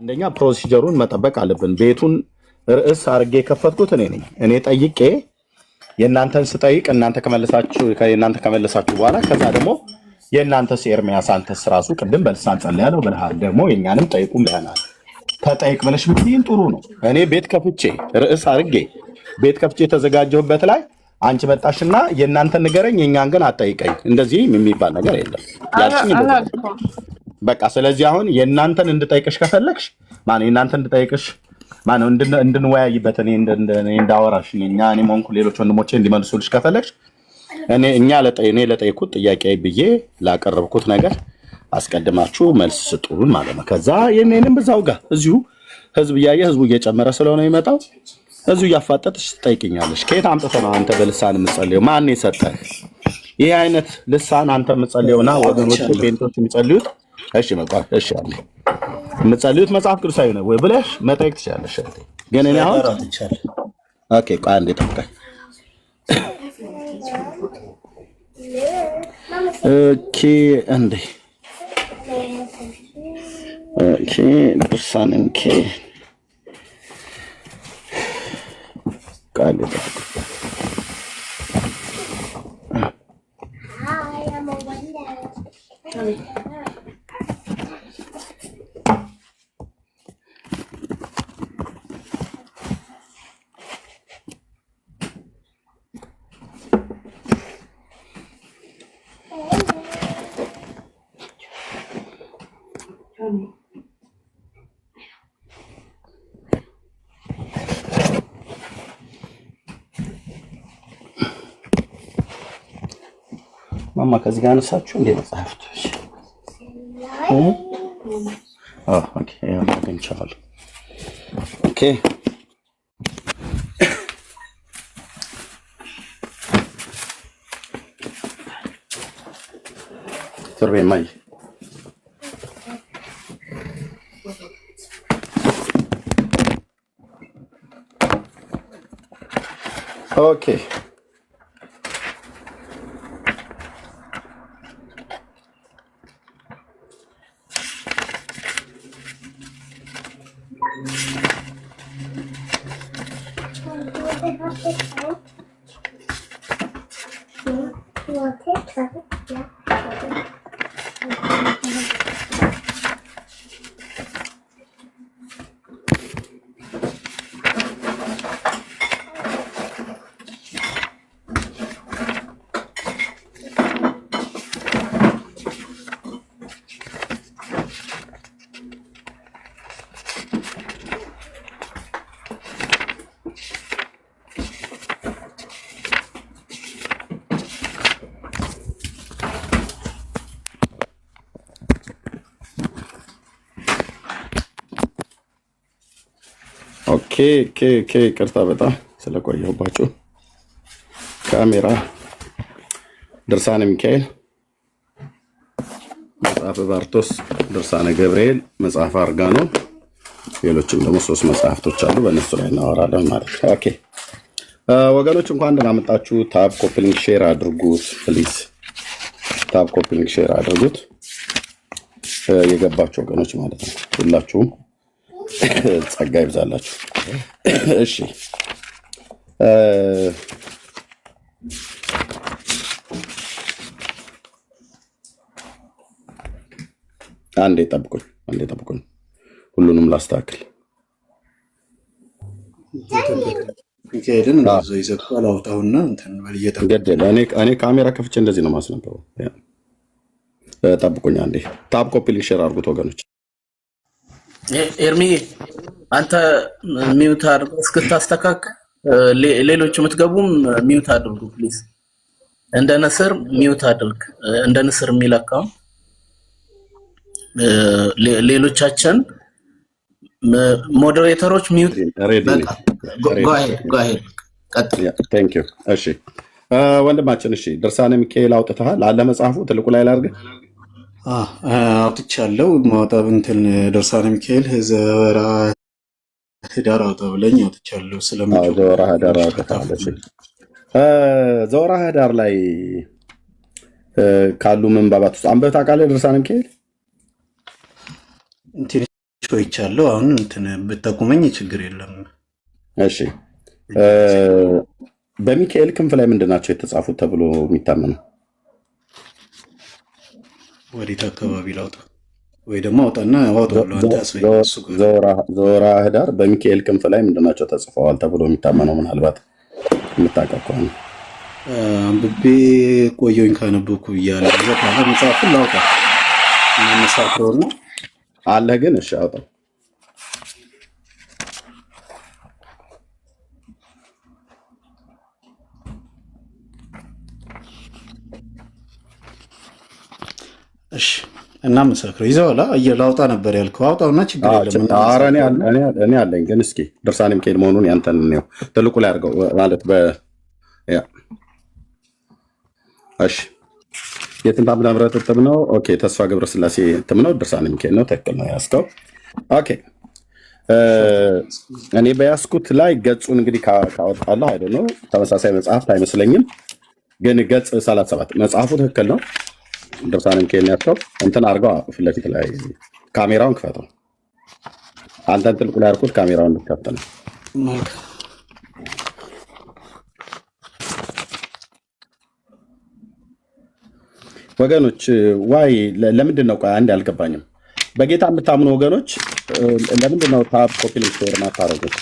አንደኛ ፕሮሲጀሩን መጠበቅ አለብን። ቤቱን ርዕስ አድርጌ የከፈትኩት እኔ ነኝ። እኔ ጠይቄ የእናንተን ስጠይቅ እናንተ ከመለሳችሁ በኋላ ከዛ ደግሞ የእናንተስ ኤርሚያስ አንተስ ራሱ ቅድም በልሳን ጸልያለሁ ብለሃል። ደግሞ የእኛንም ጠይቁም ብለናል። ተጠይቅ ብለሽ ብትይን ጥሩ ነው። እኔ ቤት ከፍቼ ርዕስ አድርጌ ቤት ከፍቼ የተዘጋጀሁበት ላይ አንቺ መጣሽና የእናንተን ንገረኝ የእኛን ግን አጠይቀኝ። እንደዚህ የሚባል ነገር የለም ያልሽኝ በቃ። ስለዚህ አሁን የእናንተን እንድጠይቅሽ ከፈለግሽ የእናንተን እንድጠይቅሽ እንድንወያይበት እኔ እንዳወራሽ እኔም ሆንኩ ሌሎች ወንድሞቼ እንዲመልሱልሽ ከፈለግሽ እኔ ለጠየኩት ጥያቄ ብዬ ላቀረብኩት ነገር አስቀድማችሁ መልስ ስጡን ማለት ነው። ከዛ የኔንም በዛው ጋር እዚሁ ህዝብ እያየ ህዝቡ እየጨመረ ስለሆነ ይመጣው እዚሁ እያፋጠጥሽ ትጠይቅኛለሽ። ከየት አምጥተህ ነው አንተ በልሳን የምትጸልየው? ማን የሰጠህ ይሄ አይነት ልሳን? አንተ የምትጸልየውና ወገኖች ፔንቶች የሚጸልዩት እሺ እሺ አለ የምትጸልዩት መጽሐፍ ቅዱሳዊ ነው ወይ ብለሽ መጠየቅ ትችላለሽ። ግን እኔ አሁን ኦኬ ቆይ አንዴ ጠብቀኝ። ኦኬ እንዴ ኦኬ ልሳንም ቃል ማማ ከዚህ ጋር አነሳችሁ እንደ መጽሐፍቶች ኦኬ ያው አግኝቻለሁ። ኦኬ ትርቤ ማይ ኦኬ ኦኬ ቅርታ በጣም ስለቆየሁባችሁ። ካሜራ ድርሳነ ሚካኤል፣ መጽሐፈ ባርቶስ፣ ድርሳነ ገብርኤል፣ መጽሐፈ አርጋኖ፣ ሌሎችም ደግሞ 3 መጽሐፍቶች አሉ። በእነሱ ላይ እናወራለን ማለት ነው። ኦኬ ወገኖች እንኳን ደህና መጣችሁ። ታብ ኮፒሊንግ ሼር አድርጉት ፕሊዝ። ታብ ኮፒሊንግ ሼር አድርጉት የገባችሁ ወገኖች ማለት ነው። ሁላችሁም ጸጋ ይብዛላችሁ። እሺ አንዴ ጠብቁኝ ሁሉንም ላስተካክል። ሚካኤልን እንደዚህ ይዘቃል አውጣውና እንትን ገደለ። እኔ ካሜራ ከፍቼ እንደዚህ ነው ማስነበው። ጠብቁኝ አንዴ። ታብ ኮፒ ሊንክ ሼር አድርጉት ወገኖች። ኤርሚ አንተ ሚውት አድርገህ እስክታስተካክል ሌሎች የምትገቡም ሚውት አድርጉ ፕሊዝ። እንደ ንስር ሚውት አድርግ። እንደ ንስር የሚለካው ሌሎቻችን ሞዴሬተሮች ሚውት go ahead ቀጥል። ቴንክ ዩ። እሺ ወንድማችን እሺ ድርሳነ ሚካኤል አውጥተሃል አለ መጽሐፉ ትልቁ ላይ ላድርግ። አውጥቻለሁ። ማውጣት እንትን ድርሳነ ሚካኤል ዘወራ ህዳር አውጣ ብለኝ አውጥቻለሁ። ዘወራ ህዳር አውጥታለሽ። ዘወራ ህዳር ላይ ካሉ ምንባባት ውስጥ አንብበህ ታውቃለህ? ድርሳነ ሚካኤል አይቻለሁ። አሁን እንትን ብትጠቁመኝ ችግር የለም። እሺ በሚካኤል ክንፍ ላይ ምንድናቸው የተጻፉት ተብሎ የሚታመነው? ወዴት አካባቢ ላውጣ? ወይ ደግሞ አውጣና አወጣዋለሁ። አንተ ያሳይ። እሱ ጋር ዘወራ ህዳር በሚካኤል ክንፍ ላይ ምንድናቸው ተጽፈዋል ተብሎ የሚታመነው? ምናልባት የምታውቀው ከሆነ አንብቤ ቆየሁኝ ካነበብኩ ብያለሁ። ካለ መጽሐፉን ላውጣ መሳፍረው ነው አለ ግን እሺ አውጣው። እሺ እና መሳፍረው ይዘዋላ ላውጣ ነበር ያልከው። አውጣውና ችግር የለም። ኧረ እኔ አለኝ ግን እስኪ ድርሳነ ሚካኤል መሆኑን ያንተን ነው ትልቁ ላይ አድርገው ማለት እሺ የትንታ ምናምረት እትም ነው። ኦኬ ተስፋ ገብረስላሴ እትም ነው። ድርሳነ ሚካኤል ነው። ትክክል ነው ያስከው። ኦኬ እኔ በያስኩት ላይ ገጹን እንግዲህ ካወጣለሁ አይደል ነው ተመሳሳይ መጽሐፍ አይመስለኝም፣ ግን ገጽ 37 መጽሐፉ ትክክል ነው። ድርሳነ ሚካኤል ያስከው እንትን አድርገው ፊት ለፊት ላይ ካሜራውን ክፈተው። አንተን ትልቁ ላይ አድርኩት ካሜራውን እንድትከፍት ነው። ወገኖች ዋይ ለምንድን ነው አንድ አልገባኝም። በጌታ የምታምኑ ወገኖች ለምንድን ነው ታፕ ኮፒ ሊንክ ሼር ማታረጉት?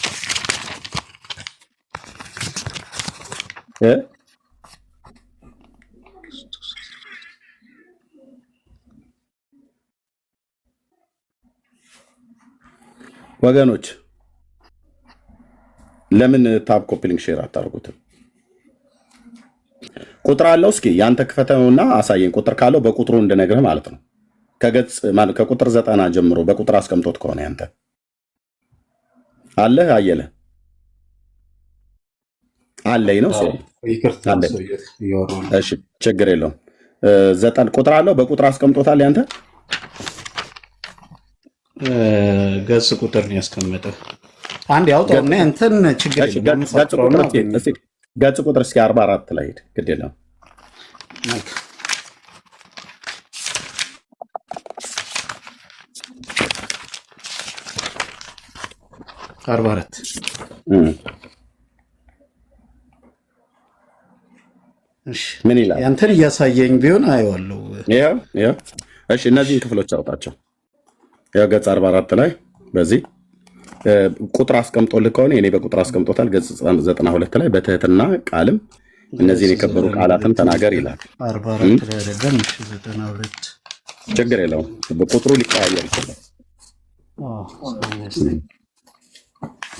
ወገኖች ለምን ታፕ ኮፒ ሊንክ ሼር አታረጉትም? ቁጥር አለው። እስኪ ያንተ ክፈተውና አሳየኝ። ቁጥር ካለው በቁጥሩ እንድነግርህ ማለት ነው። ከገጽ ማለት ከቁጥር 90 ጀምሮ በቁጥር አስቀምጦት ከሆነ ያንተ አለ አየለ አለኝ ነው ሰው እሺ፣ ችግር የለውም። 9 ቁጥር አለው በቁጥር አስቀምጦታል። ያንተ ገጽ ቁጥር ነው ያስቀመጠው። አንድ ያውጣውና ያንተን ችግር የለም። ገጽ ቁጥር እስኪ 44 ላይ ሄድ ግድ የለም። 44 ምን ይላል? ያንተን እያሳየኝ ቢሆን አየዋለሁ። ይኸው እሺ፣ እነዚህን ክፍሎች አውጣቸው። ያው ገጽ 44 ላይ በዚህ ቁጥር አስቀምጦልህ ከሆነ እኔ በቁጥር አስቀምጦታል። ገጽ 92 ላይ በትህትና ቃልም እነዚህን የከበሩ ቃላትን ተናገር ይላል። 44 ላይ አይደለም? እሺ 92 ችግር የለውም። በቁጥሩ ሊቀያየር ይችላል።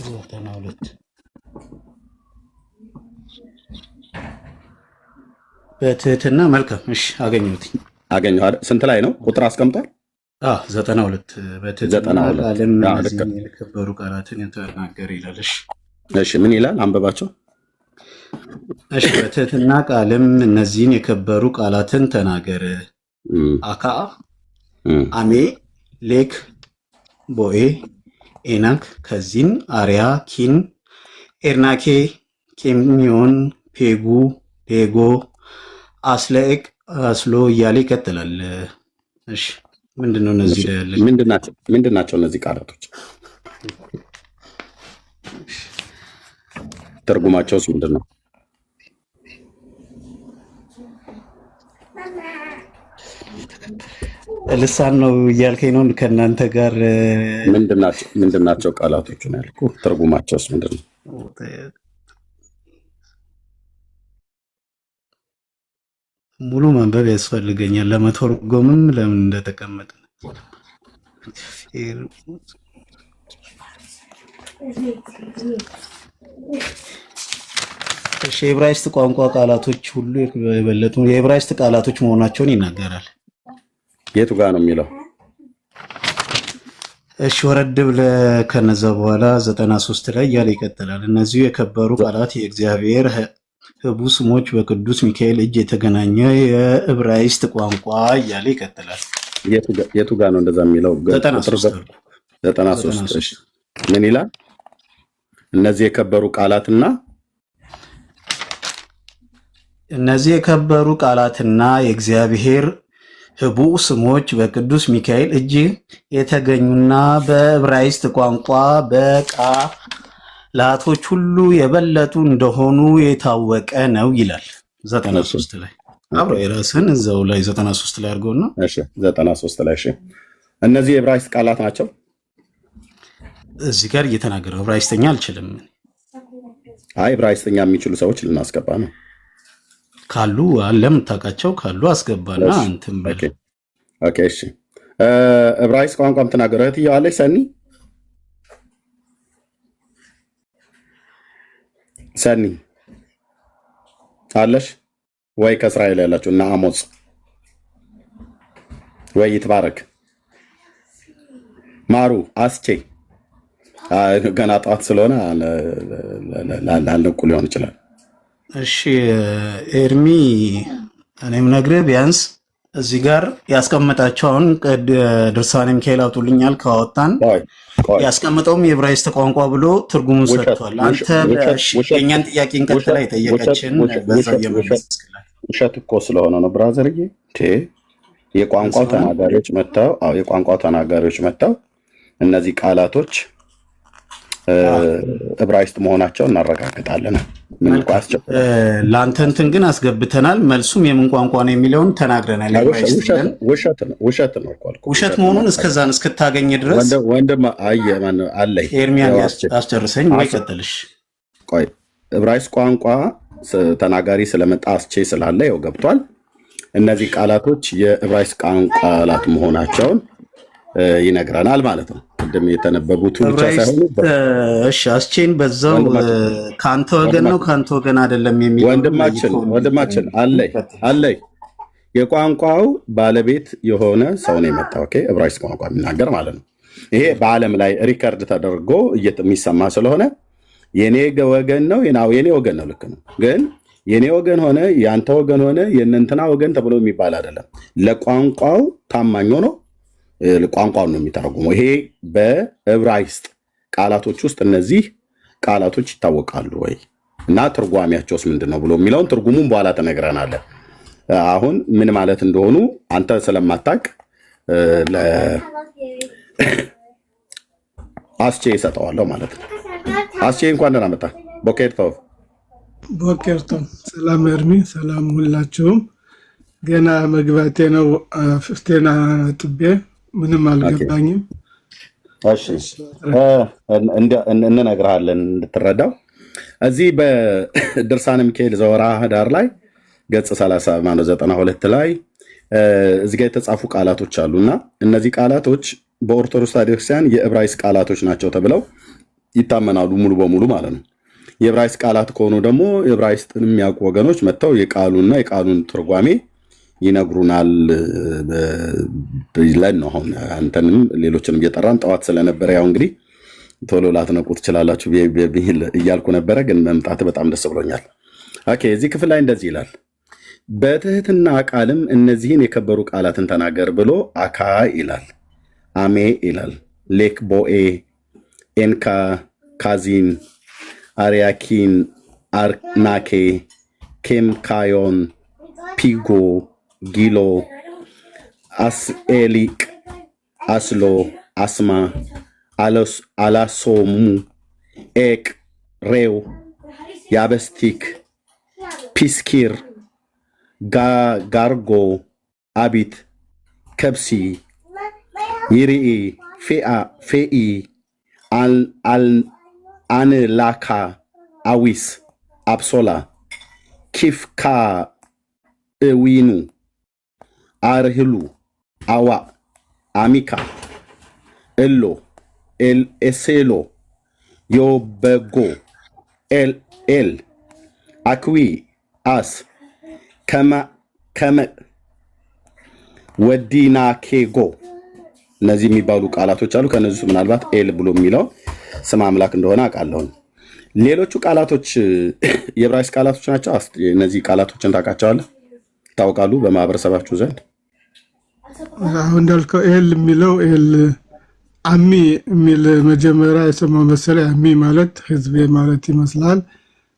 92 በትህትና መልካም። እሺ አገኘሁ። ስንት ላይ ነው ቁጥር አስቀምጧል? 92 በትህትና ቃልም እነዚህን የከበሩ ቃላትን ተናገር ይላል። እሺ ምን ይላል? አንበባቸው። እሺ በትህትና ቃልም እነዚህን የከበሩ ቃላትን ተናገር። አካ አሜ ሌክ ቦኤ ኤናክ ከዚን አሪያ ኪን ኤርናኬ ኬሚዮን ፔጉ ፔጎ አስለኤቅ አስሎ እያለ ይቀጥላል። እሺ ምንድነው እነዚህ ያለ ምንድናቸው እነዚህ ቃላቶች? ትርጉማቸውስ ምንድነው? ልሳን ነው እያልከኝ ነው? ከእናንተ ጋር ምንድናቸው ቃላቶቹ ነው ያልኩህ። ትርጉማቸውስ ምንድነው? ሙሉ ማንበብ ያስፈልገኛል ለመተርጎምም ለምን እንደተቀመጠ። እሺ የዕብራይስጥ ቋንቋ ቃላቶች ሁሉ የበለጡ የዕብራይስጥ ቃላቶች መሆናቸውን ይናገራል። የቱ ጋር ነው የሚለው? እሺ ወረድ ብለህ ከነዛ በኋላ 93 ላይ እያለ ይቀጥላል። እነዚሁ የከበሩ ቃላት የእግዚአብሔር ህቡ ስሞች በቅዱስ ሚካኤል እጅ የተገናኘ የዕብራይስጥ ቋንቋ እያለ ይቀጥላል። የቱ ጋር ነው እንደዛ የሚለው? 93 እሺ ምን ይላል? እነዚህ የከበሩ ቃላትና የእግዚአብሔር ህቡ ስሞች በቅዱስ ሚካኤል እጅ የተገኙና በዕብራይስጥ ቋንቋ በቃላቶች ሁሉ የበለጡ እንደሆኑ የታወቀ ነው ይላል 93 ላይ። አብሮ የራስን እዛው ላይ 93 ላይ አድርገውና እሺ 93 ላይ እሺ እነዚህ የዕብራይስጥ ቃላት ናቸው። እዚህ ጋር እየተናገረው ዕብራይስጥኛ አልችልም። አይ ዕብራይስጥኛ የሚችሉ ሰዎች ልናስገባ ነው ካሉ አለም ታውቃቸው ካሉ አስገባና እንትን በል። ኦኬ እሺ ዕብራይስጥ ቋንቋም ተናገረው እህትዬ አለሽ ሰኒ አለሽ ወይ? ከእስራኤል ያላችሁ እና አሞጽ ወይ ይትባረክ ማሩ አስቼ ገና ጠዋት ስለሆነ ላልነቁ ሊሆን ይችላል። እሺ ኤርሚ እኔም ነግሬህ ቢያንስ እዚህ ጋር ያስቀመጣቸውን ድርሳነ ሚካኤል አውጡልኛል ካወጣን ያስቀመጠውም የዕብራይስጥ ቋንቋ ብሎ ትርጉሙን ሰጥቷል። አንተ የእኛን ጥያቄ እንቀጥላ የጠየቀችን በዛው የመለስክላት ውሸት እኮ ስለሆነ ነው ብራዘርዬ። የቋንቋው ተናጋሪዎች መጥተው እነዚህ ቃላቶች ዕብራይስጥ መሆናቸውን እናረጋግጣለን። ለአንተ እንትን ግን አስገብተናል። መልሱም የምን ቋንቋ ነው የሚለውን ተናግረናል። ውሸት ነው ውሸት መሆኑን እስከዛን እስክታገኝ ድረስ ወንድም አለኝ። ኤርሚያን አስጨርሰኝ ወይ ቀጥልሽ። ቆይ ዕብራይስጥ ቋንቋ ተናጋሪ ስለመጣ አስቼ ስላለ ያው ገብቷል። እነዚህ ቃላቶች የዕብራይስጥ ቃላት መሆናቸውን ይነግረናል ማለት ነው። ቅድም የተነበቡት ብቻ ሳይሆኑ እሺ አስቼን በዛው ካንተ ወገን ነው ካንተ ወገን አይደለም የሚለው ወንድማችን አለይ የቋንቋው ባለቤት የሆነ ሰው ነው የመጣው። ኦኬ ዕብራይስጥ ቋንቋ የሚናገር ማለት ነው። ይሄ በዓለም ላይ ሪከርድ ተደርጎ የሚሰማ ስለሆነ የኔ ወገን ነው የኔ ወገን ነው። ልክ ነው። ግን የኔ ወገን ሆነ ያንተ ወገን ሆነ የእንትና ወገን ተብሎ የሚባል አይደለም። ለቋንቋው ታማኝ ሆኖ ቋንቋውን ነው የሚተረጉመው። ይሄ በዕብራይስጥ ቃላቶች ውስጥ እነዚህ ቃላቶች ይታወቃሉ ወይ እና ትርጓሜያቸውስ ምንድን ነው ብሎ የሚለውን ትርጉሙን በኋላ ተነግረናለን። አሁን ምን ማለት እንደሆኑ አንተ ስለማታውቅ አስቼ ይሰጠዋለሁ ማለት ነው። አስቼ እንኳን ደህና መጣህ። ቦኬርቶቭ ሰላም ኤርሚ፣ ሰላም ሁላችሁም። ገና መግባቴ ነው። ፍስቴና ጥቤ ምንም አልገባኝም። እሺ እንነግርሃለን እንድትረዳው። እዚህ በድርሳነ ሚካኤል ዘወርኀ ኅዳር ላይ ገጽ 92 ላይ እዚህ ጋር የተጻፉ ቃላቶች አሉና እነዚህ ቃላቶች በኦርቶዶክስ ተዋሕዶ ቤተክርስቲያን የዕብራይስጥ ቃላቶች ናቸው ተብለው ይታመናሉ ሙሉ በሙሉ ማለት ነው። የዕብራይስጥ ቃላት ከሆኑ ደግሞ ዕብራይስጥን የሚያውቁ ወገኖች መጥተው የቃሉን ትርጓሜ ይነግሩናል ብለን ነው። አሁን አንተንም ሌሎችንም እየጠራን ጠዋት ስለነበረ ያው እንግዲህ ቶሎ ላትነቁ ትችላላችሁ እያልኩ ነበረ፣ ግን መምጣት በጣም ደስ ብሎኛል። ኦኬ እዚህ ክፍል ላይ እንደዚህ ይላል፣ በትህትና ቃልም እነዚህን የከበሩ ቃላትን ተናገር ብሎ አካ ይላል፣ አሜ ይላል፣ ሌክ ቦኤ፣ ኤንካ፣ ካዚን፣ አርያኪን፣ አርናኬ፣ ኬምካዮን፣ ፒጎ፣ ጊሎ፣ አስኤሊቅ፣ አስሎ፣ አስማ፣ አላሶሙ፣ ኤቅ፣ ሬው፣ ያበስቲክ፣ ፒስኪር፣ ጋርጎ፣ አቢት፣ ከብሲ፣ ይርኢ፣ ፌኢ፣ አንላካ፣ አዊስ፣ አብሶላ፣ ኪፍካ፣ እዊኑ፣ አርህሉ፣ አዋ፣ አሚካ፣ እሎ፣ ኤሴሎ፣ ዮበጎ፣ ኤል፣ አክዊ፣ አስ፣ ከመ፣ ወዲናኬጎ እነዚህ የሚባሉ ቃላቶች አሉ። ከነዚህ ውስጥ ምናልባት ኤል ብሎ የሚለው ስም አምላክ እንደሆነ አውቃለሁኝ። ሌሎቹ ቃላቶች የዕብራይስጥ ቃላቶች ናቸው። እነዚህ ቃላቶችን ታውቃቸዋለህ? ይታወቃሉ በማህበረሰባችሁ ዘንድ? አሁን እንዳልከው ኤል የሚለው ኤል አሚ የሚል መጀመሪያ የሰማው መሰለኝ። አሚ ማለት ህዝቤ ማለት ይመስላል።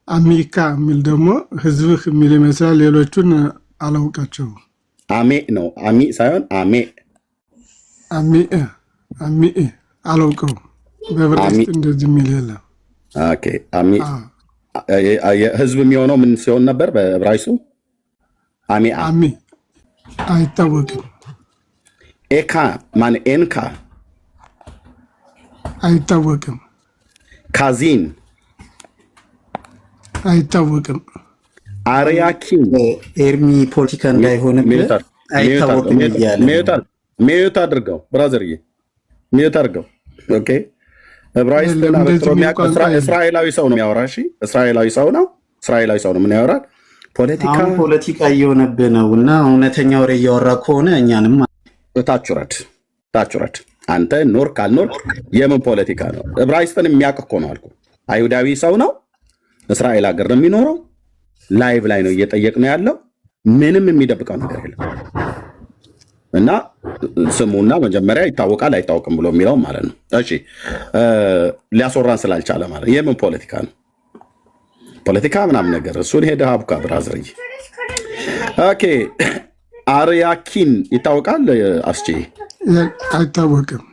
አሚካ የሚል ደግሞ ህዝብህ የሚል ይመስላል። ሌሎቹን አላውቃቸውም። አሜ ነው። አሚ ሳይሆን አሜ። አሚ አላውቀው። በዕብራይስጥ እንደዚህ የሚል የለም። ኦኬ አሚ ህዝብ የሚሆነው ምን ሲሆን ነበር በዕብራይስጡ? አሚ አይታወቅም። ኤካ ማን ኤንካ አይታወቅም። ካዚን አይታወቅም። አርያኪን ኤርሚ ፖለቲካ እንዳይሆንብህ አይታወቅም እያለ ሚዩት አድርገው ብራዘርዬ፣ ሚዩት አድርገው። ኦኬ ዕብራይስጥን አበጥሮ የሚያውቅ እስራኤላዊ ሰው ነው የሚያወራ። እሺ እስራኤላዊ ሰው ነው ምን ያወራል? ፖለቲካ እየሆነብህ ነው እና እውነተኛ ወሬ እያወራ ከሆነ እኛንም ታች ውረድ። አንተ ኖር ካልኖር የምን ፖለቲካ ነው? ዕብራይስጥን የሚያውቅ እኮ ነው አልኩህ። አይሁዳዊ ሰው ነው፣ እስራኤል ሀገር ነው የሚኖረው። ላይቭ ላይ ነው እየጠየቅ ነው ያለው። ምንም የሚደብቀው ነገር የለም። እና ስሙና መጀመሪያ ይታወቃል አይታወቅም ብሎ የሚለው ማለት ነው። እሺ ሊያስወራን ስላልቻለ ማለት የምን ፖለቲካ ነው? ፖለቲካ ምናምን ነገር እሱን ሄደህ አቡካ ብራዘርዬ። ኦኬ አርያኪን ይታወቃል? አስቼ አይታወቅም።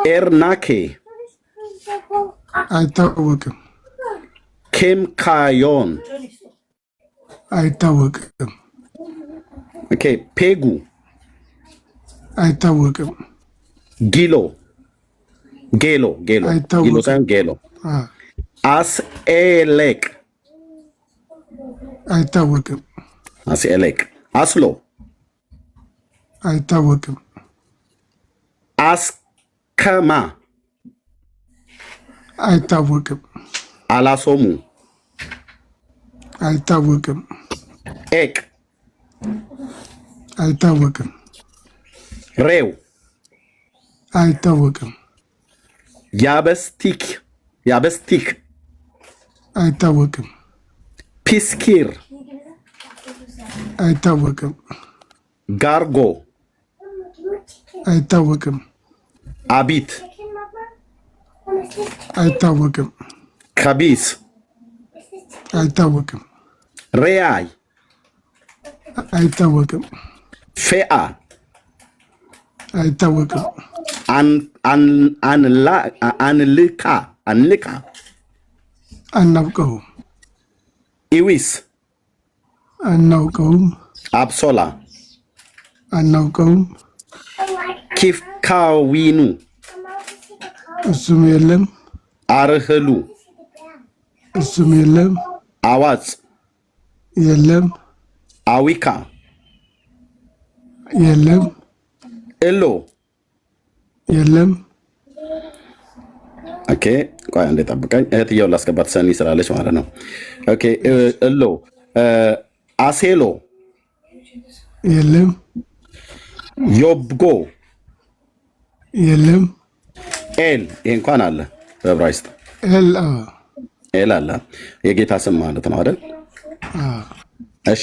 ኤርናኬ አይታወቅም። ኬምካዮን አይታወቅም። ኦኬ ፔጉ አይታወቅም። ጌሎ ሳይሆን ጌሎ። አስኤሌቅ አይታወቅም። አስሎ አይታወቅም። አስከማ አይታወቅም። አላሶሙ አይታወቅም። ኤቅ አይታወቅም። ሬው አይታወቅም። ያበስቲክ አይታወቅም። ፒስኪር አይታወቅም። ጋርጎ አይታወቅም። አቢት አይታወቅም። ከቢስ አይታወቅም። ሬያይ አይታወቅም። ፌአ አይታወቅም። አንልካ አናውቀውም። ኢዊስ አናውቀውም። አብሶላ አናውቀውም። ኪፍካዊኑ እሱም የለም። አርህሉ እሱም የለም። አዋጽ የለም። አዊካ የለም። እሎ የለም። ኦኬ ቆይ አንዴ ጠብቀኝ። እህትየውን ላስገባት ሰኒ ስላለች ማለት ነው። ኦኬ እሎ አሴሎ የለም። ዮብጎ የለም። ኤል ይሄ እንኳን አለ በዕብራይስጥ ኤል አለ። የጌታ ስም ማለት ነው አይደል? እሺ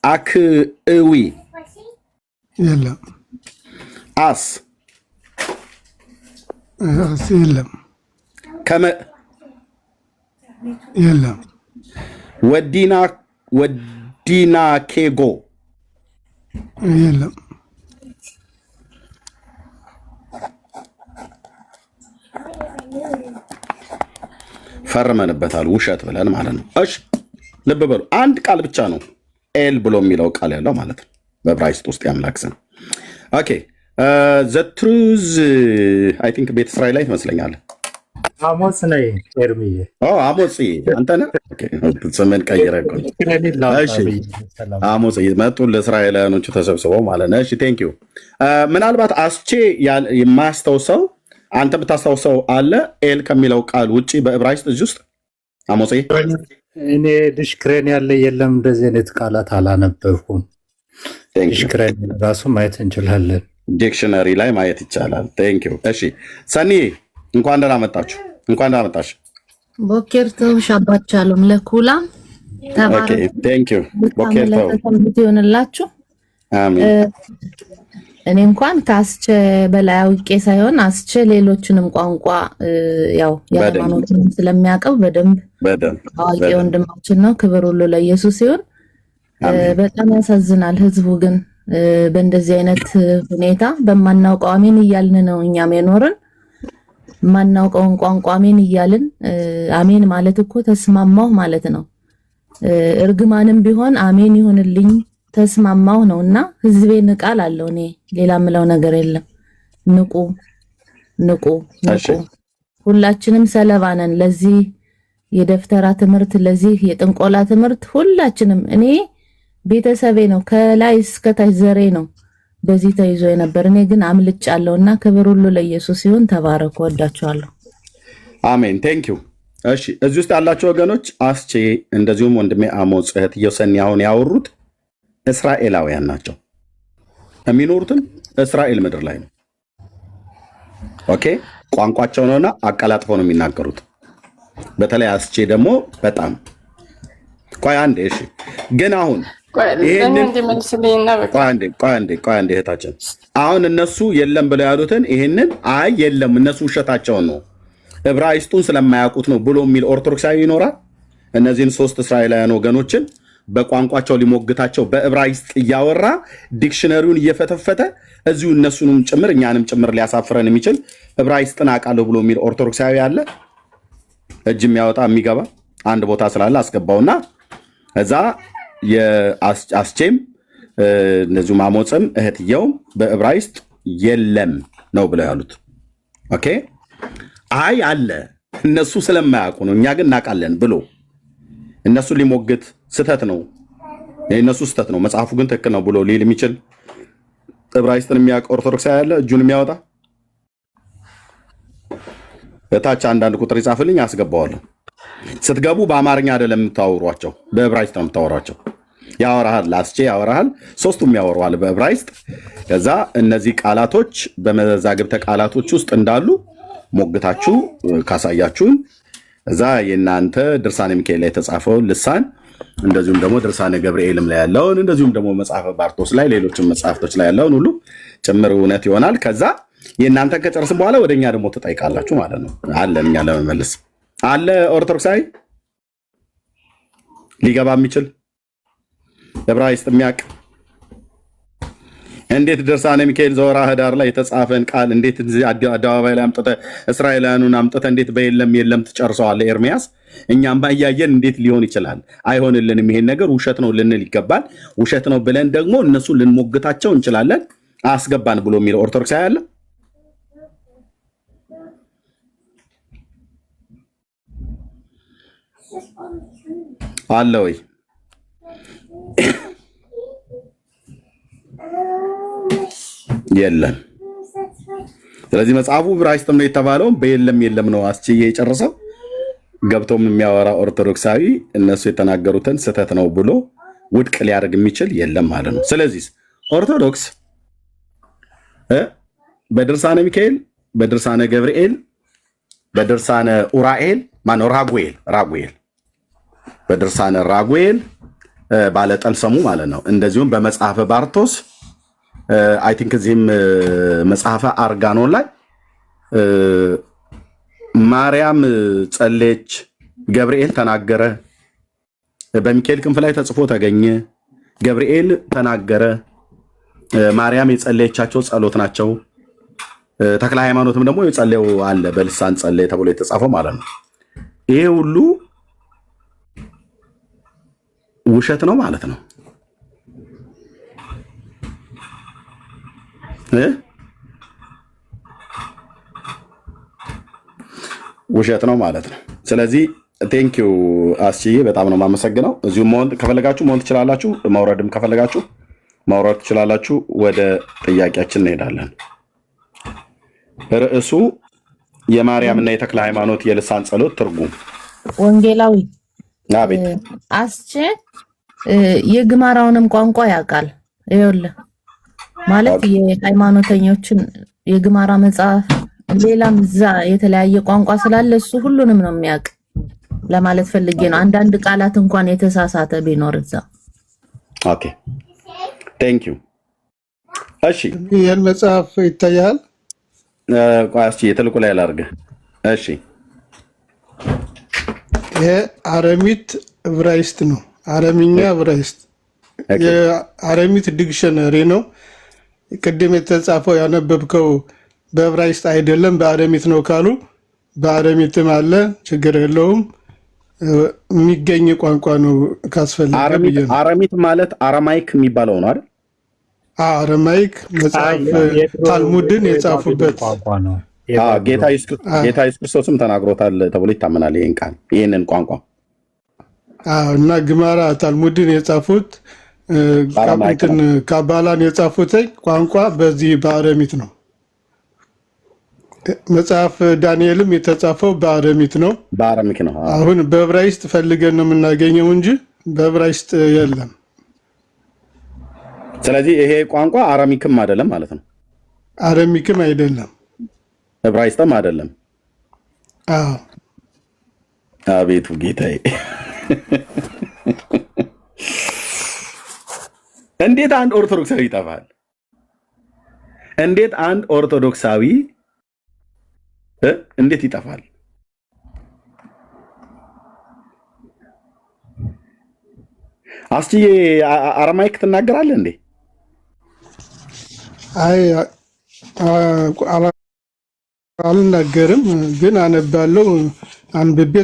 አክእዊ የለም። አስ የለም። ከመ የለም። ወዲና ኬጎ የለም። ፈርመንበታል ውሸት ብለን ማለት ነው። እሺ ልብ በሉ፣ አንድ ቃል ብቻ ነው ኤል ብሎ የሚለው ቃል ያለው ማለት ነው በዕብራይስጥ ውስጥ የአምላክ ስም። ኦኬ ዘትሩዝ አይ ቲንክ ቤተ እስራኤል ላይ ትመስለኛለህ። አሞጽ ነኝ ኤርሚዬ። አሞጽ አንተ ነህ? ስምን ቀይረህ እኮ። እሺ አሞጽ መጡ ለእስራኤላውያኖቹ ተሰብስበው ማለት ነው። እሺ ቴንክ ዩ። ምናልባት አስቼ የማያስታውሰው አንተ ብታስታውሰው አለ ኤል ከሚለው ቃል ውጭ በዕብራይስጥ እዚህ ውስጥ አሞጽ? እኔ ድሽክሬን ያለ የለም። እንደዚህ አይነት ቃላት አላነበብኩም። ድሽክሬን ራሱ ማየት እንችላለን። ዲክሽነሪ ላይ ማየት ይቻላል። ቴንክ ዩ። እሺ ሰኒ እንኳን ደህና መጣችሁ። እንኳን ደህና መጣሽ። ቦኬር ተው ሻባት ቻሎም ለኩላ ኦኬ ቴንክ ዩ። ቦኬር ተው ይሆንላችሁ። አሜን። እኔ እንኳን ከአስቸ በላይ አውቄ ሳይሆን አስቸ ሌሎችንም ቋንቋ ያው የሃይማኖትን ስለሚያውቀው በደንብ አዋቂ ወንድማችን ነው። ክብር ሁሉ ለኢየሱስ ሲሆን በጣም ያሳዝናል። ህዝቡ ግን በእንደዚህ አይነት ሁኔታ በማናውቀው አሜን እያልን ነው እኛም የኖርን ማናውቀውን ቋንቋ አሜን እያልን አሜን ማለት እኮ ተስማማው ማለት ነው። እርግማንም ቢሆን አሜን ይሁንልኝ ተስማማው ነውና ህዝቤ ንቃል አለው። እኔ ሌላ ምለው ነገር የለም። ንቁ ንቁ ንቁ። ሁላችንም ሰለባ ነን ለዚህ የደፍተራ ትምህርት፣ ለዚህ የጥንቆላ ትምህርት ሁላችንም። እኔ ቤተሰቤ ነው ከላይ እስከ ታች ዘሬ ነው በዚህ ተይዞ የነበር። እኔ ግን አምልጫለሁና ክብር ሁሉ ለኢየሱስ ይሁን። ተባረኩ። ወዳችኋለሁ። አሜን። ቴንክ ዩ። እሺ እዚህ ውስጥ ያላችሁ ወገኖች አስቼ፣ እንደዚሁም ወንድሜ አሞጽ፣ እህትየው ሰኒ አሁን ያወሩት እስራኤላውያን ናቸው። የሚኖሩትም እስራኤል ምድር ላይ ነው። ኦኬ ቋንቋቸው ነውና አቀላጥፈው ነው የሚናገሩት። በተለይ አስቼ ደግሞ በጣም ቆይ አንዴ። እሺ ግን አሁን ቆይ አንዴ እህታችን፣ አሁን እነሱ የለም ብለው ያሉትን ይሄንን አይ የለም እነሱ ውሸታቸውን ነው ዕብራይስጡን ስለማያውቁት ነው ብሎ የሚል ኦርቶዶክሳዊ ይኖራል። እነዚህን 3 እስራኤላውያን ወገኖችን በቋንቋቸው ሊሞግታቸው በዕብራይስጥ እያወራ ዲክሽነሪውን እየፈተፈተ እዚሁ እነሱንም ጭምር እኛንም ጭምር ሊያሳፍረን የሚችል ዕብራይስጥን አውቃለሁ ብሎ የሚል ኦርቶዶክሳዊ አለ። እጅ የሚያወጣ የሚገባ አንድ ቦታ ስላለ አስገባውና እዛ የአስቼም እነዚሁ አሞጽም እህትየውም በዕብራይስጥ የለም ነው ብለው ያሉት። ኦኬ አይ አለ እነሱ ስለማያውቁ ነው እኛ ግን እናውቃለን ብሎ እነሱ ሊሞግት ስተት ነው የእነሱ ስተት ነው መጽሐፉ ግን ትክክል ነው ብሎ ሊል የሚችል ዕብራይስጥን የሚያውቅ ኦርቶዶክሳዊ ያለ እጁን የሚያወጣ እታች አንዳንድ ቁጥር ይጻፍልኝ አስገባዋለሁ። ስትገቡ በአማርኛ አይደለም የምታወሯቸው በዕብራይስጥ ነው የምታወሯቸው። ያወራሃል አስቼ ያወራሃል፣ ሶስቱም ያወራዋል በዕብራይስጥ። ከዛ እነዚህ ቃላቶች በመዛግብተ ቃላቶች ውስጥ እንዳሉ ሞግታችሁ ካሳያችሁን እዛ የእናንተ ድርሳነ ሚካኤል ላይ የተጻፈውን ልሳን እንደዚሁም ደግሞ ድርሳነ ገብርኤልም ላይ ያለውን እንደዚሁም ደግሞ መጽሐፈ ባርቶስ ላይ ሌሎችም መጽሐፍቶች ላይ ያለውን ሁሉ ጭምር እውነት ይሆናል። ከዛ የእናንተን ከጨርስም በኋላ ወደኛ ደግሞ ትጠይቃላችሁ ማለት ነው። አለን እኛ ለመመለስ አለ ኦርቶዶክሳዊ ሊገባ የሚችል ዕብራይስጥ የሚያውቅ እንዴት ድርሳነ ሚካኤል ዘወርኃ ኅዳር ላይ የተጻፈን ቃል እንዴት አደባባይ ላይ አምጥተህ እስራኤላውያኑን አምጥተህ እንዴት በየለም የለም ትጨርሰዋለህ? ኤርሚያስ እኛም ባያየን እንዴት ሊሆን ይችላል? አይሆንልንም። ይሄን ነገር ውሸት ነው ልንል ይገባል። ውሸት ነው ብለን ደግሞ እነሱ ልንሞግታቸው እንችላለን። አስገባን ብሎ የሚለው ኦርቶዶክሳዊ አለ አለ ወይ? የለም። ስለዚህ መጽሐፉ ዕብራይስጥም ነው የተባለው በየለም የለም ነው አስችዬ የጨረሰው። ገብቶም የሚያወራ ኦርቶዶክሳዊ እነሱ የተናገሩትን ስህተት ነው ብሎ ውድቅ ሊያደርግ የሚችል የለም ማለት ነው። ስለዚህ ኦርቶዶክስ በድርሳነ ሚካኤል፣ በድርሳነ ገብርኤል፣ በድርሳነ ኡራኤል ማነው ራጉኤል በድርሳነ ራጉኤል ባለጠልሰሙ ማለት ነው። እንደዚሁም በመጽሐፈ ባርቶስ አይ ቲንክ እዚህም መጽሐፈ አርጋኖን ላይ ማርያም ጸለየች፣ ገብርኤል ተናገረ፣ በሚካኤል ክንፍ ላይ ተጽፎ ተገኘ፣ ገብርኤል ተናገረ፣ ማርያም የጸለየቻቸው ጸሎት ናቸው። ተክለ ሃይማኖትም ደግሞ የጸለየው አለ በልሳን ጸለየ ተብሎ የተጻፈው ማለት ነው። ይሄ ሁሉ ውሸት ነው ማለት ነው። ውሸት ነው ማለት ነው። ስለዚህ ቴንኪው አስችዬ በጣም ነው የማመሰግነው። እዚሁ መሆን ከፈለጋችሁ መሆን ትችላላችሁ፣ መውረድም ከፈለጋችሁ ማውረድ ትችላላችሁ። ወደ ጥያቄያችን እንሄዳለን። ርዕሱ የማርያምና የተክለ ሃይማኖት የልሳን ጸሎት ትርጉም። ወንጌላዊ አቤት። አስቼ የግማራውንም ቋንቋ ያውቃል። ይኸውልህ ማለት የሃይማኖተኞችን የግማራ መጽሐፍ ሌላም እዛ የተለያየ ቋንቋ ስላለ እሱ ሁሉንም ነው የሚያውቅ ለማለት ፈልጌ ነው። አንዳንድ ቃላት እንኳን የተሳሳተ ቢኖር እዛ። ኦኬ ቴንክ ዩ። እሺ ይሄን መጽሐፍ ይታያል። ቋስቺ የተልቁ ላይ ላርገ። እሺ ይሄ አረሚት ዕብራይስጥ ነው። አረሚኛ ዕብራይስጥ የአረሚት ዲክሽነሪ ነው። ቅድም የተጻፈው ያነበብከው በዕብራይስጥ አይደለም በአረሚት ነው ካሉ በአረሚትም አለ፣ ችግር የለውም። የሚገኝ ቋንቋ ነው ካስፈለገ። አረሚት ማለት አረማይክ የሚባለው ነው አይደል? አረማይክ መጽሐፍ ታልሙድን የጻፉበት ጌታ ኢየሱስ ክርስቶስም ተናግሮታል ተብሎ ይታመናል። ይህን ቃል ይህንን ቋንቋ እና ግማራ ታልሙድን የጻፉት ካባላን የጻፉት ቋንቋ በዚህ በአረሚት ነው። መጽሐፍ ዳንኤልም የተጻፈው በአረሚት ነው። በአረሚክ ነው። አሁን በዕብራይስጥ ፈልገን ነው የምናገኘው እንጂ በዕብራይስጥ የለም። ስለዚህ ይሄ ቋንቋ አረሚክም አይደለም ማለት ነው። አረሚክም አይደለም፣ ዕብራይስጥም አይደለም። አቤቱ ጌታዬ፣ እንዴት አንድ ኦርቶዶክሳዊ ይጠፋል? እንዴት አንድ ኦርቶዶክሳዊ እንዴት ይጠፋል? አስችዬ አረማይክ ትናገራለህ እንዴ? አይ አልናገርም፣ ግን አነባለሁ። አንብቤ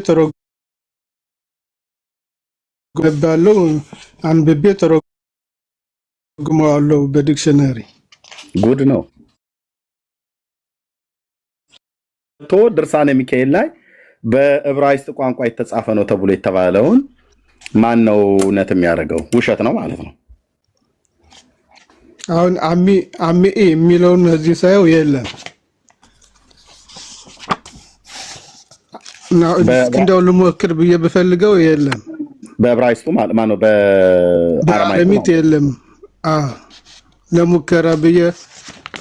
ተረጉመዋለሁ በዲክሽነሪ። ጉድ ነው። ድርሳነ ሚካኤል ላይ በዕብራይስጥ ቋንቋ የተጻፈ ነው ተብሎ የተባለውን ማን ነው እውነት የሚያደርገው? ውሸት ነው ማለት ነው። አሁን አሚ የሚለውን እዚህ ሳየው የለም። እንደው ልሞክር ብዬ ብፈልገው የለም። በዕብራይስጡ ማነው? በአረማይክ የለም። ለሙከራ ብዬ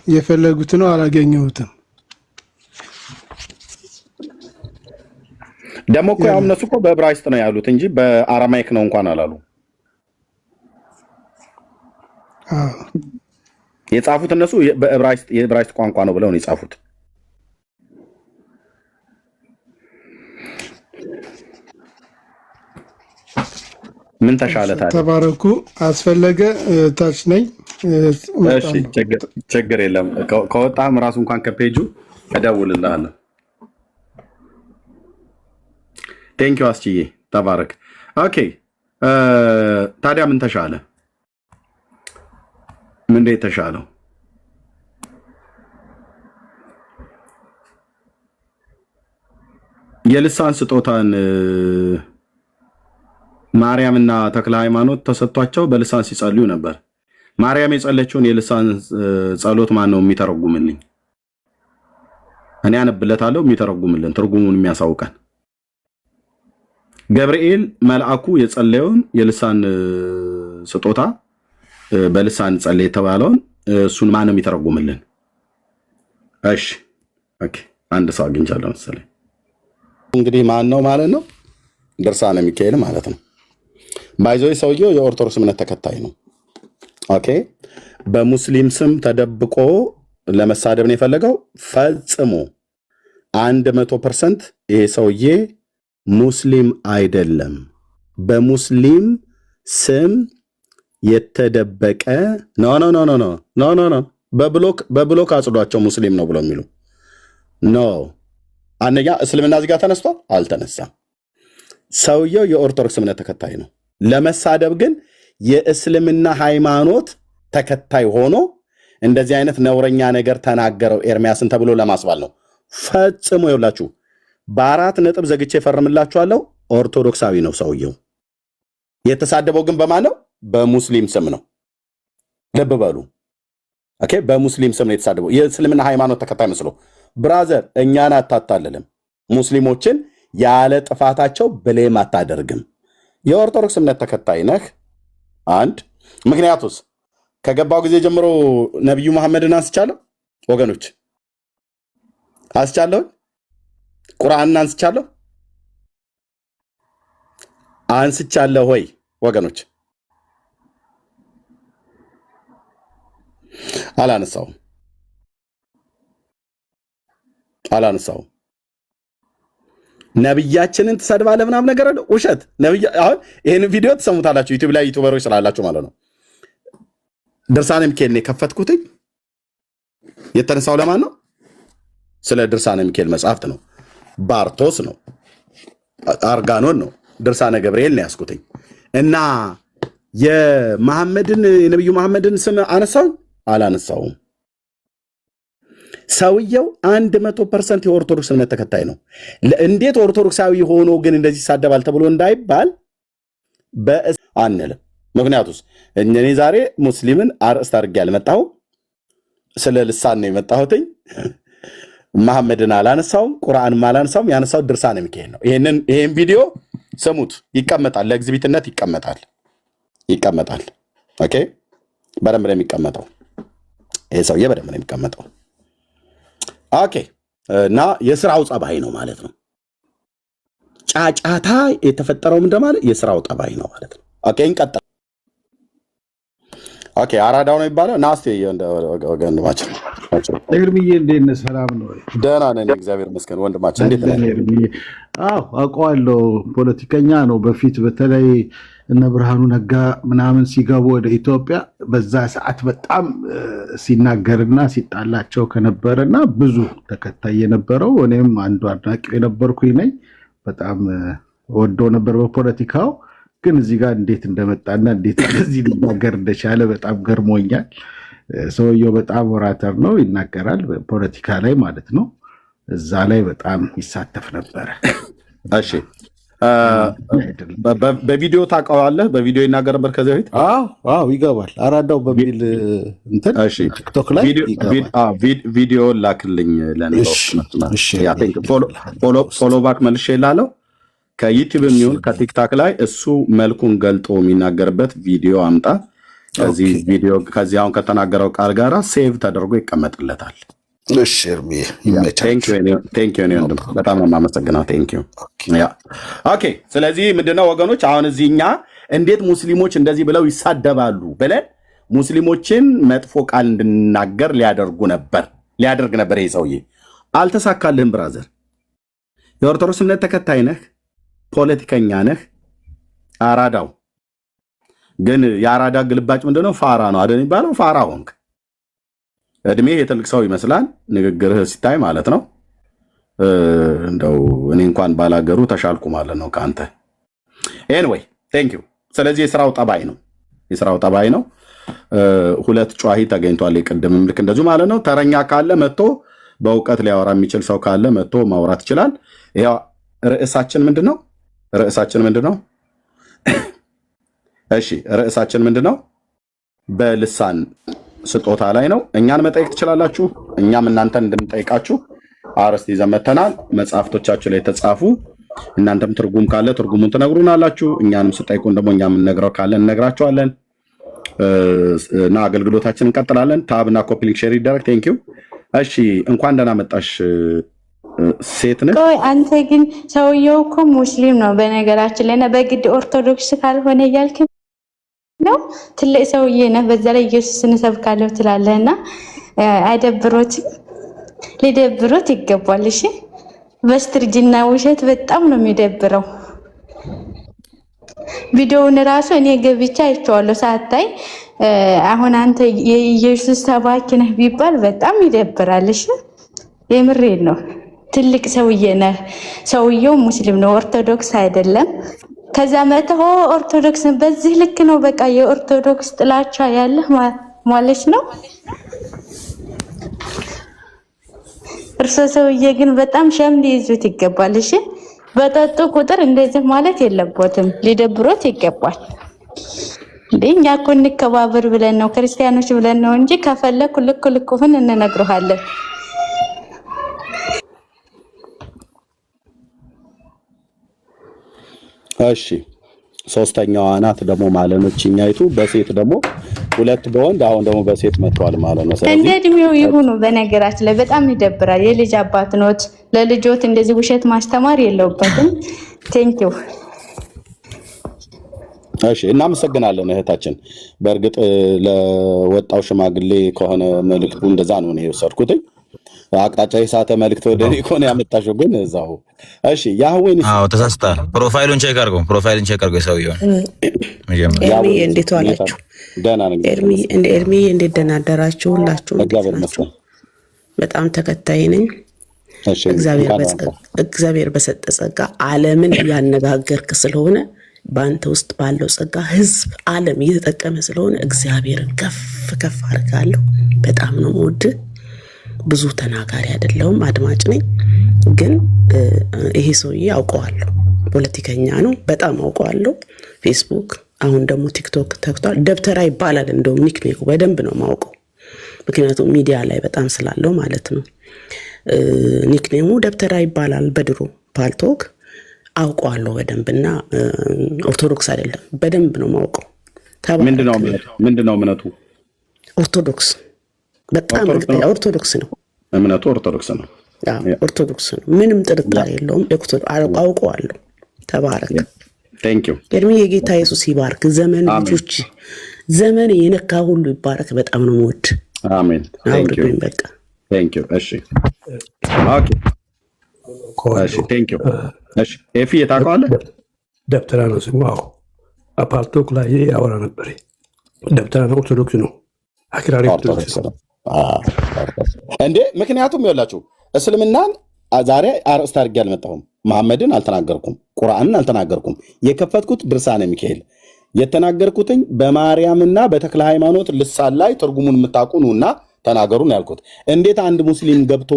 የፈለጉት ነው፣ አላገኘሁትም። ደግሞ እኮ ያው እነሱ እኮ በዕብራይስጥ ነው ያሉት እንጂ በአረማይክ ነው እንኳን አላሉ። የጻፉት እነሱ የዕብራይስጥ ቋንቋ ነው ብለው ነው የጻፉት። ምን ተሻለ ታዲያ? ተባረኩ። አስፈለገ ታች ነኝ። እሺ፣ ችግር የለም። ከወጣም ራሱ እንኳን ከፔጁ እደውልልሃለሁ። ቴንኪው አስችዬ፣ ተባረክ። ኦኬ፣ ታዲያ ምን ተሻለ? ምን የተሻለው? የልሳን ስጦታን ማርያምና ተክለ ሃይማኖት ተሰጥቷቸው በልሳን ሲጸልዩ ነበር። ማርያም የጸለችውን የልሳን ጸሎት ማን ነው የሚተረጉምልኝ? እኔ አነብለታለሁ፣ የሚተረጉምልን ትርጉሙን የሚያሳውቀን። ገብርኤል መልአኩ የጸለየውን የልሳን ስጦታ በልሳን ጸለየ የተባለውን እሱን ማን ነው የሚተረጉምልን? እሺ፣ ኦኬ፣ አንድ ሰው አግኝቻለሁ መሰለኝ። እንግዲህ ማን ነው ማለት ነው? ድርሳነ ሚካኤል ማለት ነው። ባይዘው ሰውየው የኦርቶዶክስ እምነት ተከታይ ነው። ኦኬ፣ በሙስሊም ስም ተደብቆ ለመሳደብ ነው የፈለገው። ፈጽሞ 100% ይሄ ሰውዬ ሙስሊም አይደለም። በሙስሊም ስም የተደበቀ ኖ በብሎክ አጽዷቸው ሙስሊም ነው ብለው የሚሉ ኖ። አንደኛ እስልምና እዚህ ጋር ተነስቷል? አልተነሳም። ሰውየው የኦርቶዶክስ እምነት ተከታይ ነው። ለመሳደብ ግን የእስልምና ሃይማኖት ተከታይ ሆኖ እንደዚህ አይነት ነውረኛ ነገር ተናገረው ኤርሚያስን ተብሎ ለማስባል ነው። ፈጽሞ ይውላችሁ በ4 ነጥብ ዘግቼ ፈርምላችኋለሁ። ኦርቶዶክሳዊ ነው ሰውየው። የተሳደበው ግን በማን ነው? በሙስሊም ስም ነው። ልብ በሉ። ኦኬ፣ በሙስሊም ስም ነው የተሳደበው። የእስልምና ሃይማኖት ተከታይ መስሎ። ብራዘር፣ እኛን አታታልልም። ሙስሊሞችን ያለ ጥፋታቸው ብሌም አታደርግም። የኦርቶዶክስ እምነት ተከታይ ነህ። አንድ ምክንያቱስ ከገባው ጊዜ ጀምሮ ነቢዩ መሐመድን አንስቻለሁ ወገኖች፣ አንስቻለሁ። ቁርአንን አንስቻለሁ ወይ ወገኖች? አላነሳውም። ነብያችንን ትሰድባለህ ምናምን ነገር አለ። ውሸት። አሁን ይሄን ቪዲዮ ትሰሙታላችሁ ዩቲዩብ ላይ ዩቲዩበሮች ስላላችሁ ማለት ነው። ድርሳነ ሚካኤል ነው የከፈትኩት። የተነሳው ለማን ነው? ስለ ድርሳነ ሚካኤል መጽሐፍት ነው። ባርቶስ ነው፣ አርጋኖን ነው፣ ድርሳነ ገብርኤል ነው ያስኩትኝ እና የነብዩ መሐመድን ስም አነሳው አላነሳውም? ሰውየው 100% የኦርቶዶክስ እምነት ተከታይ ነው። እንዴት ኦርቶዶክሳዊ ሆኖ ግን እንደዚህ ይሳደባል ተብሎ እንዳይባል አንልም። ምክንያቱስ እኔ ዛሬ ሙስሊምን አርእስት አድርጌ አልመጣሁም። ስለ ልሳን ነው የመጣሁትኝ። መሐመድን አላነሳውም፣ ቁርአንም አላነሳውም። ያነሳው ድርሳነ ሚካኤል ነው። ይሄን ቪዲዮ ስሙት፣ ይቀመጣል፣ ለኤግዚቢትነት ይቀመጣል። ኦኬ፣ በደንብ ነው የሚቀመጠው። ይሄ ሰውዬ በደንብ ነው የሚቀመጠው። ኦኬ፣ እና የስራው ጸባይ ነው ማለት ነው። ጫጫታ የተፈጠረው እንደማለት የስራው ጠባይ ነው ማለት ነው። ኦኬ፣ እንቀጥል። ኦኬ፣ አራዳው ነው የሚባለው። ናስቲ ወንድማችን ኤርሚዬ እንዴት ነህ? ሰላም ነው? ደህና ነን፣ እግዚአብሔር ይመስገን። ወንድማችን እንዴት ነህ? አዎ አውቀዋለሁ። ፖለቲከኛ ነው። በፊት በተለይ እነ ብርሃኑ ነጋ ምናምን ሲገቡ ወደ ኢትዮጵያ በዛ ሰዓት በጣም ሲናገርና ሲጣላቸው ከነበረና ብዙ ተከታይ የነበረው እኔም አንዱ አድናቂ የነበርኩኝ ነኝ። በጣም ወዶ ነበር በፖለቲካው። ግን እዚህ ጋር እንዴት እንደመጣና እንዴት እዚህ ሊናገር እንደቻለ በጣም ገርሞኛል። ሰውየው በጣም ወራተር ነው፣ ይናገራል ፖለቲካ ላይ ማለት ነው። እዛ ላይ በጣም ይሳተፍ ነበረ። እሺ፣ በቪዲዮ ታውቀዋለህ? በቪዲዮ ይናገር ነበር ከዚህ በፊት። አዎ ይገባል። አራዳው በሚል እንትን ቲክቶክ ላይ ቪዲዮ ላክልኝ ለኔ። ፎሎ ባክ መልሼ ላለው ከዩቲዩብ የሚሆን ከቲክታክ ላይ እሱ መልኩን ገልጦ የሚናገርበት ቪዲዮ አምጣ። ከዚህ አሁን ከተናገረው ቃል ጋር ሴቭ ተደርጎ ይቀመጥለታል። እሺ ኤርሚ ይመቻል። በጣም ነው የማመሰግነው። ኦኬ፣ ስለዚህ ምንድነው ወገኖች፣ አሁን እዚህ እኛ እንዴት ሙስሊሞች እንደዚህ ብለው ይሳደባሉ ብለን ሙስሊሞችን መጥፎ ቃል እንድናገር ሊያደርግ ነበር ይሄ ሰውዬ። አልተሳካልህም ብራዘር። የኦርቶዶክስ እምነት ተከታይ ነህ፣ ፖለቲከኛ ነህ። አራዳው ግን የአራዳ ግልባጭ ምንድነው? ፋራ ነው አይደል የሚባለው? ፋራ ሆንክ። እድሜ የትልቅ ሰው ይመስላል ንግግርህ ሲታይ ማለት ነው። እንደው እኔ እንኳን ባላገሩ ተሻልኩ ማለት ነው ከአንተ። ኤኒዌይ ቴንክ ዩ። ስለዚህ የስራው ጠባይ ነው። ሁለት ጨዋሂ ተገኝቷል። የቅድምም ልክ እንደዚሁ ማለት ነው። ተረኛ ካለ መጥቶ በእውቀት ሊያወራ የሚችል ሰው ካለ መጥቶ ማውራት ይችላል። ያው ርዕሳችን ምንድን ነው? እሺ፣ ርዕሳችን ምንድን ነው? በልሳን ስጦታ ላይ ነው። እኛን መጠየቅ ትችላላችሁ፣ እኛም እናንተን እንድንጠይቃችሁ አርዕስት ይዘን መተናል። መጽሐፍቶቻችሁ ላይ የተጻፉ እናንተም ትርጉም ካለ ትርጉሙን ትነግሩናላችሁ። እኛንም ስጠይቁን ደግሞ እኛም የምንነግረው ካለ እንነግራችኋለን እና አገልግሎታችን እንቀጥላለን። ታብና ኮፒ ሊንክ ሼር ይደረግ። ቴንክ ዩ። እሺ፣ እንኳን ደህና መጣሽ ሴት ነህ። ቆይ አንተ ግን ሰውየው እኮ ሙስሊም ነው በነገራችን ላይ እና በግድ ኦርቶዶክስ ካልሆነ እያልክ ነው። ትልቅ ሰውዬ ነህ። በዛ ላይ ኢየሱስን እሰብካለሁ ትላለህና አይደብሮትም? ሊደብሮት ይገባል። እሺ፣ በስተርጅና ውሸት በጣም ነው የሚደብረው። ቪዲዮውን ራሱ እኔ ገብቻ አይቼዋለሁ ሳታይ። አሁን አንተ የኢየሱስ ሰባኪ ነህ ቢባል በጣም ይደብራል። እሺ፣ የምሬን ነው። ትልቅ ሰውዬ ነህ። ሰውየው ሙስሊም ነው፣ ኦርቶዶክስ አይደለም። ከዛ መተህ ኦርቶዶክስን በዚህ ልክ ነው በቃ የኦርቶዶክስ ጥላቻ ያለህ ማለት ነው። እርሶ ሰውዬ ግን በጣም ሸም ሊይዙት ይገባል። እሺ፣ በጠጡ ቁጥር እንደዚህ ማለት የለቦትም፣ ሊደብሮት ይገባል። እኛ እኮ እንከባበር ብለን ነው ክርስቲያኖች ብለን ነው እንጂ ከፈለኩ ልኩን እንነግርሃለን። እሺ፣ ሶስተኛዋ ናት ደግሞ ማለኖችኛይቱ በሴት ደግሞ ሁለት በወንድ አሁን ደግሞ በሴት መጥቷል ማለት ነው። እንደ እድሜው ይሁኑ። በነገራችን ላይ በጣም ይደብራል። የልጅ አባት ኖት፣ ለልጆት እንደዚህ ውሸት ማስተማር የለውበትም። ቴንኪው። እሺ፣ እናመሰግናለን እህታችን። በእርግጥ ለወጣው ሽማግሌ ከሆነ መልዕክቱ እንደዛ ነው የወሰድኩት። አቅጣጫ የሳተ መልእክት ወደ እኔ ኮን ያመጣሽው ግን እዛው እሺ ያህዌን ተሳስታል ፕሮፋይሉን ቼክ አድርጎ ሰውየው ኤርሚ እንዴት ዋላችሁ ደህና ነኝ ኤርሚ እንዴት ደህና አደራችሁ ሁላችሁ በጣም ተከታይ ነኝ እሺ እግዚአብሔር በሰጠ ጸጋ ዓለምን ያነጋገርክ ስለሆነ ባንተ ውስጥ ባለው ጸጋ ህዝብ ዓለም እየተጠቀመ ስለሆነ እግዚአብሔርን ከፍ አድርጋለሁ በጣም ነው ወድ ብዙ ተናጋሪ አይደለሁም አድማጭ ነኝ ግን ይሄ ሰውዬ አውቀዋለሁ ፖለቲከኛ ነው በጣም አውቀዋለሁ ፌስቡክ አሁን ደግሞ ቲክቶክ ተክቷል ደብተራ ይባላል እንደው ኒክኔሙ በደንብ ነው ማውቀው ምክንያቱም ሚዲያ ላይ በጣም ስላለው ማለት ነው ኒክኔሙ ደብተራ ይባላል በድሮ ፓልቶክ አውቀዋለሁ በደንብና ኦርቶዶክስ አይደለም በደንብ ነው ማውቀው ምንድነው እምነቱ ኦርቶዶክስ በጣም ኦርቶዶክስ ነው እምነቱ ኦርቶዶክስ ነው ኦርቶዶክስ ነው ምንም ጥርጣሬ የለውም አውቀዋለሁ ተባረክ ቴንክ ዩ ኤርሚ የጌታ ኢየሱስ ይባርክ ዘመን ልጆች ዘመን የነካ ሁሉ ይባረክ በጣም ነው ወድ አሜን ቴንክ ዩ እሺ ኦኬ እሺ ቴንክ ዩ እሺ ኤፊ የታውቀዋለህ ደብተራ ነው ስሙ አፓርቶክ ላይ ያወራ ነበር ደብተራ ነው ኦርቶዶክስ ነው አክራሪ ኦርቶዶክስ እንዴ ምክንያቱም ይኸውላችሁ እስልምናን ዛሬ አርእስት አድርጌ አልመጣሁም መሐመድን አልተናገርኩም ቁርአንን አልተናገርኩም የከፈትኩት ድርሳነ ሚካኤል የተናገርኩትኝ በማርያምና በተክለ ሃይማኖት ልሳን ላይ ትርጉሙን የምታውቁ ነውና ተናገሩ ነው ያልኩት እንዴት አንድ ሙስሊም ገብቶ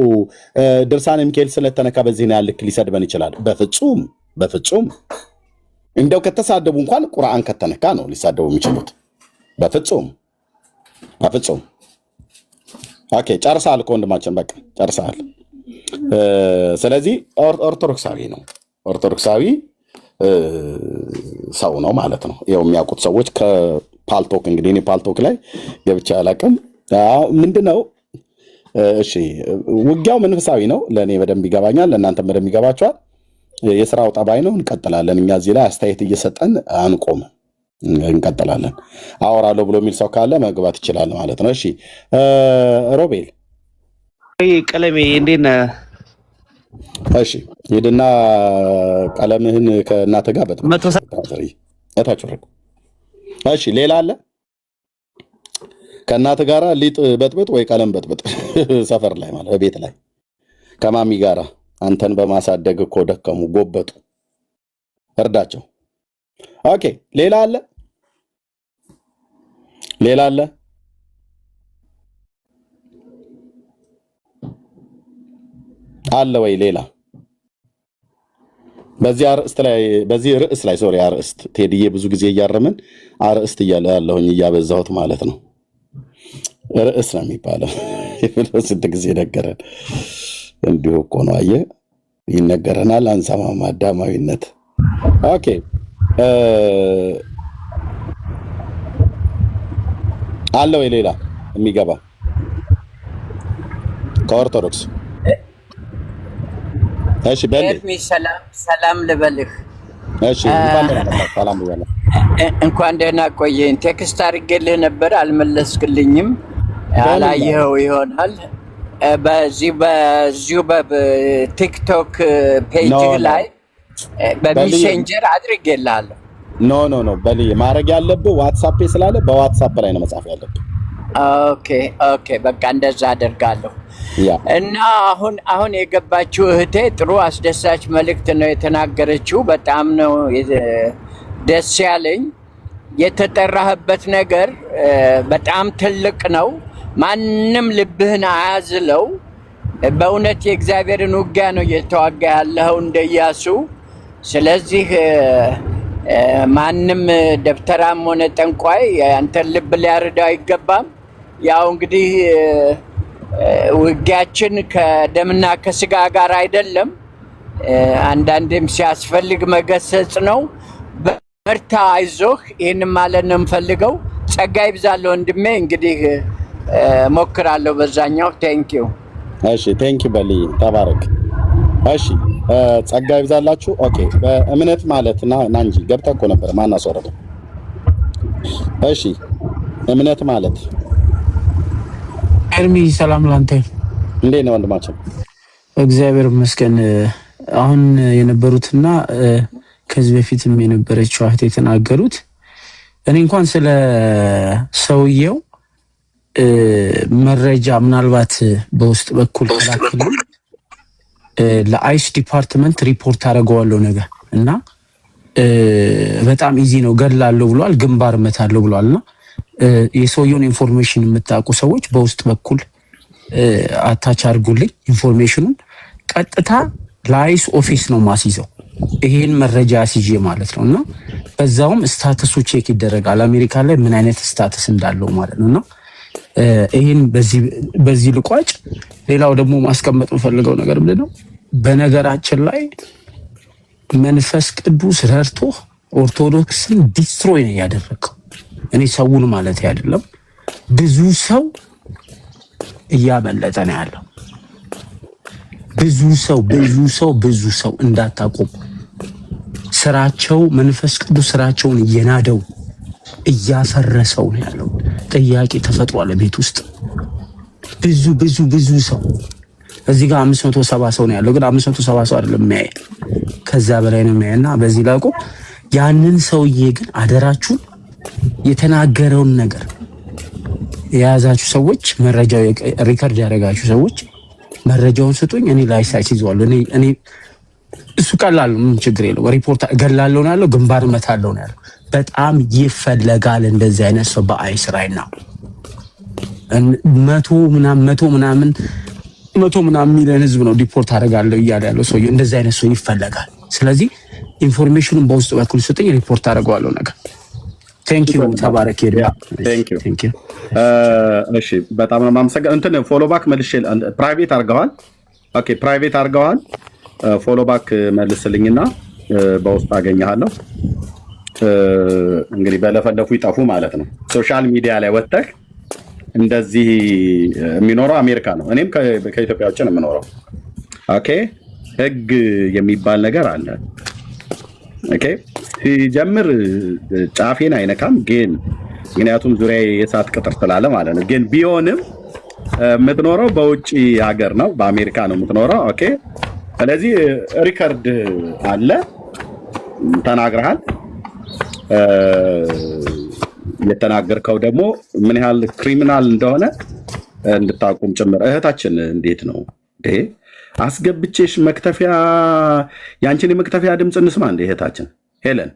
ድርሳነ ሚካኤል ስለተነካ በዚህ ነው ያልክ ሊሰድበን ይችላል በፍጹም እንደው ከተሳደቡ እንኳን ቁርአን ከተነካ ነው ሊሳደቡ የሚችሉት በፍጹም ኦኬ ጨርሳል ወንድማችን በቃ ጨርሳል ስለዚህ ኦርቶዶክሳዊ ሰው ነው ማለት ነው ያው የሚያውቁት ሰዎች ከፓልቶክ እንግዲህ እኔ ፓልቶክ ላይ ገብቻ አላውቅም ምንድነው እሺ ውጊያው መንፈሳዊ ነው ለኔ በደንብ ይገባኛል ለእናንተም በደንብ ይገባችኋል የሥራው ጠባይ ነው እንቀጥላለን እኛ እዚህ ላይ አስተያየት እየሰጠን አንቆም እንቀጥላለን አወራለሁ ብሎ የሚል ሰው ካለ መግባት ይችላል ማለት ነው እሺ ሮቤል ቀለሜ እንዴት ነህ እሺ ሄድና ቀለምህን ከእናተ ጋር እሺ ሌላ አለ ከእናተ ጋራ ሊጥ በጥብጥ ወይ ቀለም በጥብጥ ሰፈር ላይ ማለት ቤት ላይ ከማሚ ጋራ አንተን በማሳደግ እኮ ደከሙ ጎበጡ እርዳቸው ኦኬ ሌላ አለ አለ ወይ ሌላ በዚህ ርዕስ ላይ ሶሪ አርዕስት ቴዲዬ ብዙ ጊዜ እያረመን አርዕስት እያለ ያለሁኝ እያበዛሁት ማለት ነው ርዕስ ነው የሚባለው ስንት ጊዜ ነገረን እንዲሁ እኮ ነው አየህ ይነገረናል አንሰማም አዳማዊነት ኦኬ አለ ወይ ሌላ የሚገባ ከኦርቶዶክስ እሺ ኤርሚ ሰላም ልበልህ እሺ ሰላም ልበልህ እንኳን ደህና ቆየኝ ቴክስት አድርጌልህ ነበር አልመለስክልኝም አላየኸው ይሆናል በዚሁ በቲክቶክ ፔጅ ላይ በሜሴንጀር አድርጌልሃለሁ ኖ በልይ ማድረግ ያለብህ ዋትስአፕ ስላለ በዋትስአፕ ላይ ነው መጻፍ ያለብህ ኦኬ በቃ እንደዛ አደርጋለሁ እና አሁን የገባችው እህቴ ጥሩ አስደሳች መልእክት ነው የተናገረችው በጣም ነው ደስ ያለኝ የተጠራህበት ነገር በጣም ትልቅ ነው ማንንም ልብህን አያዝለው በእውነት የእግዚአብሔርን ውጊያ ነው እየተዋጋ ያለው እንደ ኢያሱ ስለዚህ ማንም ደብተራም ሆነ ጠንቋይ አንተን ልብ ሊያርዳው አይገባም ያው እንግዲህ ውጊያችን ከደምና ከስጋ ጋር አይደለም አንዳንዴም ሲያስፈልግ መገሰጽ ነው በርታ አይዞህ ይሄን ማለት ነው የምፈልገው ጸጋ ይብዛል ወንድሜ እንግዲህ ሞክራለሁ በዛኛው ቴንኪው እሺ ቴንኪው በልይ ተባረክ እሺ ጸጋ ይብዛላችሁ ኦኬ በእምነት ማለትና ናንጂ ገብተህ እኮ ነበር ማን አስወረደ እሺ እምነት ማለት ኤርሚ ሰላም ላንተ እንዴት ነው ወንድማችን? እግዚአብሔር ይመስገን። አሁን የነበሩትና ከዚህ በፊትም የነበረችው እህት የተናገሩት እኔ እንኳን ስለ ሰውየው መረጃ ምናልባት በውስጥ በኩል ተላክልኝ ለአይስ ዲፓርትመንት ሪፖርት አደርገዋለሁ ነገር እና በጣም ኢዚ ነው ገላለሁ ብሏል፣ ግንባር መታለሁ ብሏልና የሰውየውን ኢንፎርሜሽን የምታውቁ ሰዎች በውስጥ በኩል አታች አድርጉልኝ ኢንፎርሜሽኑን። ቀጥታ ለአይስ ኦፊስ ነው ማስይዘው ይሄን መረጃ አስይዤ ማለት ነውና በዛውም ስታተሱ ቼክ ይደረጋል አሜሪካ ላይ ምን አይነት ስታተስ እንዳለው ማለት ነውና ይሄን በዚህ ልቋጭ። ሌላው ደግሞ ማስቀመጥ የምፈልገው ነገር ምንድነው፣ በነገራችን ላይ መንፈስ ቅዱስ ረድቶ ኦርቶዶክስን ዲስትሮይ ነው ያደረገው። እኔ ሰውን ማለት አይደለም፣ ብዙ ሰው እያመለጠ ነው ያለው። ብዙ ሰው እንዳታቆም ስራቸው መንፈስ ቅዱስ ስራቸውን እየናደው እያፈረሰው ነው ያለው። ጥያቄ ተፈጥሯል ቤት ውስጥ ብዙ ሰው እዚህ ጋር 570 ሰው ነው ያለው፣ ግን 570 ሰው አይደለም የሚያይ ከዛ በላይ ነው የሚያይና በዚህ ላቁ። ያንን ሰውዬ ግን አደራችሁ የተናገረውን ነገር የያዛችሁ ሰዎች መረጃው ሪከርድ ያደረጋችሁ ሰዎች መረጃውን ስጡኝ። እኔ ላይሳይት ይዟለሁ። እኔ እሱ ቀላል ምን ችግር የለው። ሪፖርት ገላለሁ ነው ያለው፣ ግንባር መታለው ነው ያለው። በጣም ይፈለጋል እንደዚህ አይነት ሰው በአይስ ራይና መቶ ምናምን ሚሊዮን ህዝብ ነው ዲፖርት አደርጋለሁ እያለ ያለው ሰው እንደዚህ አይነት ሰው ይፈለጋል። ስለዚህ ኢንፎርሜሽኑን በውስጥ በኩል ስጡኝ፣ ሪፖርት አደርገዋለሁ ነገር። ቴንክ ዩ ተባረክ። ቴንክ ዩ እሺ በጣም ነው የማመሰግነው። እንትን ፎሎ ባክ መልሼ ፕራይቬት አድርገዋል። ኦኬ ፕራይቬት አድርገዋል። ፎሎ ባክ መልስልኝና በውስጥ አገኘሃለሁ። እንግዲህ በለፈለፉ ይጠፉ ማለት ነው። ሶሻል ሚዲያ ላይ ወጥተህ እንደዚህ የሚኖረው አሜሪካ ነው። እኔም ከኢትዮጵያ ውጭ ነው የምኖረው። ኦኬ ህግ የሚባል ነገር አለ። ኦኬ ሲጀምር ጫፌን አይነካም፣ ግን ምክንያቱም ዙሪያ የእሳት ቅጥር ስላለ ማለት ነው። ግን ቢሆንም የምትኖረው በውጭ ሀገር ነው፣ በአሜሪካ ነው የምትኖረው። ኦኬ ስለዚህ ሪከርድ አለ፣ ተናግረሃል። የተናገርከው ደግሞ ምን ያህል ክሪሚናል እንደሆነ እንድታቁም ጭምር። እህታችን እንዴት ነው አስገብቼሽ መክተፊያ፣ ያንቺን የመክተፊያ ድምፅ እንስማ እንደ እህታችን ሄለን።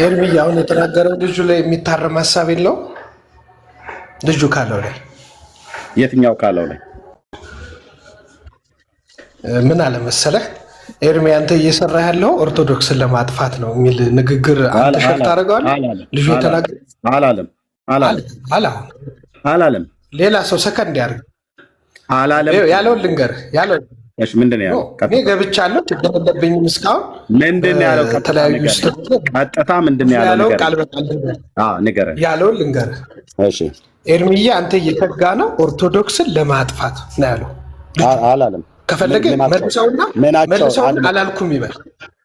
ኤርሚያ አሁን የተናገረው ልጁ ላይ የሚታረም ሀሳብ የለው። ልጁ ካለው ላይ የትኛው ካለው ላይ ምን አለ መሰለህ ኤርሚ፣ አንተ እየሰራ ያለው ኦርቶዶክስን ለማጥፋት ነው የሚል ንግግር አንተ ሸፍት አደረገዋለህ። ልጁ የተናገረው አላለም። ሌላ ሰው ሰከንድ ያርግ አላለም። ያለውን ልንገርህ ያለው እሺ ምንድን ነው ያለው? እኔ ገብቻለሁ ችግር የለብኝም እስካሁን። ምንድን ነው ያለው? ከተለያዩ ቀጥታ ምንድን ነው ያለው? ቃል በቃል ንገረኝ። ያለውን ልንገርህ። እሺ ኤርሚያ አንተ እየተጋ ነው ኦርቶዶክስን ለማጥፋት ነው ያለው። አላለም። ከፈለገ መልሰውና አላልኩም ይበል።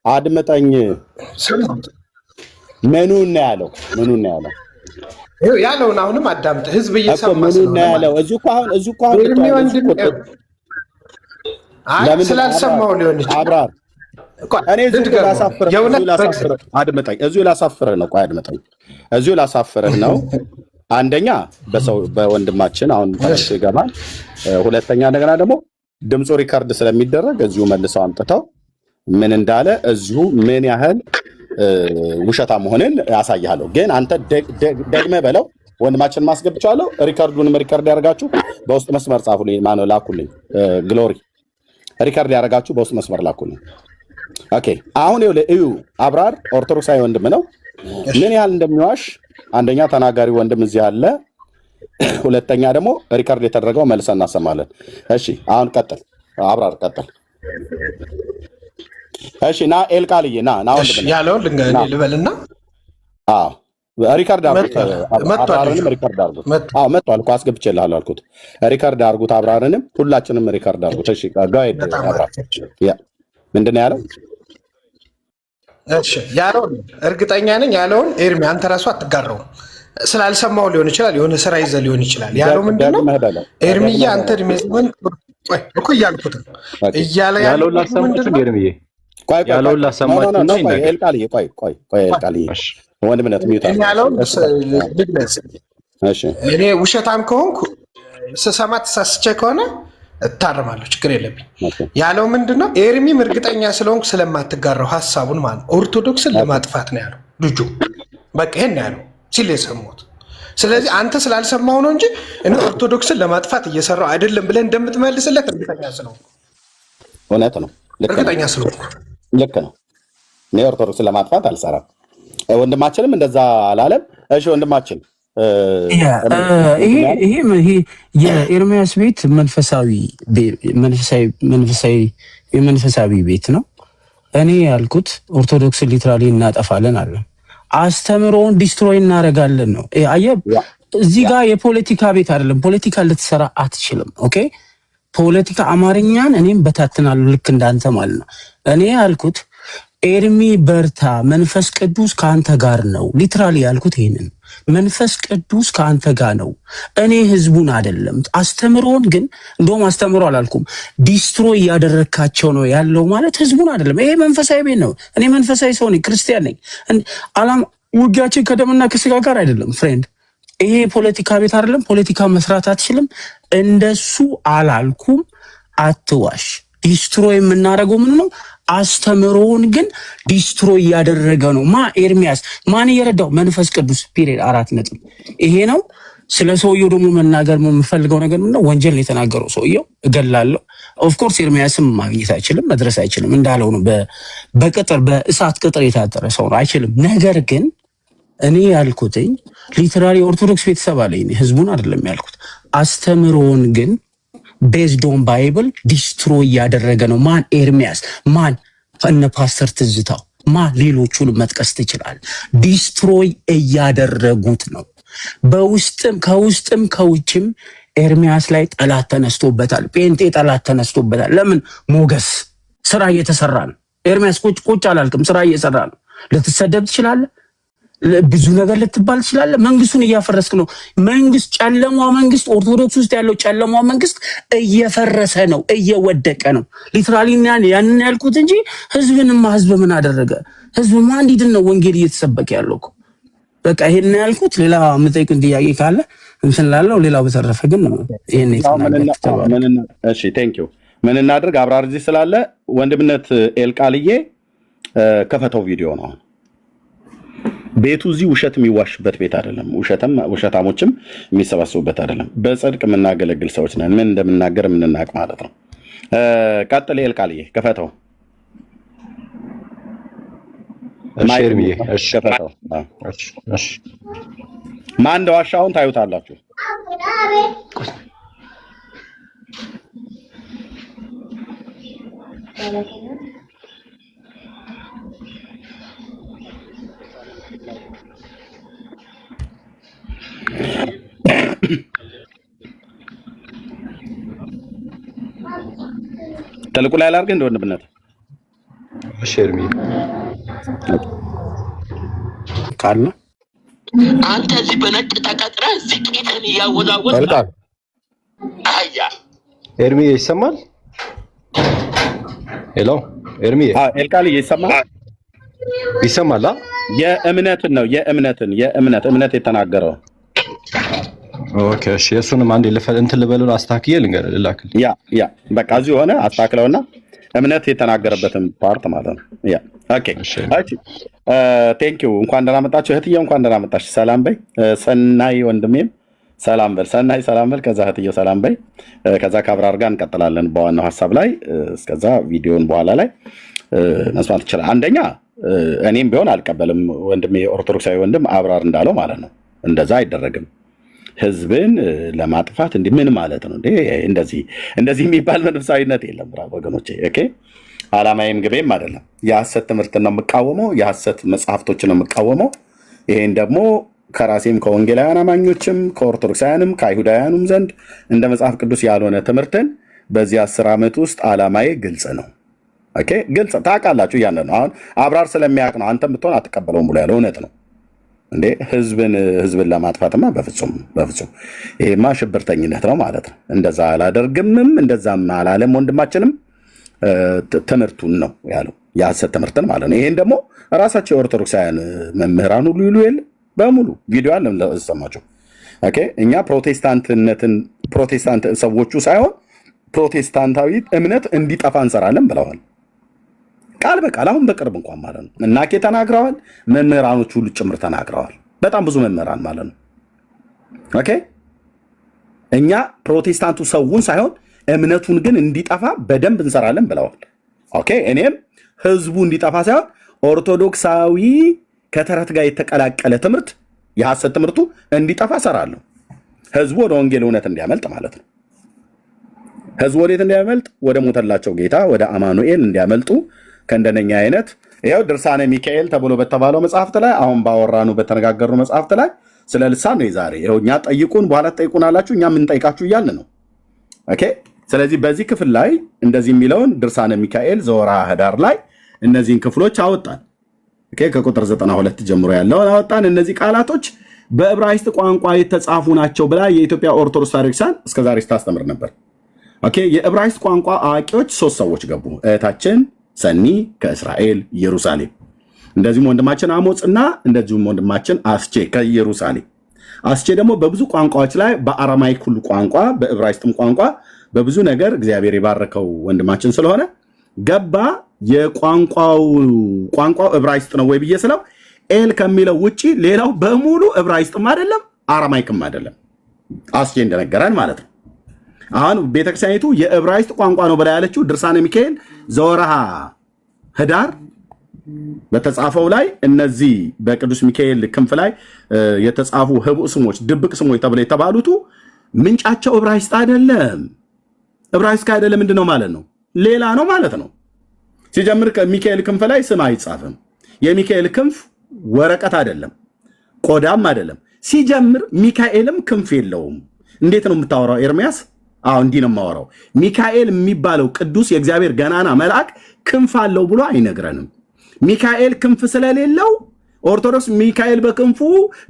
አድምጠኝ። ምኑን ነው ያለው? ያለውን አሁንም አዳምጥ። ህዝብ እየሰማ ምኑን ነው ያለው? እዚሁ እኮ ስላልሰማው ሊሆን ይችላል። አብራር እኔ እዚሁ ላሳፍርህ ነው። ቆይ አድምጠኝ። እዚሁ ላሳፍርህ ነው። አንደኛ በወንድማችን አሁን ይገባል። ሁለተኛ እንደገና ደግሞ ድምፁ ሪካርድ ስለሚደረግ እዚሁ መልሰው አምጥተው ምን እንዳለ እዚሁ ምን ያህል ውሸታ መሆንን ያሳያለሁ። ግን አንተ ደግመህ በለው። ወንድማችን ማስገብቻለሁ። ሪካርዱንም ሪካርድ ያደርጋችሁ በውስጥ መስመር ጻፉልኝ። ማነው ላኩልኝ። ግሎሪ ሪካርድ ያደርጋችሁ በውስጥ መስመር ላኩልኝ። ኦኬ አሁን እዩ አብራር ኦርቶዶክሳዊ ወንድም ነው። ምን ያህል እንደሚዋሽ አንደኛ ተናጋሪ ወንድም እዚህ አለ። ሁለተኛ ደግሞ ሪካርድ የተደረገው መልሰን እናሰማለን። እሺ አሁን ቀጥል አብራር ቀጥል። እሺ ና ኤልቃልዬ ና ወንድም ያለው ልበልና ሪካርድ አድርጉት። አብራርንም ሪካርድ አድርጉት። መጥቷል እኮ አስገብቼልሃለሁ አልኩት። ሪካርድ አድርጉት አብራርንም ሁላችንም ሪካርድ አድርጉት። እሺ ጋይድ አብራር ምንድን ነው ያለው? እሺ ያለውን እርግጠኛ ነኝ ያለውን ኤርሚ አንተ ራሱ አትጋራው። ስላልሰማው ሊሆን ይችላል፣ የሆነ ስራ ይዘህ ሊሆን ይችላል። ያለው ምንድነው? ኤርሚያ አንተ እድሜ ዘመን ቆይ እኮ እያልኩት ነው እያለ ያለው ምንድነው? ኤርሚያ ያለውን ላሰማችሁ ነው። ኤልቃልዬ ቆይ ኤልቃልዬ ወንድምነት ሚውታ ልግለጽ። እኔ ውሸታም ከሆንኩ ስሰማ ተሳስቼ ከሆነ እታረማለሁ፣ ችግር የለብኝ። ያለው ምንድነው? ኤርሚም እርግጠኛ ስለሆንኩ ስለማትጋራው ሀሳቡን ማለት ኦርቶዶክስን ለማጥፋት ነው ያለው ልጁ። በቃ ይሄን ያለው ሲል የሰማሁት። ስለዚህ አንተ ስላልሰማው ነው እንጂ እኔ ኦርቶዶክስን ለማጥፋት እየሰራው አይደለም ብለህ እንደምትመልስለት እርግጠኛ ስለሆንኩ። እውነት ነው፣ እርግጠኛ ስለሆንኩ ልክ ነው። እኔ ኦርቶዶክስን ለማጥፋት አልሰራም። ወንድማችንም እንደዛ አላለም። እሺ ወንድማችን ይሄ የኤርሚያስ ቤት መንፈሳዊ ቤት ነው። እኔ ያልኩት ኦርቶዶክስን ሊትራሊ እናጠፋለን አለ። አስተምሮውን ዲስትሮይ እናደርጋለን ነው። አየህ እዚህ ጋር የፖለቲካ ቤት አይደለም። ፖለቲካ ልትሰራ አትችልም። ኦኬ ፖለቲካ አማርኛን እኔም በታትናለሁ ልክ እንዳንተ ማለት ነው። እኔ ያልኩት ኤርሚ በርታ፣ መንፈስ ቅዱስ ከአንተ ጋር ነው። ሊትራሊ ያልኩት ይሄንን መንፈስ ቅዱስ ከአንተ ጋር ነው። እኔ ህዝቡን አይደለም። አስተምሮን ግን እንደውም አስተምሮ አላልኩም፣ ዲስትሮይ እያደረካቸው ነው ያለው ማለት ህዝቡን አይደለም። ይሄ መንፈሳዊ ቤት ነው። እኔ መንፈሳዊ ሰው ነኝ፣ ክርስቲያን ነኝ። ውጊያችን ከደምና ከስጋ ጋር አይደለም ፍሬንድ። ይሄ ፖለቲካ ቤት አይደለም። ፖለቲካ መስራት አትችልም። እንደሱ አላልኩም። አትዋሽ። ዲስትሮይ የምናደርገው ምን ነው? አስተምሮውን ግን ዲስትሮይ እያደረገ ነው። ኤርሚያስ ማን እየረዳው? መንፈስ ቅዱስ ፒሪየድ 4 ነጥብ። ይሄ ነው። ስለ ሰውየው ደግሞ መናገር የምፈልገው ነገር ምንድነው? ወንጀል ነው የተናገረው ሰውየው። እገላለሁ። ኦፍ ኮርስ ኤርሚያስም ማግኘት አይችልም፣ መድረስ አይችልም። እንዳለው ነው። በቅጥር በእሳት ቅጥር የታጠረ ሰው ነው፣ አይችልም። ነገር ግን እኔ ያልኩትኝ ሊትራሊ ኦርቶዶክስ ቤተሰብ አለኝ፣ ህዝቡን አይደለም ያልኩት። አስተምሮውን ግን ቤዝድ ኦን ባይብል ዲስትሮይ እያደረገ ነው። ማን? ኤርሚያስ። ማን? እነ ፓስተር ትዝታው። ሌሎቹን መጥቀስ ትችላል። ዲስትሮይ እያደረጉት ነው። ከውስጥም ከውጭም ኤርሚያስ ላይ ጠላት ተነስቶበታል። ጴንጤ ጠላት ተነስቶበታል። ለምን? ሞገስ ስራ እየተሰራ ነው። ኤርሚያስ ቁጭ አላልክም፣ ስራ እየሰራ ነው። ልትሰደብ ትችላለህ፣ ብዙ ነገር ልትባል ትችላለህ። መንግስቱን እያፈረስክ ነው። ጨለማ መንግስት፣ ኦርቶዶክስ ውስጥ ያለው ጨለማ መንግስት እየፈረሰ ነው፣ እየወደቀ ነው። ሊትራሊ ያንን ያልኩት እንጂ ህዝብ ምን አደረገ? ህዝብ እንዲድን ነው ወንጌል እየተሰበከ ያለው እኮ። በቃ ይሄን ያልኩት። ሌላ የምጠይቁን ጥያቄ ካለ እንትን ላለው፣ ሌላው በተረፈ ግን ይሄን እሺ ቴንክ ዩ። ምን እናድርግ? አብራር እዚህ ስላለ ወንድምነት ኤልቃልዬ ከፈተው ቪዲዮ ነው። ቤቱ እዚህ ውሸት የሚዋሽበት ቤት አይደለም። ውሸታሞችም የሚሰባሰቡበት አይደለም። በጽድቅ የምናገለግል ሰዎች ነን። ምን እንደምናገር የምንናቅ ማለት ነው። ቀጥል ኤልቃልዬ፣ ከፈተው። ከፈተው። ማን እንደዋሻ አሁን ታዩታላችሁ። ተልቁ ላይ አላርገ እንደ ወንድምነት ሼርሚ ካለ አንተ እዚህ በነጭ ተቀጥረህ እዚህ ቂጥህን እያወዛወዝክ አያ ኤርሚ ይሰማል? ሄሎ ኤርሚ ኤልቃል ይሰማል? ይሰማል? የእምነትን ነው የእምነት የተናገረው። ኦኬ እሺ፣ እሱንም አንዴ እንትን ልበለው አስተካክዬ ልላክል። ያ በቃ እዚህ ሆነ አስተካክለውና እምነት የተናገረበትን ፓርት ማለት ነው። ያ ኦኬ ቴንክ ዩ። እንኳን ደህና መጣችሁ እህትዬው፣ እንኳን ደህና መጣሽ። ሰላም በይ። ሰናይ ወንድሜም ሰላም በል። ሰናይ ሰላም በል። ከዛ እህትዬው ሰላም በይ። ከዛ ከአብራር ጋር እንቀጥላለን በዋናው ሀሳብ ላይ። እስከዛ ቪዲዮን በኋላ ላይ መስማት ይችላል። አንደኛ እኔም ቢሆን አልቀበልም ወንድሜ ኦርቶዶክሳዊ ወንድም አብራር እንዳለው ማለት ነው። እንደዛ አይደረግም። ህዝብን ለማጥፋት እንዲህ ምን ማለት ነው? እንደዚህ የሚባል መንፈሳዊነት የለም ወገኖቼ። ኦኬ ዓላማዬም ግቤም አይደለም። የሐሰት ትምህርት ነው የምቃወመው፣ የሐሰት መጽሐፍቶችን ነው የምቃወመው። ይሄን ደግሞ ከራሴም ከወንጌላውያን አማኞችም ከኦርቶዶክሳውያንም ከአይሁዳውያኑም ዘንድ እንደ መጽሐፍ ቅዱስ ያልሆነ ትምህርትን በዚህ 10 ዓመት ውስጥ ዓላማዬ ግልጽ ነው። ኦኬ ግልጽ ታውቃላችሁ። ያን ነው አሁን አብራር ስለሚያውቅ ነው አንተም ብትሆን አትቀበለውም ብሎ ያለው እውነት ነው። እንዴ ህዝብን ለማጥፋትማ በፍጹም ይሄማ ሽብርተኝነት ነው ማለት ነው። እንደዛ አላደርግምም እንደዛም አላለም። ወንድማችንም ትምህርቱን ነው ያለው የሐሰት ትምህርትን ማለት ነው። ይሄን ደግሞ ራሳቸው የኦርቶዶክሳውያን መምህራን ሁሉ ይሉ የለ በሙሉ ቪዲዮ አለ ለሰማችሁ። ኦኬ እኛ ፕሮቴስታንት ሰዎቹ ሳይሆን ፕሮቴስታንታዊ እምነት እንዲጠፋ እንሰራለን ብለዋል። ቃል በቃል አሁን በቅርብ እንኳን ማለት ነው እናኬ ተናግረዋል። መምህራኖች ሁሉ ጭምር ተናግረዋል። በጣም ብዙ መምህራን ማለት ነው። ኦኬ እኛ ፕሮቴስታንቱ ሰውን ሳይሆን እምነቱን ግን እንዲጠፋ በደንብ እንሰራለን ብለዋል። ኦኬ እኔም ህዝቡ እንዲጠፋ ሳይሆን ኦርቶዶክሳዊ ከተረት ጋር የተቀላቀለ ትምህርት የሐሰት ትምህርቱ እንዲጠፋ እሰራለሁ። ህዝቡ ወደ ወንጌል እውነት እንዲያመልጥ ማለት ነው። ህዝቡ ወዴት እንዲያመልጥ? ወደ ሞተላቸው ጌታ ወደ አማኑኤል እንዲያመልጡ ከእንደነኛ አይነት ይኸው ድርሳነ ሚካኤል ተብሎ በተባለው መጽሐፍት ላይ አሁን ባወራኑ በተነጋገሩ መጽሐፍት ላይ ስለ ልሳን ነው ዛሬ። ይኸው እኛ ጠይቁን በኋላ ጠይቁን አላችሁ፣ እኛ የምንጠይቃችሁ እያልን ነው። ኦኬ ስለዚህ በዚህ ክፍል ላይ እንደዚህ የሚለውን ድርሳነ ሚካኤል ዘወርኃ ኅዳር ላይ እነዚህን ክፍሎች አወጣን። ኦኬ ከቁጥር 92 ጀምሮ ያለውን አወጣን። እነዚህ ቃላቶች በዕብራይስጥ ቋንቋ የተጻፉ ናቸው ብላ የኢትዮጵያ ኦርቶዶክስ ታሪክሳን እስከዛሬ ስታስተምር ነበር። ኦኬ የዕብራይስጥ ቋንቋ አዋቂዎች 3 ሰዎች ገቡ። እህታችን ሰኒ ከእስራኤል ኢየሩሳሌም፣ እንደዚሁም ወንድማችን አሞጽና እንደዚሁም ወንድማችን አስቼ ከኢየሩሳሌም። አስቼ ደግሞ በብዙ ቋንቋዎች ላይ በአራማይክ ሁሉ ቋንቋ በዕብራይስጥም ቋንቋ በብዙ ነገር እግዚአብሔር የባረከው ወንድማችን ስለሆነ ገባ። ቋንቋው ዕብራይስጥ ነው ወይ ብዬ ስለው ኤል ከሚለው ውጪ ሌላው በሙሉ ዕብራይስጥም አይደለም አራማይክም አይደለም። አስቼ እንደነገረን ማለት ነው። አሁን ቤተክርስቲያኒቱ የዕብራይስጥ ቋንቋ ነው ብላ ያለችው ድርሳነ ሚካኤል ዘወርኃ ኅዳር በተጻፈው ላይ እነዚህ በቅዱስ ሚካኤል ክንፍ ላይ የተጻፉ ህቡዕ ስሞች ድብቅ ስሞች ተብለው የተባሉቱ ምንጫቸው ዕብራይስጥ አይደለም። ዕብራይስጥ አይደለም ምንድነው ማለት ነው? ሌላ ነው ማለት ነው። ሲጀምር ከሚካኤል ክንፍ ላይ ስም አይጻፍም። የሚካኤል ክንፍ ወረቀት አይደለም፣ ቆዳም አይደለም። ሲጀምር ሚካኤልም ክንፍ የለውም። እንዴት ነው የምታወራው ኤርሚያስ? አዎ እንዲህ ነው የማወራው። ሚካኤል የሚባለው ቅዱስ የእግዚአብሔር ገናና መልአክ ክንፍ አለው ብሎ አይነግረንም። ሚካኤል ክንፍ ስለሌለው ኦርቶዶክስ ሚካኤል በክንፉ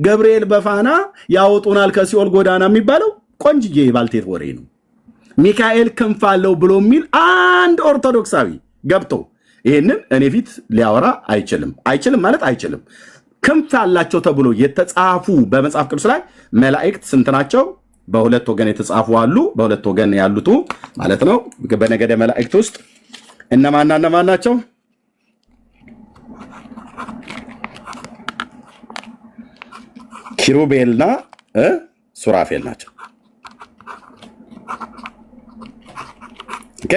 ገብርኤል በፋና ያወጡናል ከሲኦል ጎዳና የሚባለው ቆንጅዬ የባልቴት ወሬ ነው። ሚካኤል ክንፍ አለው ብሎ የሚል አንድ ኦርቶዶክሳዊ ገብቶ ይህንን እኔ ፊት ሊያወራ አይችልም ማለት አይችልም። ክንፍ አላቸው ተብሎ የተጻፉ በመጽሐፍ ቅዱስ ላይ መላእክት ስንት ናቸው? በሁለት ወገን የተጻፉ አሉ። በሁለት ወገን ያሉት ማለት ነው። በነገደ መላእክት ውስጥ እነማን ናቸው? ኪሩቤልና ሱራፌል ናቸው። ኦኬ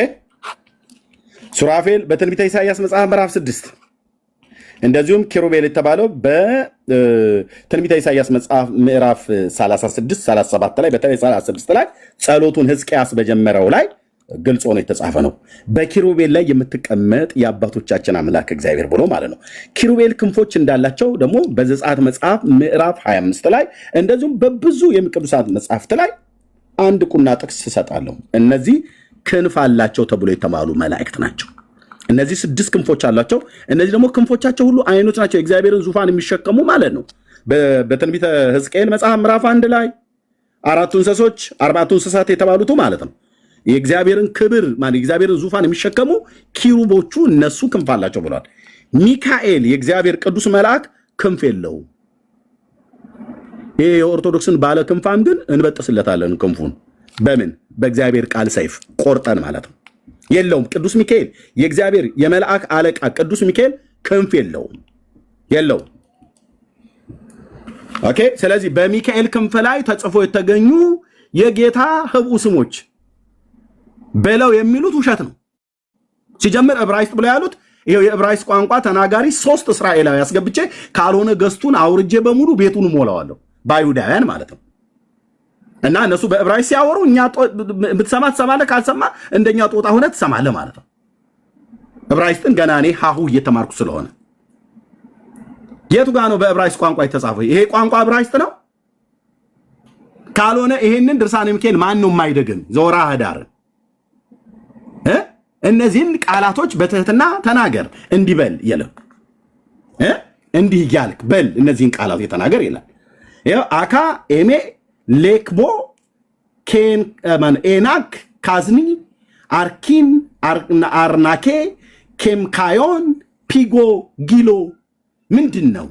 ሱራፌል በትንቢተ ኢሳይያስ መጽሐፍ ምዕራፍ 6 እንደዚሁም ኪሩቤል የተባለው በትንቢተ ኢሳይያስ መጽሐፍ ምዕራፍ 36 37 ላይ በተለይ 36 ላይ ጸሎቱን ሕዝቅያስ በጀመረው ላይ ግልጽ ሆኖ የተጻፈ ነው። በኪሩቤል ላይ የምትቀመጥ የአባቶቻችን አምላክ እግዚአብሔር ብሎ ማለት ነው። ኪሩቤል ክንፎች እንዳላቸው ደግሞ በዘጸአት መጽሐፍ ምዕራፍ 25 ላይ እንደዚሁም በብዙ የቅዱሳት መጽሐፍት ላይ አንድ ቁና ጥቅስ እሰጣለሁ። እነዚህ ክንፍ አላቸው ተብሎ የተባሉ መላእክት ናቸው። እነዚህ 6 ክንፎች አላቸው። እነዚህ ደግሞ ክንፎቻቸው ሁሉ አይኖች ናቸው፣ የእግዚአብሔርን ዙፋን የሚሸከሙ ማለት ነው። በትንቢተ ሕዝቅኤል መጽሐፍ ምዕራፍ 1 ላይ 4 እንስሳት የተባሉት ማለት ነው የእግዚአብሔርን ክብር ማለት የእግዚአብሔርን ዙፋን የሚሸከሙ ኪሩቦቹ እነሱ ክንፍ አላቸው ብሏል። ሚካኤል የእግዚአብሔር ቅዱስ መልአክ ክንፍ የለውም። ይሄ የኦርቶዶክስን ባለ ክንፋም ግን እንበጥስለታለን ክንፉን በምን በእግዚአብሔር ቃል ሰይፍ ቆርጠን ማለት ነው። የለውም። ቅዱስ ሚካኤል የእግዚአብሔር የመልአክ አለቃ ቅዱስ ሚካኤል ክንፍ የለውም። ኦኬ ስለዚህ በሚካኤል ክንፍ ላይ ተጽፎ የተገኙ የጌታ ህቡዕ ስሞች በለው የሚሉት ውሸት ነው። ሲጀምር ዕብራይስጥ ብለው ያሉት ይሄው የዕብራይስጥ ቋንቋ ተናጋሪ 3 እስራኤላዊ አስገብቼ ካልሆነ ገስቱን አውርጄ በሙሉ ቤቱን ሞላዋለሁ በአይሁዳውያን ማለት ነው። እና እነሱ በዕብራይስጥ ሲያወሩ እኛ ብትሰማ ትሰማለህ፣ ካልሰማ እንደኛ ጦጣ ሆነ ትሰማለህ ማለት ነው። ዕብራይስጥን ገና እኔ ሀሁ እየተማርኩ ስለሆነ የቱ ጋር ነው በዕብራይስጥ ቋንቋ የተጻፈው? ይሄ ቋንቋ ዕብራይስጥ ነው። ካልሆነ ይሄንን ድርሳነ ሚካኤል ማን ነው የማይደግም? ዘወርኃ ኅዳር እነዚህን ቃላቶች በትህትና ተናገር እንዲበል የለም እንዲህ እያልክ በል እነዚህን ቃላት የተናገር ይላል። አካ ኤሜ ሌክቦ ኬን ኤናክ ካዝኒ አርኪን አርናኬ ኬምካዮን ፒጎ ጊሎ ምንድን ነው?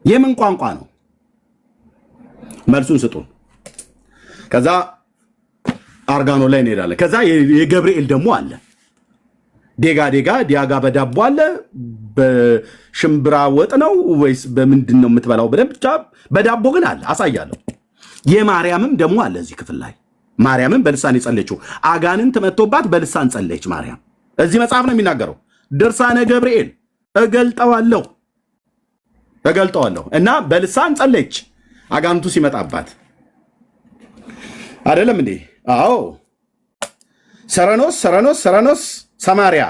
የምን ቋንቋ ነው? መልሱን ስጡን። ከዛ አርጋኖ ላይ እንሄዳለን። ከዛ የገብርኤል ደግሞ አለ። ዴጋ ዲያጋ በዳቦ አለ። በሽምብራ ወጥ ነው ወይስ በምንድን ነው የምትበላው ብለን ብቻ በዳቦ ግን አለ፣ አሳያለሁ። የማርያምም ደግሞ አለ እዚህ ክፍል ላይ። ማርያምም በልሳን የጸለየችው አጋንንት መጥቶባት በልሳን ጸለየች ማርያም። እዚህ መጽሐፍ ነው የሚናገረው። ድርሳነ ገብርኤል እገልጠዋለሁ እና በልሳን ጸለየች አጋንንቱ ሲመጣባት አይደለም እንዴ? አዎ ሰረኖስ ሰማሪያ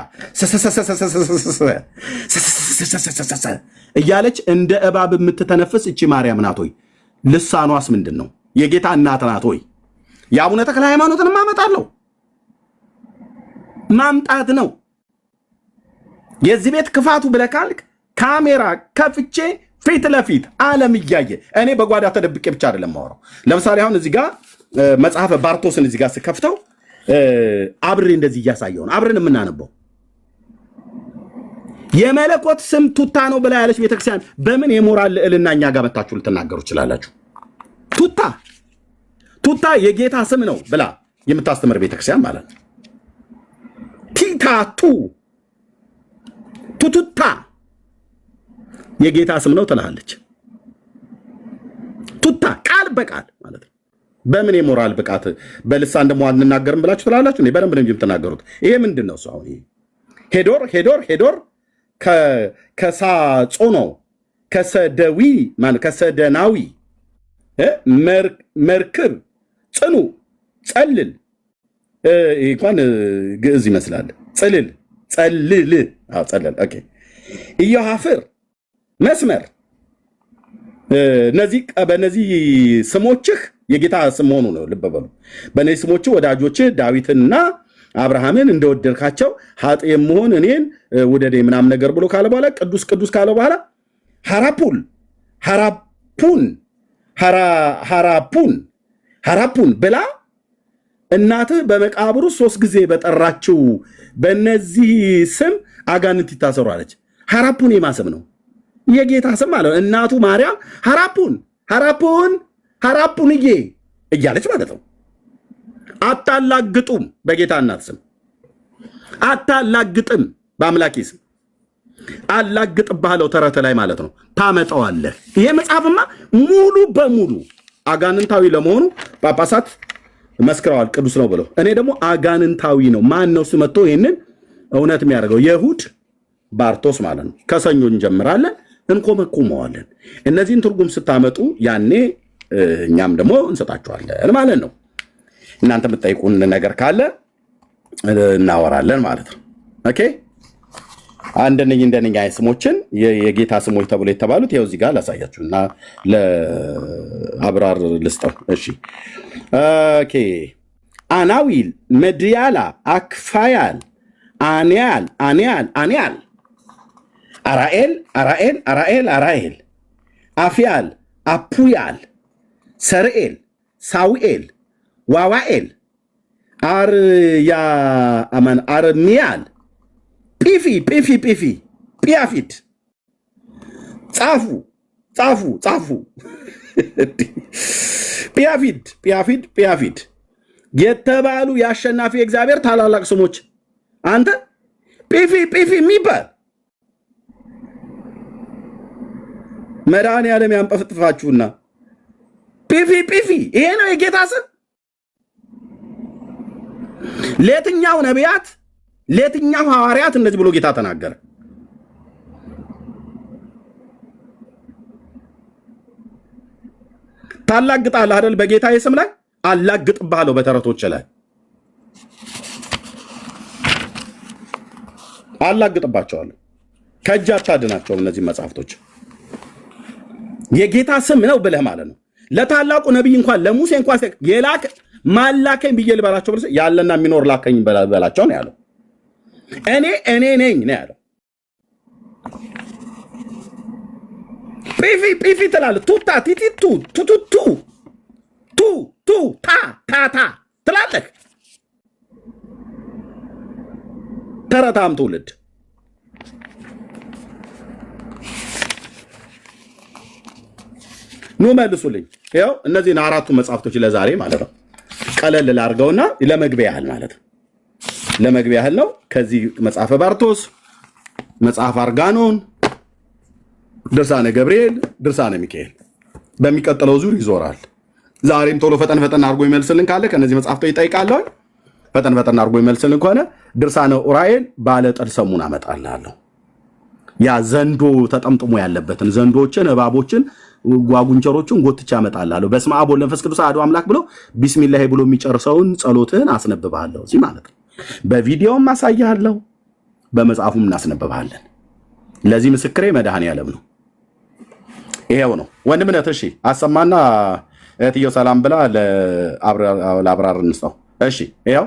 እያለች እንደ እባብ የምትተነፍስ እቺ ማርያም ናት ሆይ? ልሳኗስ ምንድን ነው? የጌታ እናት ናት ሆይ? የአቡነ ተክለ ሃይማኖትን ማመጣለሁ ማምጣት ነው የዚህ ቤት ክፋቱ ብለህ ካልክ ካሜራ ከፍቼ ፊት ለፊት ዓለም እያየ እኔ በጓዳ ተደብቄ ብቻ አይደለም ማወራው። ለምሳሌ አሁን እዚህ ጋር መጽሐፈ ባርቶስን እዚህ ጋር ስከፍተው አብሬ እንደዚህ እያሳየው ነው አብረን የምናነበው። የመለኮት ስም ቱታ ነው ብላ ያለች ቤተክርስቲያን በምን የሞራል ልዕልና እኛ ጋር መታችሁ ልትናገሩ ትችላላችሁ? ቱታ የጌታ ስም ነው ብላ የምታስተምር ቤተክርስቲያን ማለት ነው። ቲታቱ ቱቱታ የጌታ ስም ነው ትላለች። ቱታ ቃል በቃል ማለት ነው። በምን የሞራል ብቃት በልሳን ደግሞ አንናገርም ብላችሁ ትላላችሁ? እኔ በደንብ ነው የምትናገሩት። ይሄ ምንድን ነው? ሰው ሄዶር ከሳጾኖ ከሰደዊ ማለት ከሰደናዊ መርክብ ጽኑ ጸልል እንኳን ግዕዝ ይመስላል። ጸልል ኦኬ ኢዮሐፍር መስመር በእነዚህ ስሞችህ የጌታ ስም መሆኑ ነው። ልብ በሉ። በእነዚህ ስሞችህ ወዳጆችህ ዳዊትንና አብርሃምን እንደወደድካቸው ኃጥ የምሆን እኔን ውደዴ ምናምን ነገር ብሎ ካለ በኋላ ቅዱስ ካለ በኋላ ሐራፑን ብላ እናትህ በመቃብሩ 3 ጊዜ በጠራችው በእነዚህ ስም አጋንንት ይታሰሩ አለች። ሐራፑን የማሰብ ነው የጌታ ስም ማለት ነው። እናቱ ማርያም ሐራፑንዬ እያለች ማለት ነው። አታላግጡም በጌታ እናት ስም አታላግጥም፣ በአምላኬ ስም አላግጥብሃለሁ ተረት ላይ ማለት ነው። ታመጣዋለህ። ይሄ መጽሐፍማ ሙሉ በሙሉ አጋንንታዊ ለመሆኑ ጳጳሳት መስክረዋል፣ ቅዱስ ነው ብለው። እኔ ደግሞ አጋንንታዊ ነው ማን ነው ስመጥቶ ይሄንን እውነት የሚያደርገው? የሁድ ባርቶስ ማለት ነው። ከሰኞ እንጀምራለን እንኮመኩመዋለን። እነዚህን ትርጉም ስታመጡ ያኔ እኛም ደግሞ እንሰጣችኋለን ማለት ነው። እናንተ የምትጠይቁን ነገር ካለ እናወራለን ማለት ነው። ኦኬ እንደነኛ ስሞችን የጌታ ስሞች ተብሎ የተባሉት ይኸው እዚህ ጋር ላሳያችሁና ለአብራር ልስጠው። እሺ ኦኬ አናዊል፣ መድያላ፣ አክፋያል፣ አንያል፣ አራኤል፣ አፍያል፣ አፑያል፣ ሰርኤል፣ ሳዊኤል፣ ዋዋኤል፣ አርሚያል፣ ጲፊ፣ ጲያፊድ፣ ጻፉ ጲያፊድ የተባሉ የአሸናፊ እግዚአብሔር ታላላቅ ስሞች አንተ ጲፊ የሚባል መድኃኔዓለም ያንጠፍጥፋችሁና ጲፊ ይሄ ነው የጌታ ስም። ለየትኛው ነቢያት ለየትኛው ሐዋርያት እንደዚህ ብሎ ጌታ ተናገረ? ታላግጣለህ አይደል? በጌታ ስም ላይ አላግጥብሃለሁ። በተረቶች ላይ አላግጥባቸዋለሁ። ከእጅ አታድናቸውም። እነዚህ መጽሐፍቶች የጌታ ስም ነው ብለህ ማለት ነው። ለታላቁ ነቢይ እንኳን ለሙሴ እንኳን የላከ ማላከኝ ብዬ ልበላቸው ብለህ ያለና የሚኖር ላከኝ በላቸው ነው ያለው። እኔ ነኝ ነው ያለው። ፒፊ ትላለህ። ቱታ ቲቲቱ ቱቱቱ ቱ ታ ትላለህ። ተረታም ትውልድ ኑ መልሱልኝ። ያው እነዚህን አራቱ መጽሐፍቶች ለዛሬ ማለት ነው ቀለል ላድርገውና ለመግቢያ ያህል ማለት ነው ለመግቢያ ያህል ነው። ከዚህ መጽሐፈ ባርቶስ፣ መጽሐፍ አርጋኖን፣ ድርሳነ ገብርኤል፣ ድርሳነ ሚካኤል በሚቀጥለው ዙር ይዞራል። ዛሬም ቶሎ ፈጠን አድርጎ ይመልስልን ካለ ከነዚህ መጽሐፍቶች ይጠይቃለሁ። ፈጠን አድርጎ ይመልስልን ከሆነ ድርሳነ ኡራኤል ባለ ጠልሰሙን አመጣልሃለሁ። ያ ዘንዶ ተጠምጥሞ ያለበትን ዘንዶችን፣ እባቦችን፣ ጓጉንቸሮችን ጎትቻ አመጣልሃለሁ። በስመ አብ ወወልድ ወመንፈስ ቅዱስ አሐዱ አምላክ ብሎ ቢስሚላህ ብሎ የሚጨርሰውን ጸሎትህን አስነብብሃለሁ። እዚህ ማለት ነው። በቪዲዮም አሳይሃለሁ፣ በመጽሐፉም እናስነብብሃለን። ለዚህ ምስክሬ መድኃኔዓለም ነው። ይሄው ነው ወንድምነት። እሺ አሰማና እህትየው ሰላም ብላ ለአብራር እንስጠው። እሺ ይሄው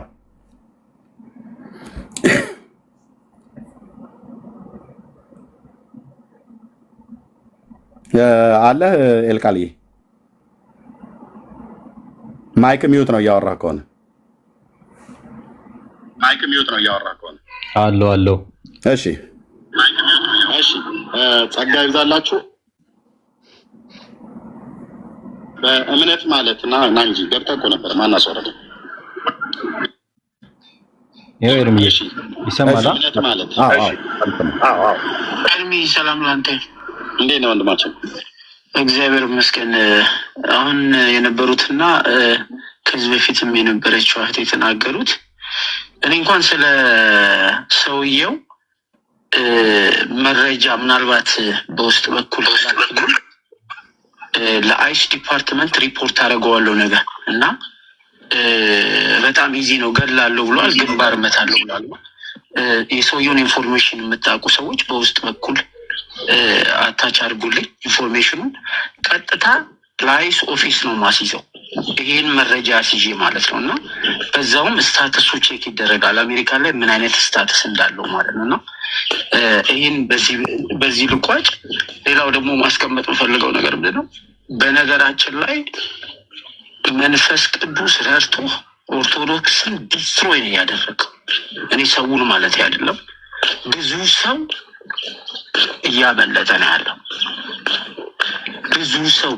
አለህ ኤልቃልዬ፣ ማይክ ሚዩት ነው እያወራህ ከሆነ አለው። እሺ ጸጋ ይብዛላችሁ። በእምነት ማለት ና እንጂ ገብተህ እኮ ነበር ማናስወረደ ይሰማል። እምነት ማለት እርሚ ሰላም ላንተ። እንዴት ነው ወንድማችን? እግዚአብሔር ይመስገን። አሁን የነበሩትና ከዚህ በፊትም የነበረችው እህት የተናገሩት እኔ እንኳን ስለ ሰውየው መረጃ ምናልባት በውስጥ በኩል ለአይስ ዲፓርትመንት ሪፖርት አደርገዋለሁ ነገር እና በጣም ኢዚ ነው። ገላለሁ ብሏል፣ ግንባር እመታለሁ ብሏል። የሰውየውን ኢንፎርሜሽን የምታውቁ ሰዎች በውስጥ በኩል አታች አድርጉልኝ ኢንፎርሜሽኑን። ቀጥታ ለአይስ ኦፊስ ነው ማስይዘው ይሄን መረጃ አስይዤ ማለት ነው። እና በዛውም ስታተሱ ቼክ ይደረጋል አሜሪካ ላይ ምን አይነት ስታተስ እንዳለው ማለት ነው። እና ይሄን በዚህ ልቋጭ። ሌላው ደግሞ ማስቀመጥ የምፈልገው ነገር ምንድን ነው፣ በነገራችን ላይ መንፈስ ቅዱስ ረድቶ ኦርቶዶክስን ዲስትሮይ ነው ያደረገው። እኔ ሰውን ማለት አይደለም፣ ብዙ ሰው እያበለጠ ነው ያለው። ብዙ ሰው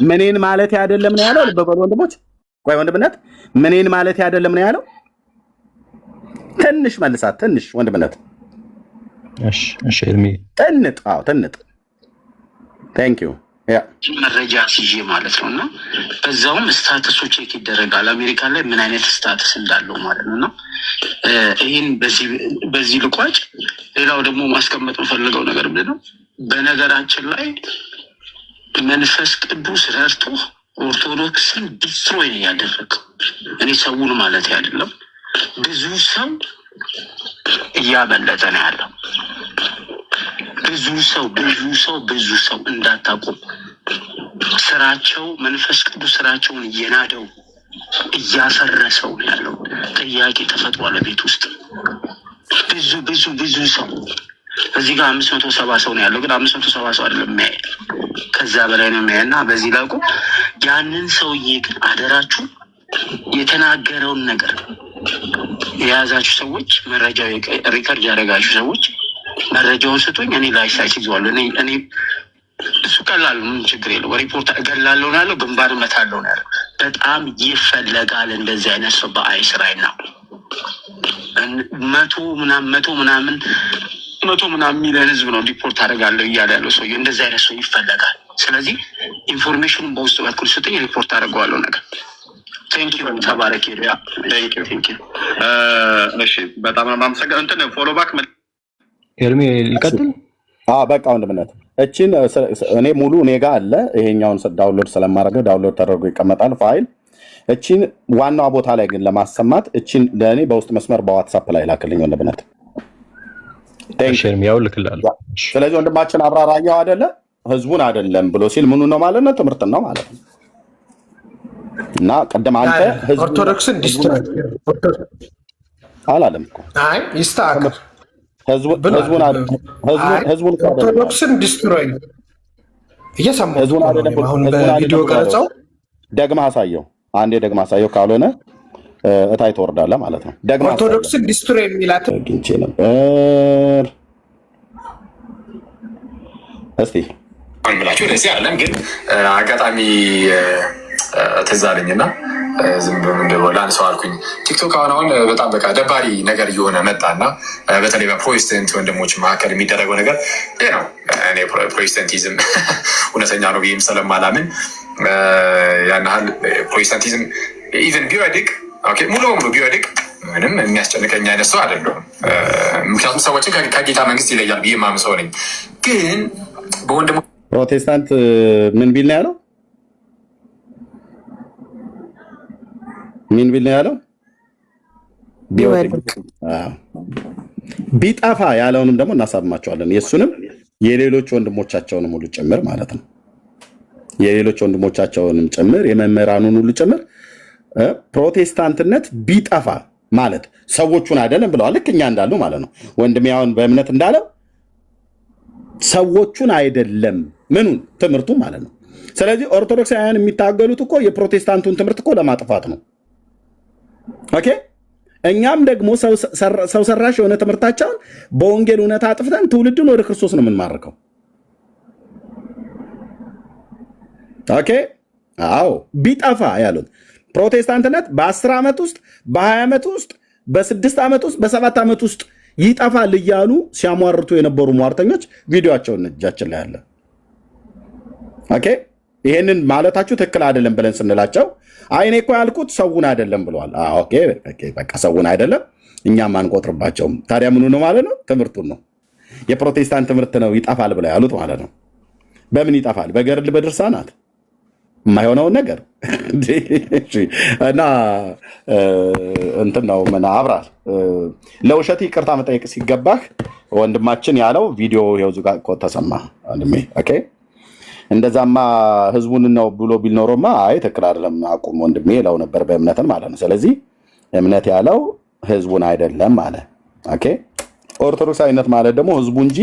ምንን ማለት አይደለም ነው ያለው። በበሉ ወንድሞች፣ ቆይ ወንድምነት ምንን ማለት አይደለም ነው ያለው። ትንሽ መልሳት፣ ትንሽ ወንድምነት። እሺ እርሚ ትንጥ ቴንክ ዩ መረጃ ሲዤ ማለት ነው። እና በዛውም ስታተሱ ቼክ ይደረጋል አሜሪካ ላይ ምን አይነት ስታተስ እንዳለው ማለት ነው። እና ይህን በዚህ ልቋጭ። ሌላው ደግሞ ማስቀመጥ የምፈልገው ነገር ምንድን ነው፣ በነገራችን ላይ መንፈስ ቅዱስ ረድቶ ኦርቶዶክስን ዲስትሮይ ነው ያደረገው። እኔ ሰውን ማለት አይደለም፣ ብዙ ሰው እያበለጠ ነው ያለው። ብዙ ሰው እንዳታቆም ስራቸው መንፈስ ቅዱስ ስራቸውን እየናደው እያፈረሰው ነው ያለው። ጥያቄ ተፈጥሯል ቤት ውስጥ ብዙ ሰው። እዚህ ጋር 570 ሰው ነው ያለው፣ ግን 570 ሰው አይደለም የሚያይ፣ ከዛ በላይ ነው የሚያይ። እና በዚህ ላቁ። ያንን ሰውዬ ግን አደራችሁ የተናገረውን ነገር የያዛችሁ ሰዎች፣ መረጃው ሪከርድ ያደረጋችሁ ሰዎች መረጃውን ስጡኝ። እኔ ላይሳይት ይዟል። እኔ እሱ ቀላል ምን ችግር የለው። ሪፖርት እገላለሁ ነው ያለው፣ ግንባር እመታለሁ ነው ያለው። በጣም ይፈለጋል እንደዚህ አይነት ሰው በአይስ ራይ ነው። መቶ ምናምን ሚሊዮን ህዝብ ነው ሪፖርት አደርጋለሁ እያለ ያለው ሰው። እንደዚህ አይነት ሰው ይፈለጋል። ስለዚህ ኢንፎርሜሽኑን በውስጥ በኩል ስጡኝ፣ ሪፖርት አደርገዋለሁ ነገር። ቴንክ ዩ ተባረክ። ቴንክ ዩ። እሺ በጣም ነው የማመሰግነው። እንትን ፎሎ ባክ ኤርሚ ልቀጥል። በቃ ወንድምነት እቺን እኔ ሙሉ እኔ ጋር አለ። ይሄኛውን ዳውንሎድ ስለማደርገው ዳውንሎድ ተደርጎ ይቀመጣል ፋይል። እቺን ዋናው ቦታ ላይ ግን ለማሰማት እቺን ለእኔ በውስጥ መስመር በዋትሳፕ ላይ ላክልኝ ወንድምነት። ኤርሚ ያው ልክላለሁ። ስለዚህ ወንድማችን አብራራያው አይደለ ህዝቡን አይደለም ብሎ ሲል ምኑ ነው ማለት ነው? ትምህርት ነው ማለት ነው። እና ቀደም አንተ ኦርቶዶክስን ዲስትሮይ አላለም እኮ። አይ ይስተካከል። ህዝቡን ኦርቶዶክስን ዲስትሮይ እየሰማሁ አሁን በቪዲዮ ቀረጻው ደግመህ አሳየው። አንዴ ደግመህ አሳየው፣ ካልሆነ እታይ ትወርዳለህ ማለት ነው። ደግመህ ኦርቶዶክስን ዲስትሮይ የሚላት አግኝቼ ነበር። እስቲ አንብላችሁ ለዚህ አይደለም ግን አጋጣሚ ትዝ አለኝና ዝም ብሎ ላንሳው አልኩኝ። ቲክቶክ አሁን በጣም በቃ ደባሪ ነገር እየሆነ መጣና በተለይ በፕሮቴስታንት ወንድሞች መካከል የሚደረገው ነገር ይህ ነው። እኔ ፕሮቴስታንቲዝም እውነተኛ ነው ብዬም ስለማላምን ያን ያህል ፕሮቴስታንቲዝም ኢቨን ቢወድቅ ሙሉ በሙሉ ቢወድቅ ምንም የሚያስጨንቀኝ አይነት ሰው አይደለሁም። ምክንያቱም ሰዎችን ከጌታ መንግስት ይለያል ብዬ የማምን ሰው ነኝ። ግን በወንድሞ ፕሮቴስታንት ምን ቢል ነው ያለው? ምን ቢል ነው ያለው? ቢጠፋ ያለውንም ደግሞ እናሳብማቸዋለን። የእሱንም የሌሎች ወንድሞቻቸውንም ሁሉ ጭምር ማለት ነው። የሌሎች ወንድሞቻቸውንም ጭምር የመምህራኑን ሁሉ ጭምር ፕሮቴስታንትነት ቢጠፋ ማለት ሰዎቹን አይደለም ብለዋል። ልክ እኛ እንዳሉ ማለት ነው። ወንድሜ አሁን በእምነት እንዳለው ሰዎቹን አይደለም ምኑን ትምህርቱ ማለት ነው። ስለዚህ ኦርቶዶክሳውያን የሚታገሉት እኮ የፕሮቴስታንቱን ትምህርት እኮ ለማጥፋት ነው። ኦኬ፣ እኛም ደግሞ ሰው ሰራሽ የሆነ ትምህርታቸውን በወንጌል እውነት አጥፍተን ትውልድን ወደ ክርስቶስ ነው የምንማርከው። ኦኬ፣ አዎ ቢጠፋ ያሉት ፕሮቴስታንትነት በ10 ዓመት ውስጥ በ20 ዓመት ውስጥ በ6 ዓመት ውስጥ በ7 ዓመት ውስጥ ይጠፋል እያሉ ሲያሟርቱ የነበሩ ሟርተኞች ቪዲዮአቸውን እጃችን ላይ አለ። ኦኬ፣ ይሄንን ማለታችሁ ትክክል አይደለም ብለን ስንላቸው አይ እኔ እኮ ያልኩት ሰውን አይደለም ብለዋል። ኦኬ በቃ ሰውን አይደለም እኛም አንቆጥርባቸውም። ታዲያ ምኑ ነው ማለት ነው? ትምህርቱን ነው። የፕሮቴስታንት ትምህርት ነው ይጠፋል ብለው ያሉት ማለት ነው። በምን ይጠፋል? በገድል በድርሳናት የማይሆነውን ነገር እና እንትን ነው ምን አብራል ለውሸት ይቅርታ መጠየቅ ሲገባህ ወንድማችን ያለው ቪዲዮ ይኸው ጋር እኮ ተሰማ ወንድሜ። ኦኬ፣ እንደዛማ ህዝቡን ነው ብሎ ቢል ኖሮማ አይ ትክክል አይደለም አቁም ወንድሜ ይለው ነበር በእምነትን ማለት ነው። ስለዚህ እምነት ያለው ህዝቡን አይደለም ማለት። ኦኬ፣ ኦርቶዶክሳዊነት ማለት ደግሞ ህዝቡ እንጂ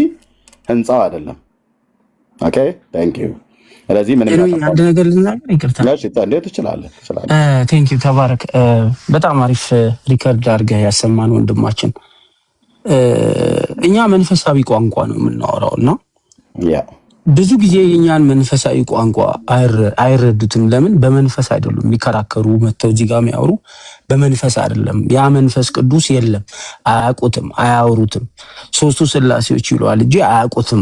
ህንፃው አይደለም። ኦኬ፣ ታንክ ዩ። ስለዚህ ምንም አንድ ነገር ልናገር፣ ይቅርታ። እንዴት ትችላለህ? ቴንክ ዩ ተባረክ። በጣም አሪፍ ሪከርድ አድርገህ ያሰማን ወንድማችን። እኛ መንፈሳዊ ቋንቋ ነው የምናወራው እና ብዙ ጊዜ የኛን መንፈሳዊ ቋንቋ አይረዱትም። ለምን? በመንፈስ አይደሉም የሚከራከሩ መጥተው እዚህ ጋር የሚያወሩ በመንፈስ አይደለም። ያ መንፈስ ቅዱስ የለም፣ አያውቁትም፣ አያወሩትም። ሶስቱ ስላሴዎች ይለዋል እንጂ አያውቁትም።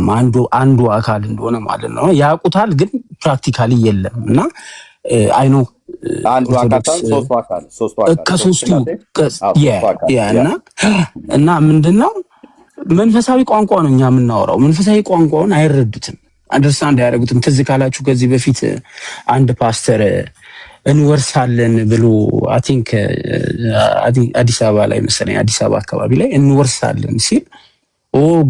አንዱ አካል እንደሆነ ማለት ነው። ያውቁታል ግን ፕራክቲካሊ የለም እና አይኖ አንዱ አካል ከሶስቱ እና ምንድነው መንፈሳዊ ቋንቋ ነው እኛ የምናወራው። መንፈሳዊ ቋንቋውን አይረዱትም፣ አንደርስታንድ አያደርጉትም። ትዝ ካላችሁ ከዚህ በፊት አንድ ፓስተር እንወርሳለን ብሎ አይ ቲንክ አዲስ አበባ ላይ መሰለኝ አዲስ አበባ አካባቢ ላይ እንወርሳለን ሲል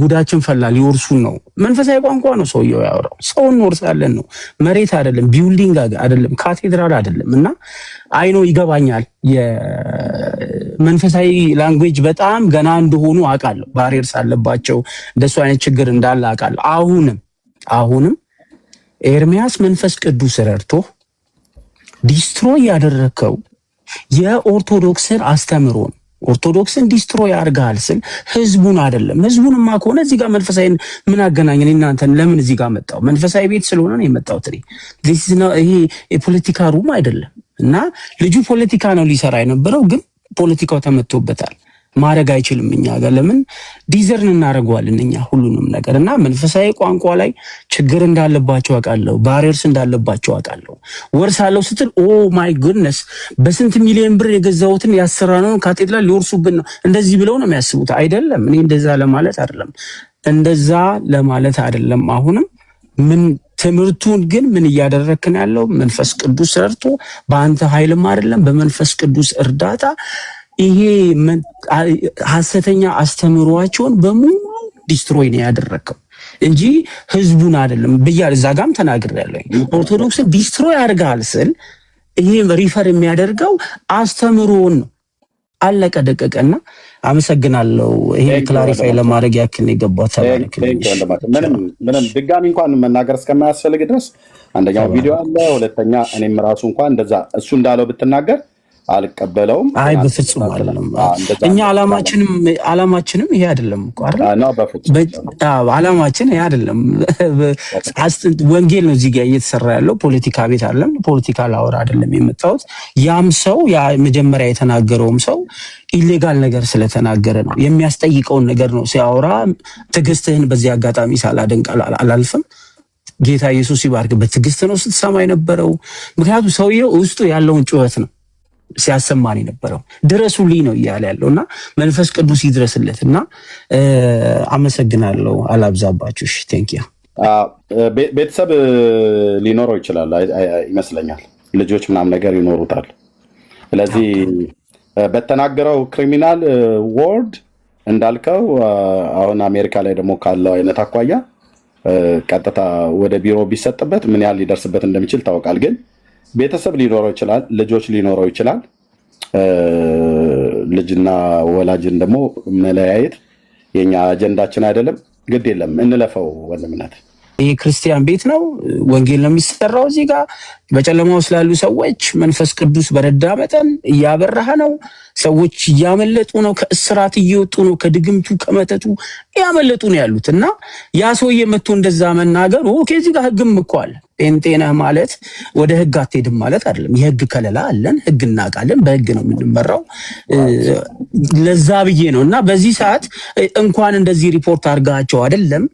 ጉዳችን ፈላ፣ ሊወርሱን ነው። መንፈሳዊ ቋንቋ ነው ሰውየው ያወራው። ሰው እንወርሳለን ነው፣ መሬት አይደለም፣ ቢውልዲንግ አይደለም፣ ካቴድራል አይደለም። እና አይኖ ይገባኛል፣ የመንፈሳዊ ላንጉዌጅ በጣም ገና እንደሆኑ አውቃለሁ። ባሪየርስ አለባቸው፣ እንደሱ አይነት ችግር እንዳለ አውቃለሁ። አሁንም ኤርሚያስ መንፈስ ቅዱስ ረድቶ ዲስትሮይ ያደረከው የኦርቶዶክስን አስተምሮ ነው። ኦርቶዶክስን ዲስትሮይ ያርጋል ስል ህዝቡን አይደለም። ህዝቡንማ ከሆነ እዚህ ጋር መንፈሳዊ ምን አገናኘን? እናንተን ለምን እዚህ ጋር መጣው? መንፈሳዊ ቤት ስለሆነ ነው የመጣው። ይሄ የፖለቲካ ሩም አይደለም። እና ልጁ ፖለቲካ ነው ሊሰራ የነበረው፣ ግን ፖለቲካው ተመቶበታል። ማድረግ አይችልም። እኛ ጋር ለምን ዲዘርን እናደርገዋለን እኛ ሁሉንም ነገር። እና መንፈሳዊ ቋንቋ ላይ ችግር እንዳለባቸው አውቃለሁ፣ ባሪየርስ እንዳለባቸው አውቃለሁ። ወርሳለሁ ስትል ኦ ማይ ጉድነስ በስንት ሚሊዮን ብር የገዛሁትን ያሰራነው ካቴድራል ሊወርሱብን ነው እንደዚህ ብለው ነው የሚያስቡት። አይደለም፣ እኔ እንደዛ ለማለት አይደለም። አሁንም ምን ትምህርቱን ግን ምን እያደረክን ያለው መንፈስ ቅዱስ ረድቶ በአንተ ኃይልም አይደለም በመንፈስ ቅዱስ እርዳታ ይሄ ሐሰተኛ አስተምሯቸውን በሙሉ ዲስትሮይ ነው ያደረከው እንጂ ህዝቡን አይደለም ብያለሁ። እዛ ጋርም ተናግሬያለሁ። ኦርቶዶክስ ዲስትሮይ አድርጋል ስል ይሄ ሪፈር የሚያደርገው አስተምሮን ነው። አለቀ ደቀቀና አመሰግናለሁ። ይሄን ክላሪፋይ ለማድረግ ያክል ነው የገባው። ምንም ድጋሚ እንኳን መናገር እስከማያስፈልግ ድረስ አንደኛው ቪዲዮ አለ፣ ሁለተኛ እኔም ራሱ እንኳን እንደዛ እሱ እንዳለው ብትናገር አልቀበለውም። አይ በፍጹም አይደለም። እኛ አላማችንም ይሄ አይደለም እኮ አይደል? አላማችን ይሄ አይደለም። ወንጌል ነው እዚህ ጋር እየተሰራ ያለው፣ ፖለቲካ ቤት አይደለም። ፖለቲካ ላወራ አይደለም የመጣሁት። ያም ሰው ያ መጀመሪያ የተናገረውም ሰው ኢሌጋል ነገር ስለተናገረ ነው። የሚያስጠይቀውን ነገር ነው ሲያወራ። ትዕግስትህን በዚህ አጋጣሚ ሳላደንቅ አላልፍም። ጌታ ኢየሱስ ይባርክ። በትዕግስት ነው ስትሰማ የነበረው። ምክንያቱም ሰውየው ውስጡ ያለውን ጩኸት ነው ሲያሰማን የነበረው። ድረሱልኝ ነው እያለ ያለውና መንፈስ ቅዱስ ይድረስለትና አመሰግናለሁ። አላብዛባችሁ። እሺ ቴንክ ዩ። ቤተሰብ ሊኖረው ይችላል ይመስለኛል፣ ልጆች ምናምን ነገር ይኖሩታል። ስለዚህ በተናገረው ክሪሚናል ወርድ እንዳልከው አሁን አሜሪካ ላይ ደግሞ ካለው አይነት አኳያ ቀጥታ ወደ ቢሮ ቢሰጥበት ምን ያህል ሊደርስበት እንደሚችል ታውቃል። ግን ቤተሰብ ሊኖረው ይችላል፣ ልጆች ሊኖረው ይችላል። ልጅና ወላጅን ደግሞ መለያየት የኛ አጀንዳችን አይደለም። ግድ የለም እንለፈው ወንድምነት። ይህ ክርስቲያን ቤት ነው፣ ወንጌል ነው የሚሰራው። እዚህ ጋር በጨለማው ስላሉ ሰዎች መንፈስ ቅዱስ በረዳ መጠን እያበራህ ነው። ሰዎች እያመለጡ ነው፣ ከእስራት እየወጡ ነው፣ ከድግምቱ ከመተቱ እያመለጡ ነው ያሉት እና ያ ሰውዬ መጥቶ እንደዛ መናገሩ ኦኬ። እዚህ ጋር ህግም እኮ አለ። ጴንጤ ነህ ማለት ወደ ህግ አትሄድም ማለት አይደለም። የህግ ከለላ አለን፣ ህግ እናውቃለን፣ በህግ ነው የምንመራው። ለዛ ብዬ ነው እና በዚህ ሰዓት እንኳን እንደዚህ ሪፖርት አድርጋቸው አይደለም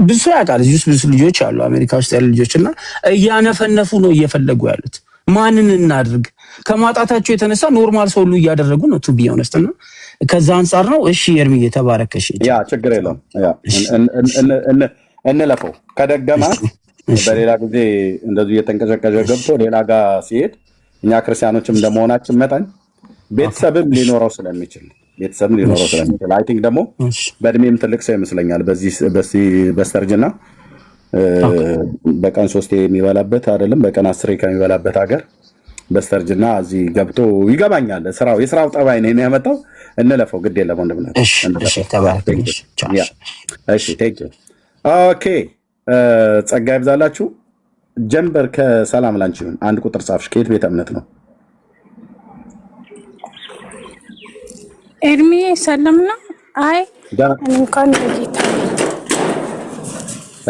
ብዙ ያውቃል። እዚህ ብዙ ልጆች አሉ አሜሪካ ውስጥ ያሉ ልጆች እና እያነፈነፉ ነው እየፈለጉ ያሉት። ማንን እናድርግ? ከማጣታቸው የተነሳ ኖርማል ሰው ሁሉ እያደረጉ ነው ቱ ቢ ኦነስት እና ከዛ አንጻር ነው። እሺ ኤርሚዬ ተባረከሽ። ያ ችግር የለውም። እንለፈው። ከደገማት በሌላ ጊዜ እንደዚህ እየተንቀሸቀሸ ገብቶ ሌላ ጋር ሲሄድ እኛ ክርስቲያኖችም እንደመሆናችን መጠን ቤተሰብም ሊኖረው ስለሚችል አይ ቲንክ ደግሞ በእድሜም ትልቅ ሰው ይመስለኛል። በዚህ በስተርጅና በቀን 3 የሚበላበት አይደለም፣ በቀን 10 ከሚበላበት ሀገር በስተርጅና እዚህ ገብቶ ይገባኛል። የስራው ጠባይ ነው ያመጣው። እንለፈው፣ ግድ የለም ወንድምነት። ኦኬ ጸጋ ይብዛላችሁ። ጀንበር ከሰላም ላንቺ ይሁን። አንድ ቁጥር ጻፍሽ። ከየት ቤተ እምነት ነው? ኤርሚ ሰላም ነው። አይ እንኳን ጌታ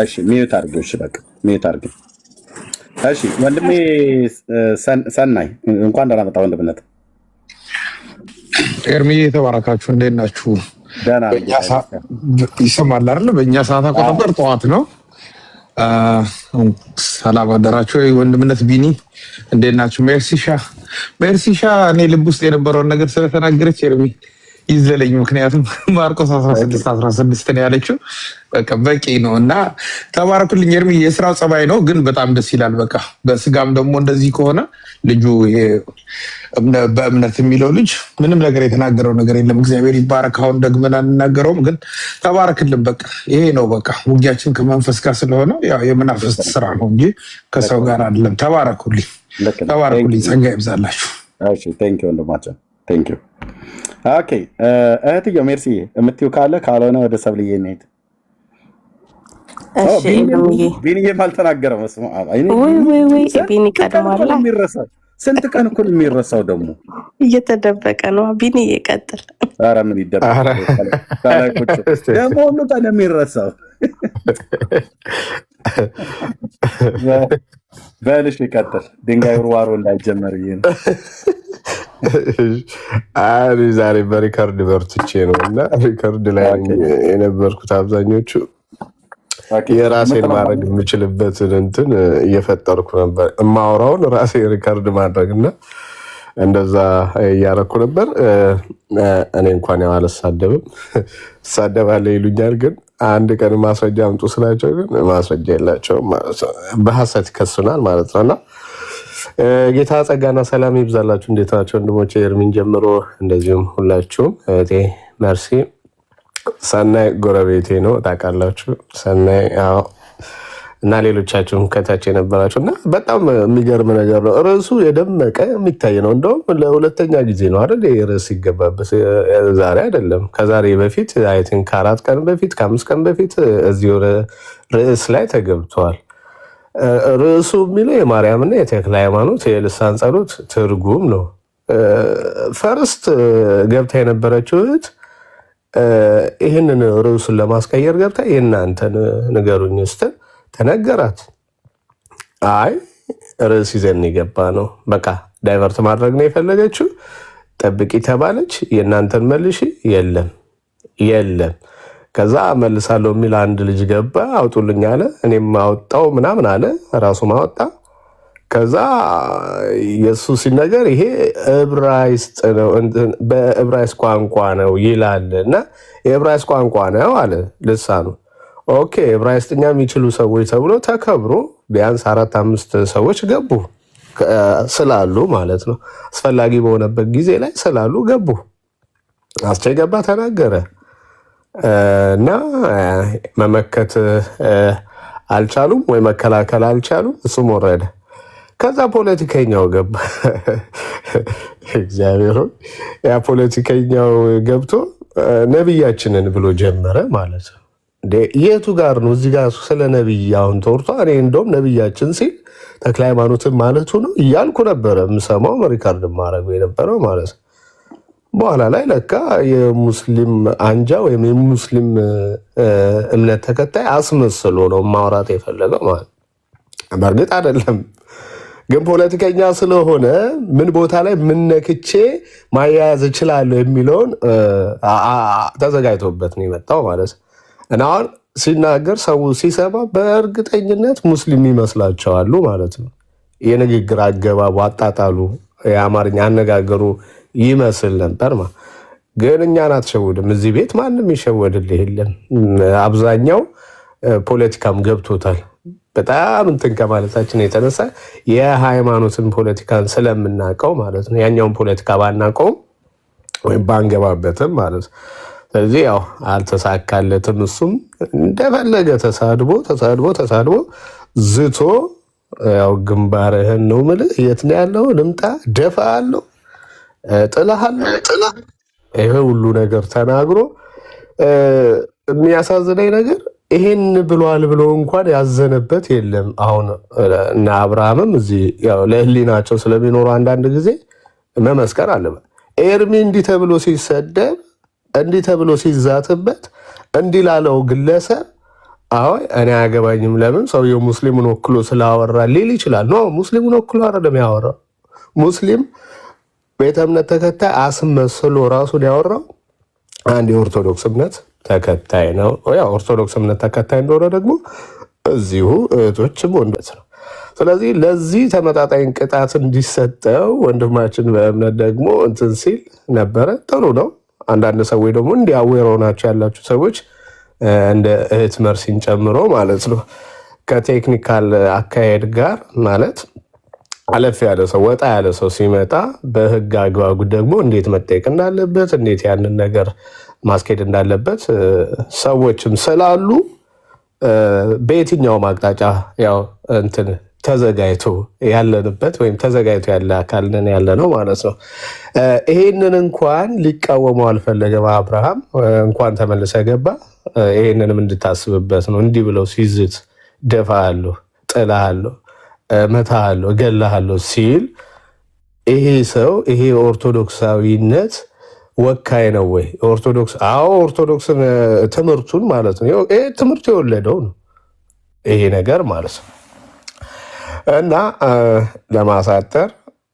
እሺ፣ ሚዩት አድርገው። እሺ በቃ ሚዩት አድርገው። እሺ ወንድሜ ሰናይ እንኳን ደህና መጣ ወንድምነት። ኤርሚ የተባረካችሁ፣ እንዴት ናችሁ? ይሰማል አይደል? በእኛ ሰዓት አቆጣጠር ጠዋት ነው። ሰላም አደራችሁ። ወንድምነት ቢኒ እንዴት ናችሁ? ሜርሲሻ እኔ ልብ ውስጥ የነበረውን ነገር ስለተናገረች ኤርሚ ይዘለኝ። ምክንያቱም ማርቆስ 16 ነው ያለችው። በቃ በቂ ነው እና ተባረኩልኝ። ኤርሚ የስራው ጸባይ ነው ግን በጣም ደስ ይላል። በቃ በስጋም ደግሞ እንደዚህ ከሆነ ልጁ ይሄ በእምነት የሚለው ልጅ ምንም ነገር የተናገረው ነገር የለም። እግዚአብሔር ይባረክ። አሁን ደግመን አንናገረውም ግን ተባረክልን። በቃ ይሄ ነው በቃ ውጊያችን ከመንፈስ ጋር ስለሆነ ያው የመናፍስት ስራ ነው እንጂ ከሰው ጋር አይደለም። ተባረኩልኝ። ጸጋ ይብዛላችሁ። እሺ ቴንክ ዩ ወንድማችን ቴንክ ዩ። ኦኬ እህትዬው ሜርሲ የምትይው ካለ ካልሆነ ወደ ሰብልዬ እንሂድ። ቢኒዬም አልተናገረም። ቢኒ ቀድሟል። ስንት ቀን እኮ የሚረሳው ደግሞ እየተደበቀ ነው። ቢኒ ይቀጥል። ኧረ ምን ይደበቅ ደግሞ ሁሉ ቀን የሚረሳው። በልሽ ይቀጥል። ድንጋይ ውርዋሮ እንዳይጀመር ይሄ ነው። ዛሬ በሪከርድ በርትቼ ነው እና ሪከርድ ላይ የነበርኩት አብዛኞቹ የራሴን ማድረግ የምችልበትን እንትን እየፈጠርኩ ነበር። የማወራውን ራሴ ሪከርድ ማድረግ እና እንደዛ እያረኩ ነበር። እኔ እንኳን ያው አልሳደብም፣ እሳደባለሁ ይሉኛል። ግን አንድ ቀን ማስረጃ አምጡ ስላቸው ግን ማስረጃ የላቸውም። በሐሰት ይከሱናል ማለት ነው እና ጌታ ጸጋና ሰላም ይብዛላችሁ። እንዴት ናቸው ወንድሞቼ? ኤርሚን ጀምሮ እንደዚሁም ሁላችሁም። እህቴ መርሲ ሰናይ ጎረቤቴ ነው ታውቃላችሁ። ሰናይ እና ሌሎቻችሁም ከታች የነበራችሁ እና በጣም የሚገርም ነገር ነው። ርዕሱ የደመቀ የሚታይ ነው። እንደውም ለሁለተኛ ጊዜ ነው አይደል ርዕስ ይገባበት፣ ዛሬ አይደለም ከዛሬ በፊት አይ ቲንክ ከ4 ቀን በፊት ከ5 ቀን በፊት እዚሁ ርዕስ ላይ ተገብቷል። ርዕሱ የሚለው የማርያምና የተክለ ሃይማኖት የልሳን ጸሎት ትርጉም ነው። ፈርስት ገብታ የነበረችው እህት ይህንን ርዕሱን ለማስቀየር ገብታ የእናንተን ንገሩኝ ስትል ተነገራት። አይ ርዕስ ይዘን የገባ ነው፣ በቃ ዳይቨርት ማድረግ ነው የፈለገችው። ጠብቂ ተባለች። የእናንተን መልሺ፣ የለም ከዛ መልሳለሁ የሚል አንድ ልጅ ገባ፣ አውጡልኝ አለ። እኔም አወጣው ምናምን አለ፣ ራሱ ማወጣ። ከዛ ኢየሱስ ሲነገር ይሄ ዕብራይስጥ ነው፣ በዕብራይስጥ ቋንቋ ነው ይላል እና የዕብራይስጥ ቋንቋ ነው አለ ልሳኑ። ኦኬ ዕብራይስጥኛ የሚችሉ ሰዎች ተብሎ ተከብሮ ቢያንስ 4-5 ሰዎች ገቡ ስላሉ ማለት ነው። አስፈላጊ በሆነበት ጊዜ ላይ ስላሉ ገቡ። አስቻይ ገባ ተናገረ እና መመከት አልቻሉም ወይ መከላከል አልቻሉም። እሱም ወረደ። ከዛ ፖለቲከኛው ገባ። እግዚአብሔር ያ ፖለቲከኛው ገብቶ ነብያችንን ብሎ ጀመረ ማለት ነው። የቱ ጋር ነው እዚህ ጋር ስለ ነብይ አሁን ተወርቷ? እኔ እንደውም ነብያችን ሲል ተክለ ሃይማኖትን ማለቱ ነው እያልኩ ነበረ የምሰማው ሪካርድ ማድረገው የነበረው ማለት ነው። በኋላ ላይ ለካ የሙስሊም አንጃ ወይም የሙስሊም እምነት ተከታይ አስመስሎ ነው ማውራት የፈለገው ማለት ነው። በእርግጥ አይደለም ግን ፖለቲከኛ ስለሆነ ምን ቦታ ላይ ምን ነክቼ ማያያዝ እችላለሁ የሚለውን ተዘጋጅቶበት ነው የመጣው ማለት ነው። እና አሁን ሲናገር ሰው ሲሰማ በእርግጠኝነት ሙስሊም ይመስላቸዋሉ ማለት ነው። የንግግር አገባቡ፣ አጣጣሉ፣ የአማርኛ አነጋገሩ ይመስል ነበር ግን እኛን አትሸውድም። እዚህ ቤት ማንም ይሸወድልህ የለም። አብዛኛው ፖለቲካም ገብቶታል። በጣም እንትን ከማለታችን የተነሳ የሃይማኖትን ፖለቲካን ስለምናውቀው ማለት ነው። ያኛውን ፖለቲካ ባናውቀውም ወይም ባንገባበትም ማለት ነው። ስለዚህ ያው አልተሳካለትም። እሱም እንደፈለገ ተሳድቦ ዝቶ ያው ግንባርህን ነው የምልህ፣ የት ነው ያለው? ልምጣ ደፋለሁ፣ ጥላሃለሁ፣ ይሄ ሁሉ ነገር ተናግሮ የሚያሳዝነኝ ነገር ይሄን ብሏል ብሎ እንኳን ያዘነበት የለም። አሁን እና አብርሃምም እዚህ ያው ለህሊናቸው ስለሚኖሩ አንዳንድ ጊዜ መመስከር አለበት። ኤርሚ እንዲህ ተብሎ ሲሰደብ እንዲህ ተብሎ ሲዛትበት እንዲህ ላለው ግለሰብ አይ እኔ አያገባኝም፣ ለምን ሰውየው ሙስሊሙን ወክሎ ስላወራ ሊል ይችላል። ኖ ሙስሊሙን ወክሎ አይደለም ያወራው። ሙስሊም ቤተ እምነት ተከታይ አስመስሎ ራሱን ያወራው አንድ የኦርቶዶክስ እምነት ተከታይ ነው። ያው ኦርቶዶክስ እምነት ተከታይ እንደሆነ ደግሞ እዚሁ እህቶችም ወንዶች ነው። ስለዚህ ለዚህ ተመጣጣኝ ቅጣት እንዲሰጠው ወንድማችን በእምነት ደግሞ እንትን ሲል ነበረ። ጥሩ ነው። አንዳንድ ሰዎች ደግሞ እንዲያዌር ሆናችሁ ያላችሁ ሰዎች እንደ እህት መርሲን ጨምሮ ማለት ነው ከቴክኒካል አካሄድ ጋር ማለት አለፍ ያለ ሰው ወጣ ያለ ሰው ሲመጣ በህግ አግባቡ ደግሞ እንዴት መጠየቅ እንዳለበት እንዴት ያንን ነገር ማስኬድ እንዳለበት ሰዎችም ስላሉ በየትኛውም አቅጣጫ ያው እንትን ተዘጋጅቶ ያለንበት ወይም ተዘጋጅቶ ያለ አካል ነን ያለ ነው ማለት ነው። ይሄንን እንኳን ሊቃወመው አልፈለገም አብርሃም። እንኳን ተመልሰ ገባ። ይሄንንም እንድታስብበት ነው። እንዲህ ብለው ሲዝት ደፋሃለሁ፣ ጥላሃለሁ፣ መታሃለሁ፣ እገላሃለሁ ሲል ይሄ ሰው ይሄ ኦርቶዶክሳዊነት ወካይ ነው ወይ? ኦርቶዶክስ ኦርቶዶክስን ትምህርቱን ማለት ነው። ይሄ ትምህርቱ የወለደው ነው ይሄ ነገር ማለት ነው። እና ለማሳጠር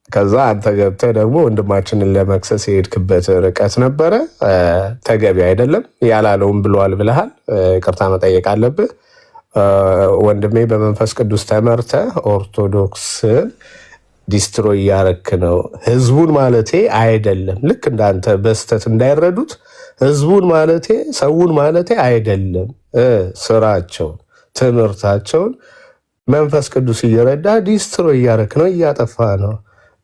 ከዛ አንተ ገብተህ ደግሞ ወንድማችንን ለመክሰስ የሄድክበት ርቀት ነበረ። ተገቢ አይደለም። ያላለውን ብለዋል ብለሃል። ይቅርታ መጠየቅ አለብህ ወንድሜ። በመንፈስ ቅዱስ ተመርተህ ኦርቶዶክስን ዲስትሮይ እያረክ ነው። ህዝቡን ማለቴ አይደለም። ልክ እንዳንተ በስተት እንዳይረዱት ህዝቡን ማለቴ ሰውን ማለቴ አይደለም። ስራቸውን፣ ትምህርታቸውን መንፈስ ቅዱስ እየረዳ ዲስትሮይ እያረክ ነው፣ እያጠፋ ነው።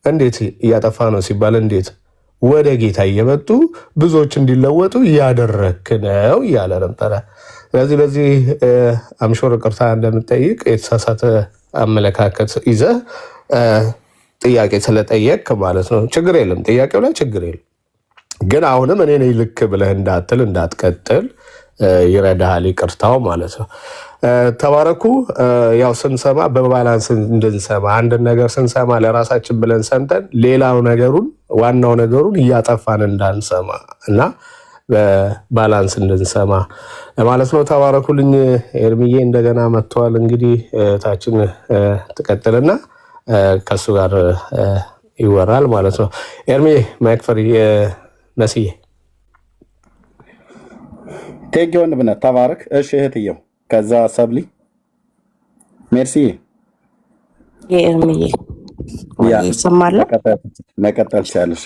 እንዴት እያጠፋ ነው ሲባል እንዴት ወደ ጌታ እየመጡ ብዙዎች እንዲለወጡ እያደረክ ነው እያለ ነበረ። ስለዚህ ለዚህ አምሾር ቅርታ እንደምጠይቅ የተሳሳተ አመለካከት ይዘህ ጥያቄ ስለጠየቅ ማለት ነው። ችግር የለም፣ ጥያቄው ላይ ችግር የለም። ግን አሁንም እኔ ነኝ ልክ ብለህ እንዳትቀጥል ይረዳሃል ይቅርታው ማለት ነው። ተባረኩ። ያው ስንሰማ በባላንስ እንድንሰማ አንድ ነገር ስንሰማ ለራሳችን ብለን ሰምተን ሌላው ነገሩን ዋናው ነገሩን እያጠፋን እንዳንሰማ እና በባላንስ እንድንሰማ ማለት ነው። ተባረኩልኝ። ኤርሚዬ እንደገና መጥቷል። እንግዲህ ታችን ትቀጥልና ከሱ ጋር ይወራል ማለት ነው። ኤርሚዬ ማይክ ፍሪ። ነስዬ ቴንኪ ወንድምነት ተባረክ። እሺ እህትየው ከዛ ሰብሊ ሜርሲ የኤርሚዬ ይሰማል መቀጠል ትችላለሽ።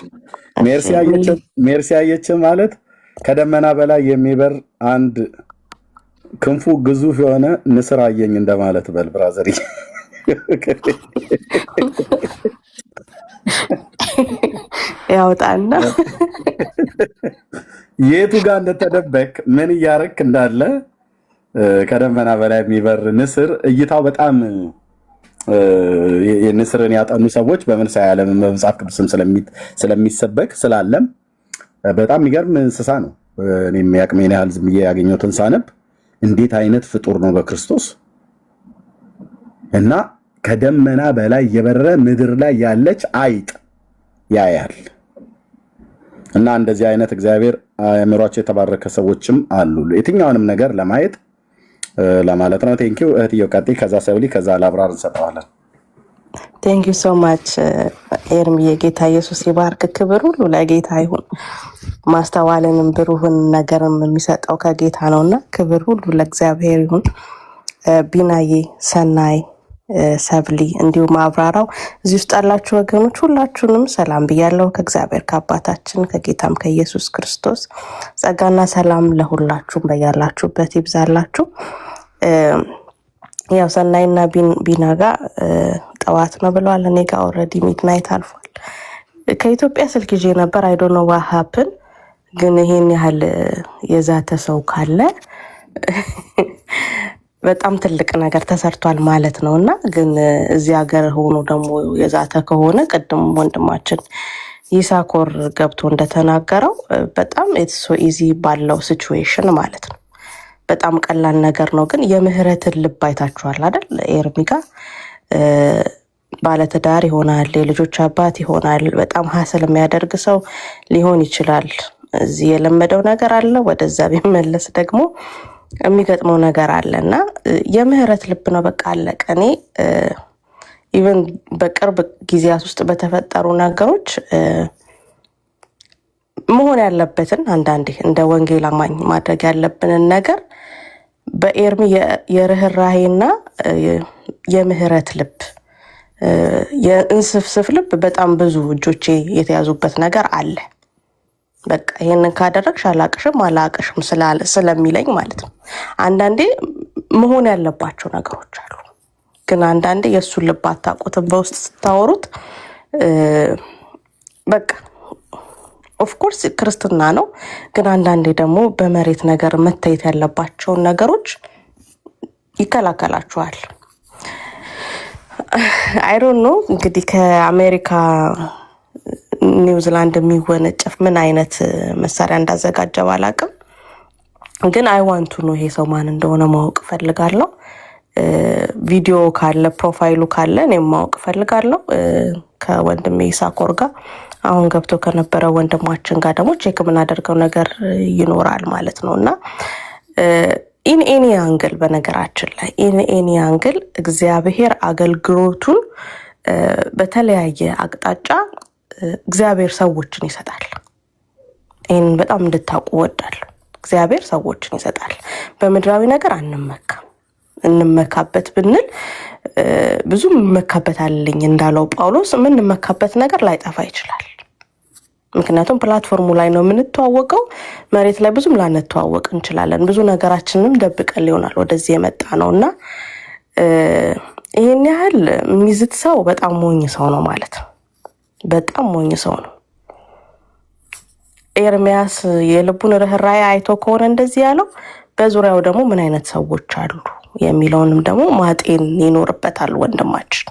ሜርሲ አየች ማለት ከደመና በላይ የሚበር አንድ ክንፉ ግዙፍ የሆነ ንስር አየኝ እንደማለት በል ብራዘር። ያውጣና የቱ ጋር እንደተደበቅ ምን እያረክ እንዳለ ከደመና በላይ የሚበር ንስር እይታው በጣም የንስርን ያጠኑ ሰዎች በመንፈሳዊ ዓለም በመጽሐፍ ቅዱስም ስለሚሰበክ ስላለም በጣም የሚገርም እንስሳ ነው። እኔም ያቅሜን ያህል ዝም ብዬ ያገኘሁትን ሳነብ እንዴት አይነት ፍጡር ነው በክርስቶስ እና ከደመና በላይ የበረረ ምድር ላይ ያለች አይጥ ያያል። እና እንደዚህ አይነት እግዚአብሔር አእምሯቸው የተባረከ ሰዎችም አሉ የትኛውንም ነገር ለማየት ለማለት ነው። ቴንኪው እህትየው ቀጥይ። ከዛ ሰብሊ ከዛ ለአብራር እንሰጠዋለን። ቴንክ ዩ ሶ ማች ኤርሚ። የጌታ ኢየሱስ ይባርክ። ክብር ሁሉ ለጌታ ይሁን። ማስተዋልንም ብሩህን ነገርም የሚሰጠው ከጌታ ነውና ክብር ሁሉ ለእግዚአብሔር ይሁን። ቢናዬ፣ ሰናይ፣ ሰብሊ እንዲሁም አብራራው እዚህ ውስጥ ያላችሁ ወገኖች ሁላችሁንም ሰላም ብያለሁ። ከእግዚአብሔር ከአባታችን ከጌታም ከኢየሱስ ክርስቶስ ጸጋና ሰላም ለሁላችሁም በያላችሁበት ይብዛላችሁ። ያው ሰናይና ቢና ጋር ጠዋት ነው ብለዋል። እኔ ጋር ኦልሬዲ ሚድናይት አልፏል። ከኢትዮጵያ ስልክ ይዤ ነበር። አይ ዶንት ኖ ዋት ሃፕን፣ ግን ይሄን ያህል የዛተ ሰው ካለ በጣም ትልቅ ነገር ተሰርቷል ማለት ነውና፣ ግን እዚህ ሀገር ሆኖ ደግሞ የዛተ ከሆነ ቅድም ወንድማችን ይሳኮር ገብቶ እንደተናገረው በጣም ኢትስ ሶ ኢዚ ባለው ሲቹዌሽን ማለት ነው። በጣም ቀላል ነገር ነው። ግን የምህረትን ልብ አይታችኋል አይደል? ኤርሚ ጋር ባለትዳር ይሆናል፣ የልጆች አባት ይሆናል። በጣም ሀሰል የሚያደርግ ሰው ሊሆን ይችላል። እዚህ የለመደው ነገር አለ፣ ወደዛ ቢመለስ ደግሞ የሚገጥመው ነገር አለና የምህረት ልብ ነው። በቃ አለቀ። እኔ ኢቨን በቅርብ ጊዜያት ውስጥ በተፈጠሩ ነገሮች መሆን ያለበትን አንዳንዴ እንደ ወንጌል አማኝ ማድረግ ያለብንን ነገር በኤርሚ የርህራሄና የምህረት ልብ የእንስፍስፍ ልብ በጣም ብዙ እጆቼ የተያዙበት ነገር አለ። በቃ ይሄንን ካደረግሽ አላቅሽም ስለሚለኝ ማለት ነው። አንዳንዴ መሆን ያለባቸው ነገሮች አሉ፣ ግን አንዳንዴ የእሱን ልብ አታውቁትም። በውስጥ ስታወሩት በቃ ኦፍኮርስ ክርስትና ነው፣ ግን አንዳንዴ ደግሞ በመሬት ነገር መታየት ያለባቸውን ነገሮች ይከላከላችኋል። አይ ዶንት ኖ እንግዲህ ከአሜሪካ ኒውዚላንድ የሚወነጨፍ ምን አይነት መሳሪያ እንዳዘጋጀ ባላቅም፣ ግን አይ ዋንቱ ነው ይሄ ሰው ማን እንደሆነ ማወቅ ፈልጋለሁ። ቪዲዮ ካለ ፕሮፋይሉ ካለ እኔም ማወቅ ፈልጋለሁ። ከወንድሜ ይሳኮር ጋር አሁን ገብቶ ከነበረ ወንድማችን ጋር ደግሞ ቼክ የምናደርገው ነገር ይኖራል ማለት ነው እና ኢን ኤኒ አንግል በነገራችን ላይ ኢን ኤኒ አንግል እግዚአብሔር አገልግሎቱን በተለያየ አቅጣጫ እግዚአብሔር ሰዎችን ይሰጣል። ይህን በጣም እንድታውቁ ወዳለሁ። እግዚአብሔር ሰዎችን ይሰጣል። በምድራዊ ነገር አንመካም። እንመካበት ብንል ብዙ መመካበት አለኝ እንዳለው ጳውሎስ የምንመካበት ነገር ላይጠፋ ይችላል። ምክንያቱም ፕላትፎርሙ ላይ ነው የምንተዋወቀው። መሬት ላይ ብዙም ላንተዋወቅ እንችላለን። ብዙ ነገራችንንም ደብቀን ሊሆናል ወደዚህ የመጣ ነውና ይሄን ያህል የሚዝት ሰው በጣም ሞኝ ሰው ነው ማለት ነው። በጣም ሞኝ ሰው ነው። ኤርሚያስ የልቡን ርህራሄ አይቶ ከሆነ እንደዚህ ያለው በዙሪያው ደግሞ ምን አይነት ሰዎች አሉ የሚለውንም ደግሞ ማጤን ይኖርበታል ወንድማችን።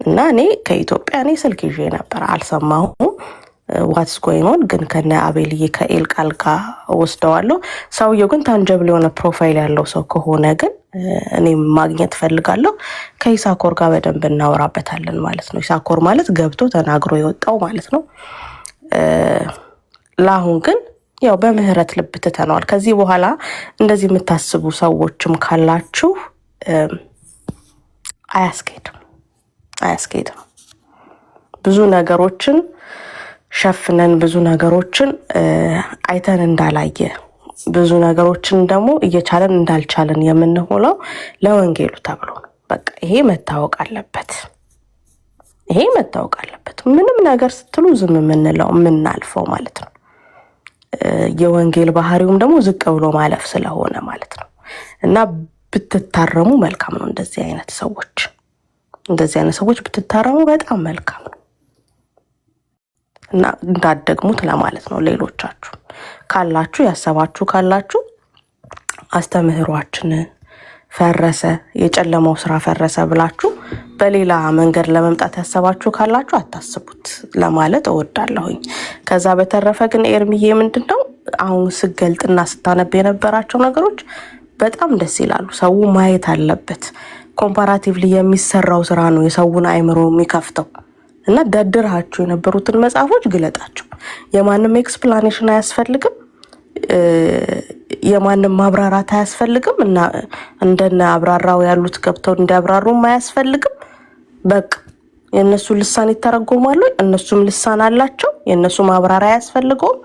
እና እኔ ከኢትዮጵያ እኔ ስልክ ይዤ ነበር አልሰማሁም ዋትስ ጎይንግ ኦን፣ ግን ከነ አቤልዬ ከኤል ቃል ጋር ወስደዋለሁ። ሰውየው ግን ታንጀብል የሆነ ፕሮፋይል ያለው ሰው ከሆነ ግን እኔም ማግኘት ፈልጋለሁ። ከኢሳኮር ጋር በደንብ እናወራበታለን ማለት ነው። ኢሳኮር ማለት ገብቶ ተናግሮ የወጣው ማለት ነው። ለአሁን ግን ያው በምህረት ልብ ትተነዋል። ከዚህ በኋላ እንደዚህ የምታስቡ ሰዎችም ካላችሁ አያስኬድም። ብዙ ነገሮችን ሸፍነን ብዙ ነገሮችን አይተን እንዳላየ ብዙ ነገሮችን ደግሞ እየቻለን እንዳልቻለን የምንሆነው ለወንጌሉ ተብሎ ነው። በቃ ይሄ መታወቅ አለበት። ምንም ነገር ስትሉ ዝም የምንለው የምናልፈው ማለት ነው። የወንጌል ባህሪውም ደግሞ ዝቅ ብሎ ማለፍ ስለሆነ ማለት ነው። እና ብትታረሙ መልካም ነው። እንደዚህ አይነት ሰዎች ብትታረሙ በጣም መልካም ነው። እና እንዳትደግሙት ለማለት ነው። ሌሎቻችሁ ካላችሁ ያሰባችሁ ካላችሁ አስተምህሯችን ፈረሰ፣ የጨለማው ስራ ፈረሰ ብላችሁ በሌላ መንገድ ለመምጣት ያሰባችሁ ካላችሁ አታስቡት ለማለት እወዳለሁኝ። ከዛ በተረፈ ግን ኤርሚዬ ምንድነው አሁን ስገልጥና ስታነብ የነበራቸው ነገሮች በጣም ደስ ይላሉ። ሰው ማየት አለበት። ኮምፓራቲቭሊ የሚሰራው ስራ ነው የሰውን አይምሮ የሚከፍተው። እና ደድራችሁ የነበሩትን መጽሐፎች ግለጣቸው። የማንም ኤክስፕላኔሽን አያስፈልግም፣ የማንም ማብራራት አያስፈልግም። እና እንደነ አብራራው ያሉት ገብተው እንዲያብራሩም አያስፈልግም። በቃ የነሱ ልሳን ይተረጎማሉ፣ እነሱም ልሳን አላቸው። የነሱ ማብራሪያ አያስፈልገውም።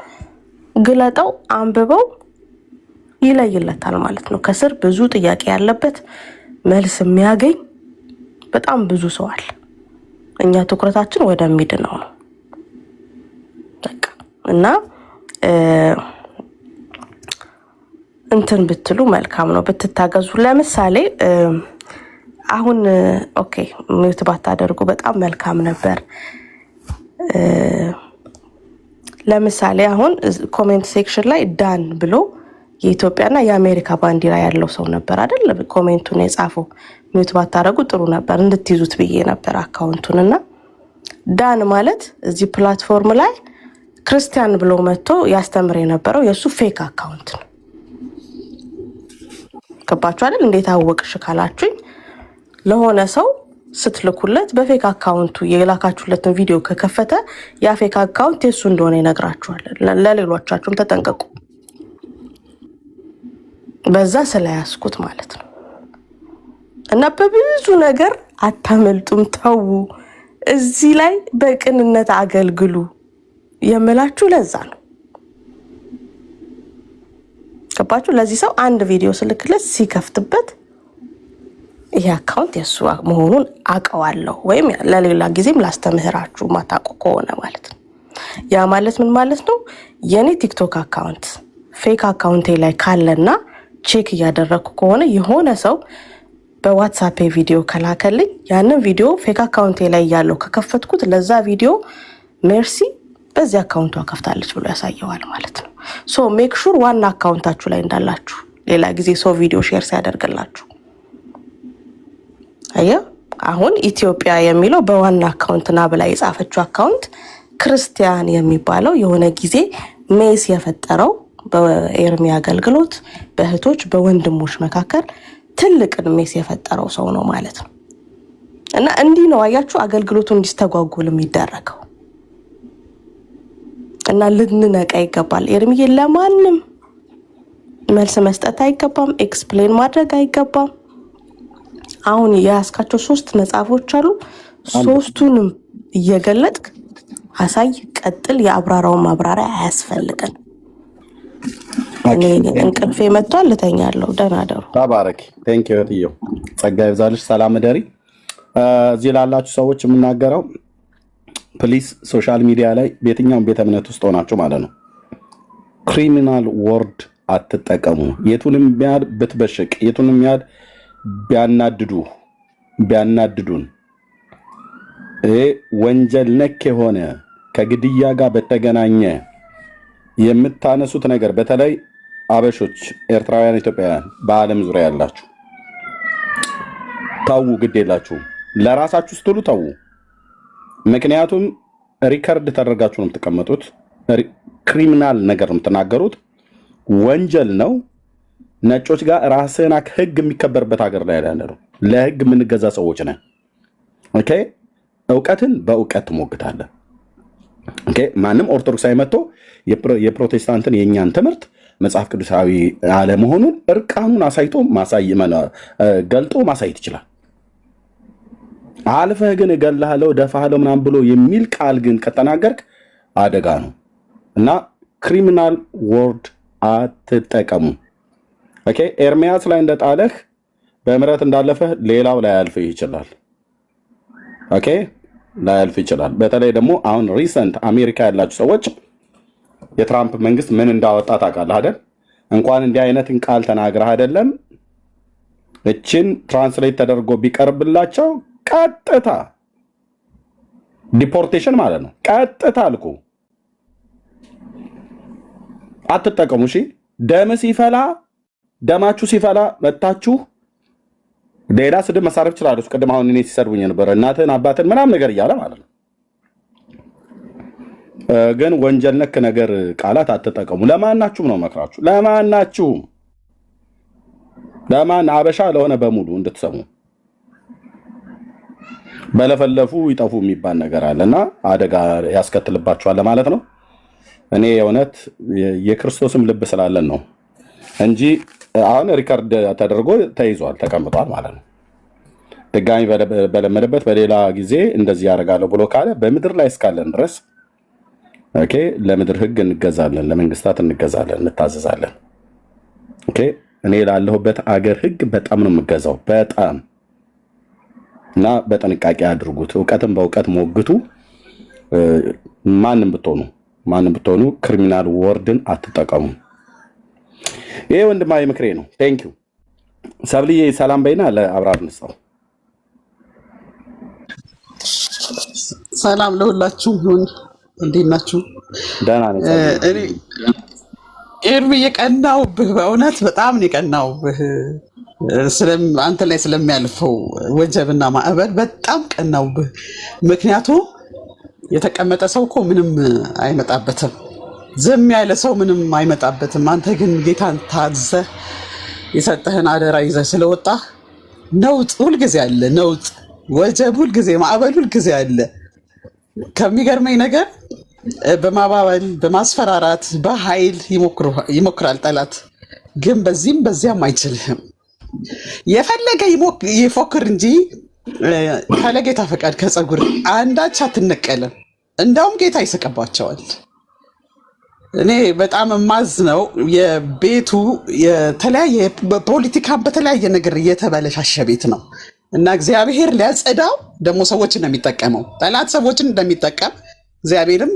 ግለጠው፣ አንብበው፣ ይለይለታል ማለት ነው። ከስር ብዙ ጥያቄ ያለበት መልስ የሚያገኝ በጣም ብዙ ሰው አለ። እኛ ትኩረታችን ወደሚድነው ነው በቃ። እና እንትን ብትሉ መልካም ነው፣ ብትታገዙ። ለምሳሌ አሁን ኦኬ ሚውት ባታደርጉ በጣም መልካም ነበር። ለምሳሌ አሁን ኮሜንት ሴክሽን ላይ ዳን ብሎ የኢትዮጵያና የአሜሪካ ባንዲራ ያለው ሰው ነበር አይደል? ኮሜንቱን የጻፈው ሚውት ባታደርጉ ጥሩ ነበር፣ እንድትይዙት ብዬ ነበር አካውንቱን። እና ዳን ማለት እዚህ ፕላትፎርም ላይ ክርስቲያን ብሎ መጥቶ ያስተምር የነበረው የሱ ፌክ አካውንት ነው። ገባችሁ አይደል? እንዴት አወቅሽ ካላችሁኝ ለሆነ ሰው ስትልኩለት በፌክ አካውንቱ የላካችሁለትን ቪዲዮ ከከፈተ ያ ፌክ አካውንት የሱ እንደሆነ ይነግራችኋል። ለሌሎቻችሁም ተጠንቀቁ፣ በዛ ስለያስኩት ማለት ነው። እና በብዙ ነገር አታመልጡም። ተው፣ እዚህ ላይ በቅንነት አገልግሉ የምላችሁ ለዛ ነው። ገባችሁ? ለዚህ ሰው አንድ ቪዲዮ ስልክለት ሲከፍትበት ይሄ አካውንት የሱ መሆኑን አውቀዋለሁ፣ ወይም ለሌላ ጊዜም ላስተምህራችሁ ማታውቁ ከሆነ ማለት ነው። ያ ማለት ምን ማለት ነው? የኔ ቲክቶክ አካውንት ፌክ አካውንቴ ላይ ካለና ቼክ እያደረኩ ከሆነ የሆነ ሰው በዋትስአፕ ቪዲዮ ከላከልኝ ያንን ቪዲዮ ፌክ አካውንቴ ላይ ያለው ከከፈትኩት ለዛ ቪዲዮ ሜርሲ በዚህ አካውንቷ ከፍታለች ብሎ ያሳየዋል ማለት ነው። ሶ ሜክ ሹር ዋና አካውንታችሁ ላይ እንዳላችሁ ሌላ ጊዜ ሰው ቪዲዮ ሼር ሲያደርግላችሁ አሁን ኢትዮጵያ የሚለው በዋና አካውንትና ብላ የጻፈችው አካውንት ክርስቲያን የሚባለው የሆነ ጊዜ ሜስ የፈጠረው በኤርሚ አገልግሎት በእህቶች በወንድሞች መካከል ትልቅን ሜስ የፈጠረው ሰው ነው ማለት ነው። እና እንዲህ ነው አያችሁ አገልግሎቱ እንዲስተጓጎል የሚደረገው። እና ልንነቃ ይገባል። ኤርሚ ለማንም መልስ መስጠት አይገባም፣ ኤክስፕሌን ማድረግ አይገባም። አሁን ያስካቸው 3 መጽሐፎች አሉ። 3ቱንም እየገለጥክ አሳይ፣ ቀጥል። የአብራራውን ማብራሪያ አያስፈልገን። እኔ እንቅልፌ መጥቷል፣ ልተኛለሁ። ደህና ደሩ። ተባረክ። ቴንክ ዩ እትዬው፣ ጸጋ ይብዛልሽ። ሰላም ደሪ። እዚህ ላላችሁ ሰዎች የምናገረው ፕሊስ ሶሻል ሚዲያ ላይ በየትኛውም ቤተ እምነት ውስጥ ሆናችሁ ማለት ነው ክሪሚናል ወርድ አትጠቀሙ። የቱንም ያህል ብትበሽቅ፣ የቱንም ያህል ቢያናድዱን ይሄ ወንጀል ነክ የሆነ ከግድያ ጋር በተገናኘ የምታነሱት ነገር በተለይ አበሾች፣ ኤርትራውያን፣ ኢትዮጵያውያን በአለም ዙሪያ ያላችሁ ታው ግድ የላችሁም። ለራሳችሁ ስትሉ ታው። ምክንያቱም ሪከርድ ተደርጋችሁ ነው የምትቀመጡት። ክሪሚናል ነገር ነው የምትናገሩት። ወንጀል ነው። ነጮች ጋር ራስህን ህግ የሚከበርበት ሀገር ላይ ያለ ነው። ለህግ የምንገዛ ሰዎች ነን። ኦኬ፣ እውቀትን በእውቀት ትሞግታለህ። ኦኬ፣ ማንም ኦርቶዶክሳዊ መጥቶ የፕሮቴስታንትን የእኛን ትምህርት መጽሐፍ ቅዱሳዊ አለመሆኑን እርቃኑን አሳይቶ ገልጦ ማሳየት ይችላል። አልፈህ ግን እገልሃለሁ ደፋሃለሁ ምናምን ብሎ የሚል ቃል ግን ከተናገርክ አደጋ ነው እና ክሪሚናል ወርድ አትጠቀሙ። ኦኬ፣ ኤርሚያስ ላይ እንደጣለህ በምህረት እንዳለፈህ ሌላው ላይ ያልፍህ ይችላል። ኦኬ፣ ላይ ያልፍ ይችላል። በተለይ ደግሞ አሁን ሪሰንት አሜሪካ ያላችሁ ሰዎች የትራምፕ መንግስት ምን እንዳወጣ ታውቃለህ አይደል? እንኳን እንዲህ አይነትን ቃል ተናግረህ አይደለም እችን ትራንስሌት ተደርጎ ቢቀርብላቸው ቀጥታ ዲፖርቴሽን ማለት ነው። ቀጥታ አልኩ አትጠቀሙ። እሺ፣ ደማችሁ ሲፈላ መታችሁ ሌላ ስድብ መሳረብ ይችላሉ። ቅድም አሁን እኔ ሲሰድቡኝ ነበር እናትን አባትን ምናምን ነገር እያለ ማለት ነው። ግን ወንጀል ነክ ነገር ቃላት አትጠቀሙ። ለማናችሁም ነው መክራችሁ፣ ለማን አበሻ ለሆነ በሙሉ እንድትሰሙ። በለፈለፉ ይጠፉ የሚባል ነገር አለና አደጋ ያስከትልባችኋል ማለት ነው። እኔ የእውነት የክርስቶስም ልብ ስላለን ነው እንጂ አሁን ሪከርድ ተደርጎ ተይዟል ተቀምጧል ማለት ነው። ድጋሚ በለመደበት በሌላ ጊዜ እንደዚህ ያደርጋለሁ ብሎ ካለ በምድር ላይ እስካለን ድረስ ኦኬ፣ ለምድር ህግ እንገዛለን፣ ለመንግስታት እንገዛለን፣ እንታዘዛለን። ኦኬ፣ እኔ ላለሁበት አገር ህግ በጣም ነው የምገዛው፣ በጣም እና በጥንቃቄ አድርጉት። እውቀትን በእውቀት ሞግቱ። ማንም ብትሆኑ ክሪሚናል ወርድን አትጠቀሙ። ይሄ ወንድማዊ ምክሬ ነው። ቴንኪው ሰብልዬ። ሰላም በይና ለአብራር እንስጠው። ሰላም ለሁላችሁም ይሁን። እንዴት ናችሁ? ደህና ነኝ። እኔ ኤርሚ የቀናውብህ በእውነት በጣም ነው የቀናውብህ። አንተ ላይ ስለሚያልፈው ወጀብና ማዕበል በጣም ቀናውብህ። ምክንያቱም የተቀመጠ ሰው እኮ ምንም አይመጣበትም። ዝም ያለ ሰው ምንም አይመጣበትም። አንተ ግን ጌታን ታዘህ የሰጠህን አደራ ይዘህ ስለወጣህ ነውጥ ሁልጊዜ አለ። ነውጥ፣ ወጀብ ሁልጊዜ፣ ማዕበል ሁልጊዜ አለ። ከሚገርመኝ ነገር በማባበል በማስፈራራት በኃይል ይሞክራል ጠላት። ግን በዚህም በዚያም አይችልህም። የፈለገ ይፎክር እንጂ ካለ ጌታ ፈቃድ ከፀጉር አንዳች አትነቀልም። እንዳውም ጌታ ይስቅባቸዋል። እኔ በጣም የማዝነው የቤቱ የተለያየ በፖለቲካም በተለያየ ነገር እየተበለሻሸ ቤት ነው እና እግዚአብሔር ሊያጸዳው ደግሞ ሰዎችን ነው የሚጠቀመው። ጠላት ሰዎችን እንደሚጠቀም እግዚአብሔርም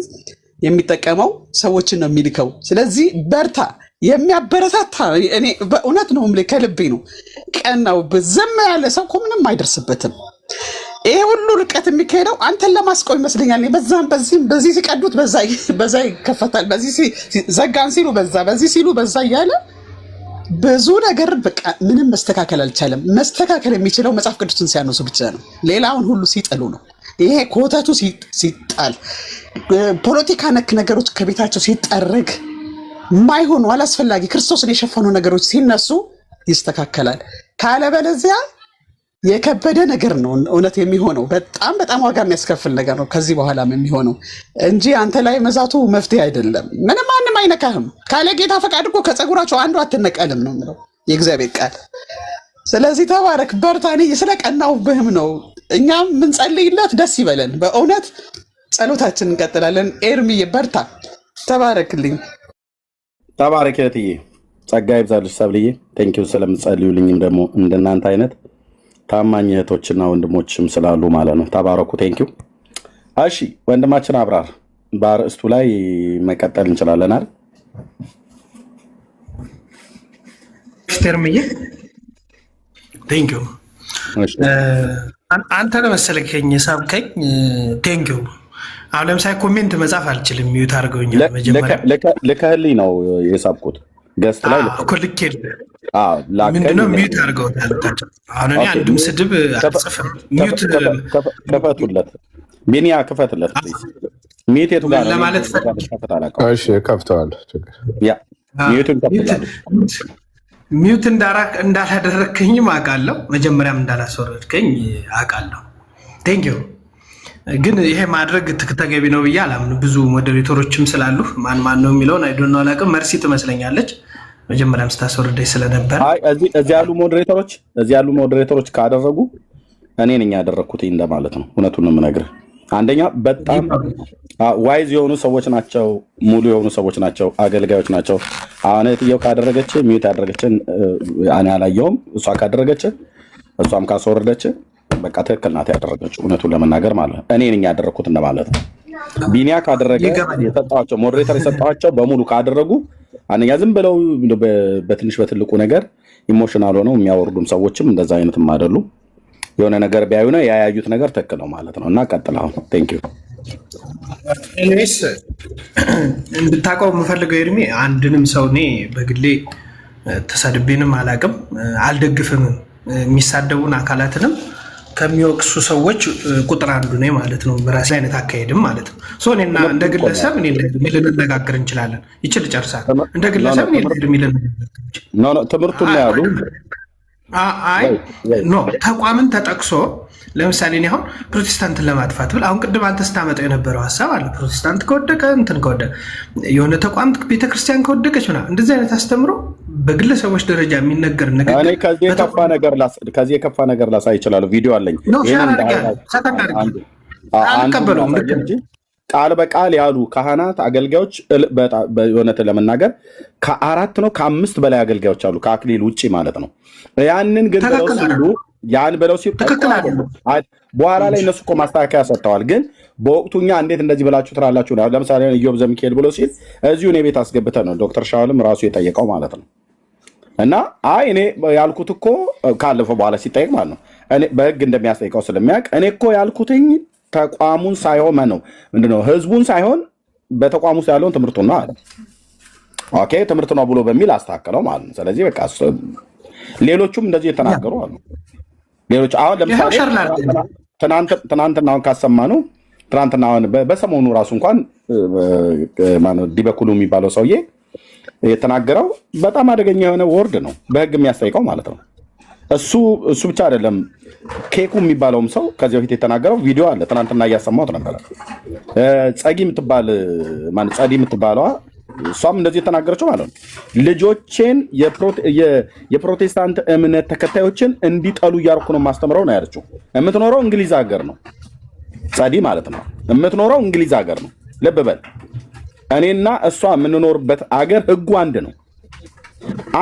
የሚጠቀመው ሰዎችን ነው የሚልከው። ስለዚህ በርታ። የሚያበረታታ እኔ በእውነት ነው የምልህ፣ ከልቤ ነው። ቀናው ዝም ያለ ሰው እኮ ምንም አይደርስበትም። ይሄ ሁሉ ርቀት የሚካሄደው አንተን ለማስቆም ይመስለኛል። በዚህ ሲቀዱት በዛ ይከፈታል፣ በዚህ ዘጋን ሲሉ በዚህ ሲሉ በዛ እያለ ብዙ ነገር በቃ ምንም መስተካከል አልቻለም። መስተካከል የሚችለው መጽሐፍ ቅዱስን ሲያነሱ ብቻ ነው። ሌላውን ሁሉ ሲጥሉ ነው። ይሄ ኮተቱ ሲጣል፣ ፖለቲካ ነክ ነገሮች ከቤታቸው ሲጠረግ፣ ማይሆኑ አላስፈላጊ ክርስቶስን የሸፈኑ ነገሮች ሲነሱ ይስተካከላል። ካለበለዚያ የከበደ ነገር ነው እውነት የሚሆነው። በጣም በጣም ዋጋ የሚያስከፍል ነገር ነው ከዚህ በኋላም የሚሆነው እንጂ አንተ ላይ መዛቱ መፍትሄ አይደለም። ምንም ማንም አይነካህም። ካለ ጌታ ፈቃድ እኮ ከፀጉራቸው አንዱ አትነቀልም ነው የሚለው የእግዚአብሔር ቃል። ስለዚህ ተባረክ፣ በርታ። እኔ ስለቀናውብህም ነው። እኛም ምንጸልይለት ደስ ይበለን። በእውነት ጸሎታችን እንቀጥላለን። ኤርሚዬ በርታ፣ ተባረክልኝ። ተባረክ እህትዬ፣ ጸጋ ይብዛልሽ። ሰብልዬ ቴንኪው ስለምጸልዩልኝም ደግሞ እንደናንተ አይነት ታማኝ እህቶችና ወንድሞችም ስላሉ ማለት ነው። ተባረኩ። ቴንኪው። እሺ ወንድማችን አብራር በአርእስቱ ላይ መቀጠል እንችላለን አይደል? ኤርሚዬ ቴንኪው። አንተ ነው መሰለኝ የሳብከኝ። ቴንኪው። አሁን ለምሳሌ ኮሜንት መጻፍ አልችልም፣ ሚዩት አድርገውኛል። መጀመሪያ ልከህልኝ ነው የሳብኩት። ገስት ላይ እኮ ልክ ምንድነው ሚዩት አድርገው ታልታቸው። አሁን እኔ አንድም ስድብ አልጽፍም። ሚዩት ከፈቱለት፣ ቢኒያ ከፈቱለት ፕሊዝ። ሚዩት የቱ ጋር ለማለት እሺ ከፍተዋል። ያ ሚዩትን ከፍተዋል። ሚዩት እንዳላደረከኝም አውቃለሁ፣ መጀመሪያም እንዳላስወረድከኝ አውቃለሁ። ቴንክ ዩ። ግን ይሄ ማድረግ ተገቢ ነው ብዬ አላምንም። ብዙ ሞዴሬተሮችም ስላሉ ማን ነው የሚለውን አይዶን ነው አላውቅም። መርሲ ትመስለኛለች መጀመሪያም ስታስወርደኝ ስለነበር። አይ እዚህ ያሉ ሞዴሬተሮች ካደረጉ እኔ ነኝ ያደረኩት እንደማለት ነው። እውነቱን ነው የምነግርህ። አንደኛ በጣም ዋይዝ የሆኑ ሰዎች ናቸው፣ ሙሉ የሆኑ ሰዎች ናቸው፣ አገልጋዮች ናቸው። አሁን እትየው ካደረገች ሚዩት ያደረገችን እኔ አላየሁም። እሷ ካደረገች እሷም ካስወረደች በቃ ትክክል ናት ያደረገችው። እውነቱን ለመናገር ማለት ነው እኔ ነኝ ያደረኩት እንደማለት ነው። ቢኒያ ካደረገ የሰጣቸው ሞዴሬተር የሰጣቸው በሙሉ ካደረጉ አንደኛ ዝም ብለው በትንሽ በትልቁ ነገር ኢሞሽናል ሆነው የሚያወርዱም ሰዎችም እንደዛ አይነትም አይደሉ። የሆነ ነገር ቢያዩ ነው ያያዩት ነገር ትክክል ነው ማለት ነው። እና ቀጥላው ቴንክ ዩ። እኔስ እንድታውቀው የምፈልገው ኤርሚ አንድንም ሰው እኔ በግሌ ተሳድቤንም አላውቅም፣ አልደግፍም። የሚሳደቡን አካላትንም ከሚወቅሱ ሰዎች ቁጥር አንዱ ነኝ ማለት ነው። በራሴ አይነት አካሄድም ማለት ነው። እኔና እንደ ግለሰብ እኔ ልንነጋገር እንችላለን። ይችል ጨርሳል። እንደ ግለሰብ እኔ ትምህርቱን ነው ያሉ ተቋምን ተጠቅሶ ለምሳሌ እኔ አሁን ፕሮቴስታንትን ለማጥፋት ብል አሁን ቅድም አንተ ስታመጣው የነበረው ሀሳብ አለ። ፕሮቴስታንት ከወደቀ እንትን ከወደቀ የሆነ ተቋም ቤተክርስቲያን ከወደቀች ምናምን እንደዚህ አይነት አስተምሮ በግለሰቦች ደረጃ የሚነገር ነገር እኔ ከዚህ የከፋ ነገር ላሳይ ይችላሉ። ቪዲዮ አለኝ። አንቀበለውም። ቃል በቃል ያሉ ካህናት አገልጋዮች በእውነት ለመናገር ከ4 በላይ አገልጋዮች አሉ ከአክሊል ውጭ ማለት ነው። ያንን ግን ብለው ሲሉ በኋላ ላይ እነሱ እኮ ማስተካከያ ሰጥተዋል። ግን በወቅቱ እኛ እንዴት እንደዚህ ብላችሁ ትላላችሁ? ለምሳሌ ኢዮብ ዘሚካኤል ብሎ ሲል እዚሁ እኔ ቤት አስገብተን ነው ዶክተር ሻውልም ራሱ የጠየቀው ማለት ነው። እና እኔ ያልኩት እኮ ካለፈ በኋላ ሲጠየቅ ማለት ነው እኔ በህግ እንደሚያስጠይቀው ስለሚያውቅ እኔ እኮ ያልኩትኝ ተቋሙን ሳይሆን ነው ምንድነው ህዝቡን ሳይሆን በተቋሙ ውስጥ ያለውን ትምህርቱን ነው አለ። ኦኬ ትምህርት ነው ብሎ በሚል አስተካከለው ማለት ነው። ስለዚህ በቃ ሌሎቹም እንደዚህ የተናገሩ አሉ። ሌሎች አሁን ለምሳሌ ትናንትና አሁን ካሰማነው ትናንትና አሁን በሰሞኑ ራሱ እንኳን ዲበኩሉ የሚባለው ሰውዬ የተናገረው በጣም አደገኛ የሆነ ወርድ ነው፣ በህግ የሚያስጠይቀው ማለት ነው። እሱ ብቻ አይደለም፣ ኬኩ የሚባለውም ሰው ከዚህ በፊት የተናገረው ቪዲዮ አለ። ትናንትና እያሰማሁት ነበረ። ጸዲ የምትባለዋ እሷም እንደዚህ የተናገረችው ማለት ነው። ልጆቼን የፕሮቴስታንት እምነት ተከታዮችን እንዲጠሉ እያደረኩ ነው ማስተምረው ነው ያለችው። የምትኖረው እንግሊዝ ሀገር ነው ጸዲ ማለት ነው። የምትኖረው እንግሊዝ ሀገር ነው። ልብ በል፣ እኔና እሷ የምንኖርበት አገር ህጉ አንድ ነው።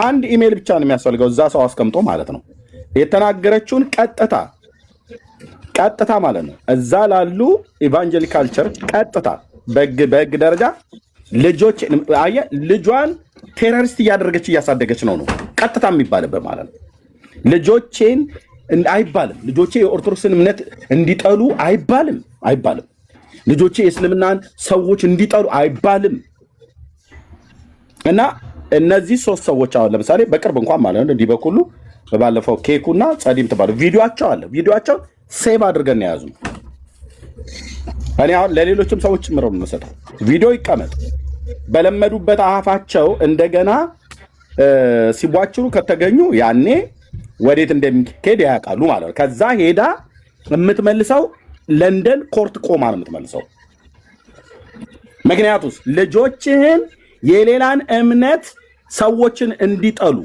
አንድ ኢሜል ብቻ ነው የሚያስፈልገው እዛ ሰው አስቀምጦ ማለት ነው። የተናገረችውን ቀጥታ ማለት ነው እዛ ላሉ ኢቫንጀሊካል ቸርች ቀጥታ በህግ ደረጃ ልጇን ቴሮሪስት እያደረገች እያሳደገች ነው ቀጥታ የሚባልበት ማለት ነው። ልጆቼን አይባልም። ልጆቼ የኦርቶዶክስን እምነት እንዲጠሉ አይባልም። ልጆቼ የእስልምናን ሰዎች እንዲጠሉ አይባልም። እና እነዚህ 3 ሰዎች አሁን ለምሳሌ በቅርብ እንኳን ማለት ነው ዲበኩሉ ባለፈው ኬኩና ጸዲም ተባሉ ቪዲዮአቸው አለ። ቪዲዮአቸው ሴቭ አድርገን ያዙ። እኔ አሁን ለሌሎችም ሰዎች ጭምር ነው የምሰጠው። ቪዲዮ ይቀመጥ፣ በለመዱበት አፋቸው እንደገና ሲቧችሩ ከተገኙ ያኔ ወዴት እንደሚሄድ ያውቃሉ ማለት ነው። ከዛ ሄዳ የምትመልሰው ለንደን ኮርት ቆማ ነው የምትመልሰው። ምክንያቱስ ልጆችህን የሌላን እምነት ሰዎችን እንዲጠሉ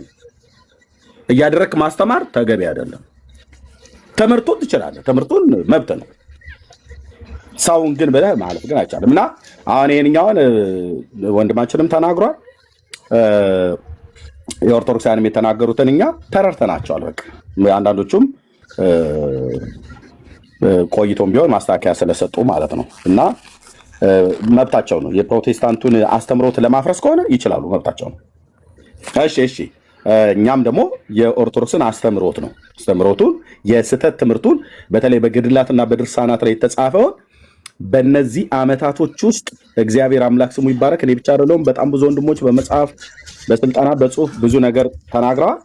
እያደረክ ማስተማር ተገቢ አይደለም። ትምህርቱን ትችላለህ፣ ትምህርቱን መብት ነው። ሰውን ግን ብለህ ማለት ግን አይቻልም። እና አሁን ይሄንኛውን ወንድማችንም ተናግሯል። የኦርቶዶክሳውያንም የተናገሩትን እኛ ተረድተናቸዋል። በቃ አንዳንዶቹም ቆይቶም ቢሆን ማስተካከያ ስለሰጡ ማለት ነው። እና መብታቸው ነው። የፕሮቴስታንቱን አስተምሮት ለማፍረስ ከሆነ ይችላሉ፣ መብታቸው ነው። እሺ እኛም ደግሞ የኦርቶዶክስን አስተምሮቱን የስህተት ትምህርቱን በተለይ በገድላትና በድርሳናት ላይ የተጻፈውን በእነዚህ ዓመታቶች ውስጥ እግዚአብሔር አምላክ ስሙ ይባረክ። እኔ ብቻ አይደለሁም፣ በጣም ብዙ ወንድሞች በመጽሐፍ በስልጠና በጽሁፍ ብዙ ነገር ተናግረዋል።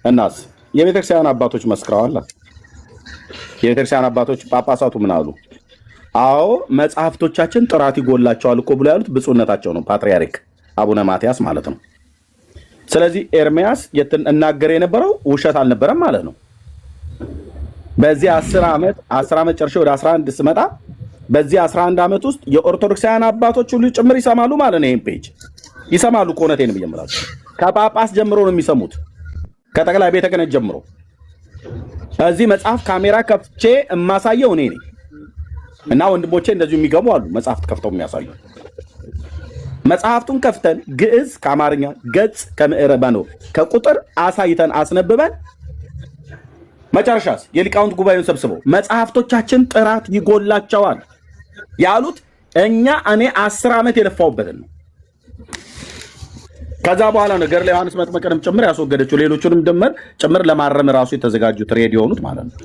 እናስ የቤተክርስቲያን አባቶች መስክረዋል። የቤተክርስቲያን አባቶች ጳጳሳቱ ምን አሉ? አዎ መጽሐፍቶቻችን ጥራት ይጎላቸዋል እኮ ብሎ ያሉት ብፁዕነታቸው ነው፣ ፓትርያርክ አቡነ ማትያስ ማለት ነው። ስለዚህ ኤርሚያስ እናገር የነበረው ውሸት አልነበረም ማለት ነው። በዚህ 10 ዓመት ጨርሼ ወደ 11 ስመጣ በዚህ 11 ዓመት ውስጥ የኦርቶዶክሳውያን አባቶች ሁሉ ጭምር ይሰማሉ ማለት ነው። ይሄን ፔጅ ይሰማሉ። ኮነቴን ብየምላችሁ ከጳጳስ ጀምሮ ነው የሚሰሙት፣ ከጠቅላይ ቤተ ክህነት ጀምሮ። እዚህ መጽሐፍ ካሜራ ከፍቼ የማሳየው እኔ ነኝ እና ወንድሞቼ እንደዚሁ የሚገቡ አሉ፣ መጽሐፍት ከፍተው የሚያሳዩ። መጽሐፍቱን ከፍተን ግዕዝ ከአማርኛ ገጽ ከምዕራብ ነው ከቁጥር አሳይተን አስነብበን መጨረሻስ የሊቃውንት ጉባኤውን ሰብስበው መጽሐፍቶቻችን ጥራት ይጎላቸዋል ያሉት እኔ 10 ዓመት የለፋውበትን ነው። ከዛ በኋላ ነገር ለዮሐንስ መጥምቅንም ጭምር ያስወገደችው ሌሎቹንም ጭምር ለማረም ራሱ የተዘጋጁት ሬዲ የሆኑት ማለት ነው።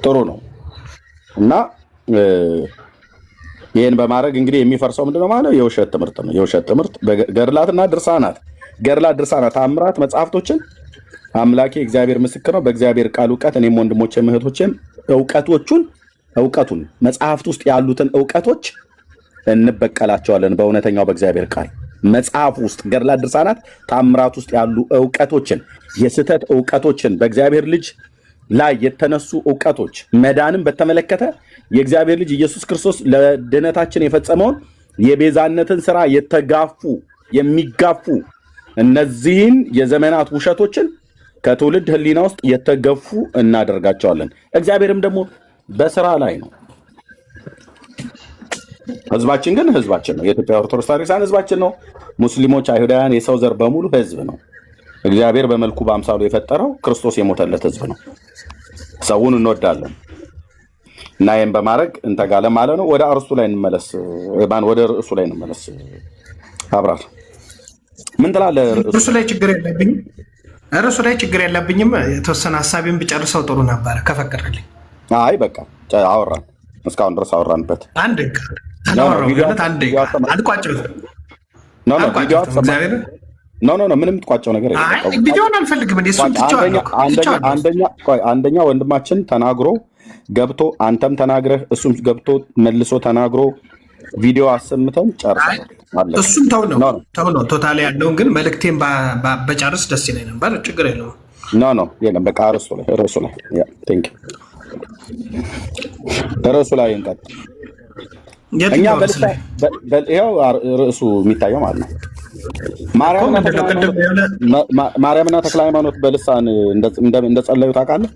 ጥሩ ነው እና ይሄን በማድረግ እንግዲህ የሚፈርሰው ምንድነው ማለት ነው? የውሸት ትምህርት ነው። የውሸት ትምህርት ገድላትና ድርሳናት ተአምራት መጽሐፍቶችን አምላኬ እግዚአብሔር ምስክር ነው በእግዚአብሔር ቃል እውቀት እኔም ወንድሞቼም እህቶቼም እውቀቱን መጽሐፍት ውስጥ ያሉትን እውቀቶች እንበቀላቸዋለን በእውነተኛው በእግዚአብሔር ቃል መጽሐፍ ውስጥ ገድላት ድርሳናት ተአምራት ውስጥ ያሉ እውቀቶችን የስህተት እውቀቶችን በእግዚአብሔር ልጅ ላይ የተነሱ እውቀቶች መዳንን በተመለከተ የእግዚአብሔር ልጅ ኢየሱስ ክርስቶስ ለድነታችን የፈጸመውን የቤዛነትን ስራ የሚጋፉ እነዚህን የዘመናት ውሸቶችን ከትውልድ ሕሊና ውስጥ የተገፉ እናደርጋቸዋለን። እግዚአብሔርም ደግሞ በስራ ላይ ነው። ህዝባችን ግን ህዝባችን ነው። የኢትዮጵያ ኦርቶዶክስ ታሪክሳን ህዝባችን ነው። ሙስሊሞች፣ አይሁዳውያን፣ የሰው ዘር በሙሉ ህዝብ ነው። እግዚአብሔር በመልኩ በአምሳሉ የፈጠረው ክርስቶስ የሞተለት ህዝብ ነው። ሰውን እንወዳለን እና ይህን በማድረግ እንተጋለን ማለት ነው። ወደ ርዕሱ ላይ እንመለስ። አብራር ምን ትላለህ? ርዕሱ ላይ ችግር የለብኝም። የተወሰነ ሀሳቤን ብጨርሰው ጥሩ ነበረ ከፈቀድክልኝ። አይ በቃ አወራን፣ እስካሁን ድረስ አወራንበት። ምንም ትቋጨው ነገር ቪዲዮን አልፈልግም። አንደኛ ወንድማችን ተናግሮ ገብቶ አንተም ተናግረህ እሱም ገብቶ መልሶ ተናግሮ ቪዲዮ አሰምተን ጨርሰናል። እሱም ተው ነው ቶታሊ ያለውን ግን መልእክቴን በጨርስ ደስ ይለኝ ነበር። ችግር የለውም። የለም በቃ ርዕሱ ላይ ርዕሱ ላይ እንቀጥል። እኛ ይኸው ርዕሱ የሚታየው ማለት ነው ማርያምና ተክለ ሃይማኖት በልሳን እንደጸለዩ ታውቃለህ?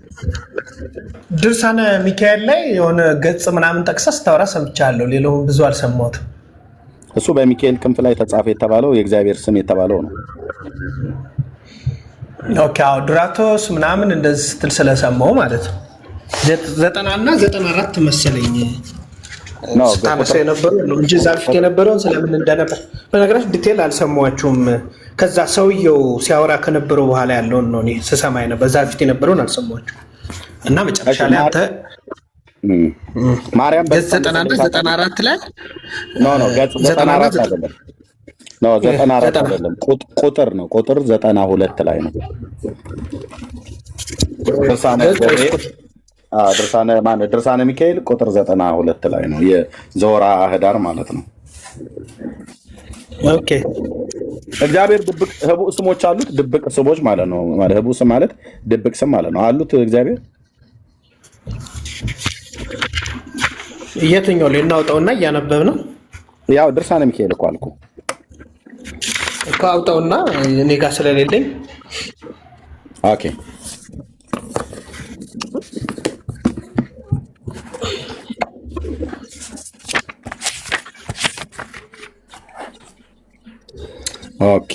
ድርሳነ ሚካኤል ላይ የሆነ ገጽ ምናምን ጠቅሰህ ስታወራ ሰምቻለሁ። ሌላውን ብዙ አልሰማሁትም። እሱ በሚካኤል ክንፍ ላይ ተጻፈ የተባለው የእግዚአብሔር ስም የተባለው ነው። ኦኬ አዎ፣ ዱራቶስ ምናምን እንደዚህ ስትል ስለሰማሁ ማለት ነው። 90 እና 94 መሰለኝ ስታነሳ የነበረው ነው እንጂ እዛ በፊት የነበረውን ስለምን እንደነበር በነገራችን ዲቴል አልሰማኋችሁም። ከዛ ሰውየው ሲያወራ ከነበረው በኋላ ያለውን ነው እኔ ስሰማ ነበር። በዛ በፊት የነበረውን አልሰማኋችሁም እና መጨረሻ ላይ አንተ ማርያም ገጽ 90 እና 94 ላይ ገጽ 94 አይደለም 94 አይደለም ቁጥር ነው። ቁጥር 92 ላይ ነው። ድርሳነ ሚካኤል ቁጥር 92 ላይ ነው። የዘወራ ህዳር ማለት ነው። ኦኬ እግዚአብሔር ድብቅ ህቡዕ ስሞች አሉት። ድብቅ ስሞች ማለት ነው። ህቡዕ ስም ማለት ድብቅ ስም ማለት ነው አሉት እግዚአብሔር። የትኛው ላይ እናውጣውና እያነበብ ነው? ያው ድርሳነ ሚካኤል እኮ አልኩ እኮ አውጣውና እኔ ጋር ስለሌለኝ ኦኬ ኦኬ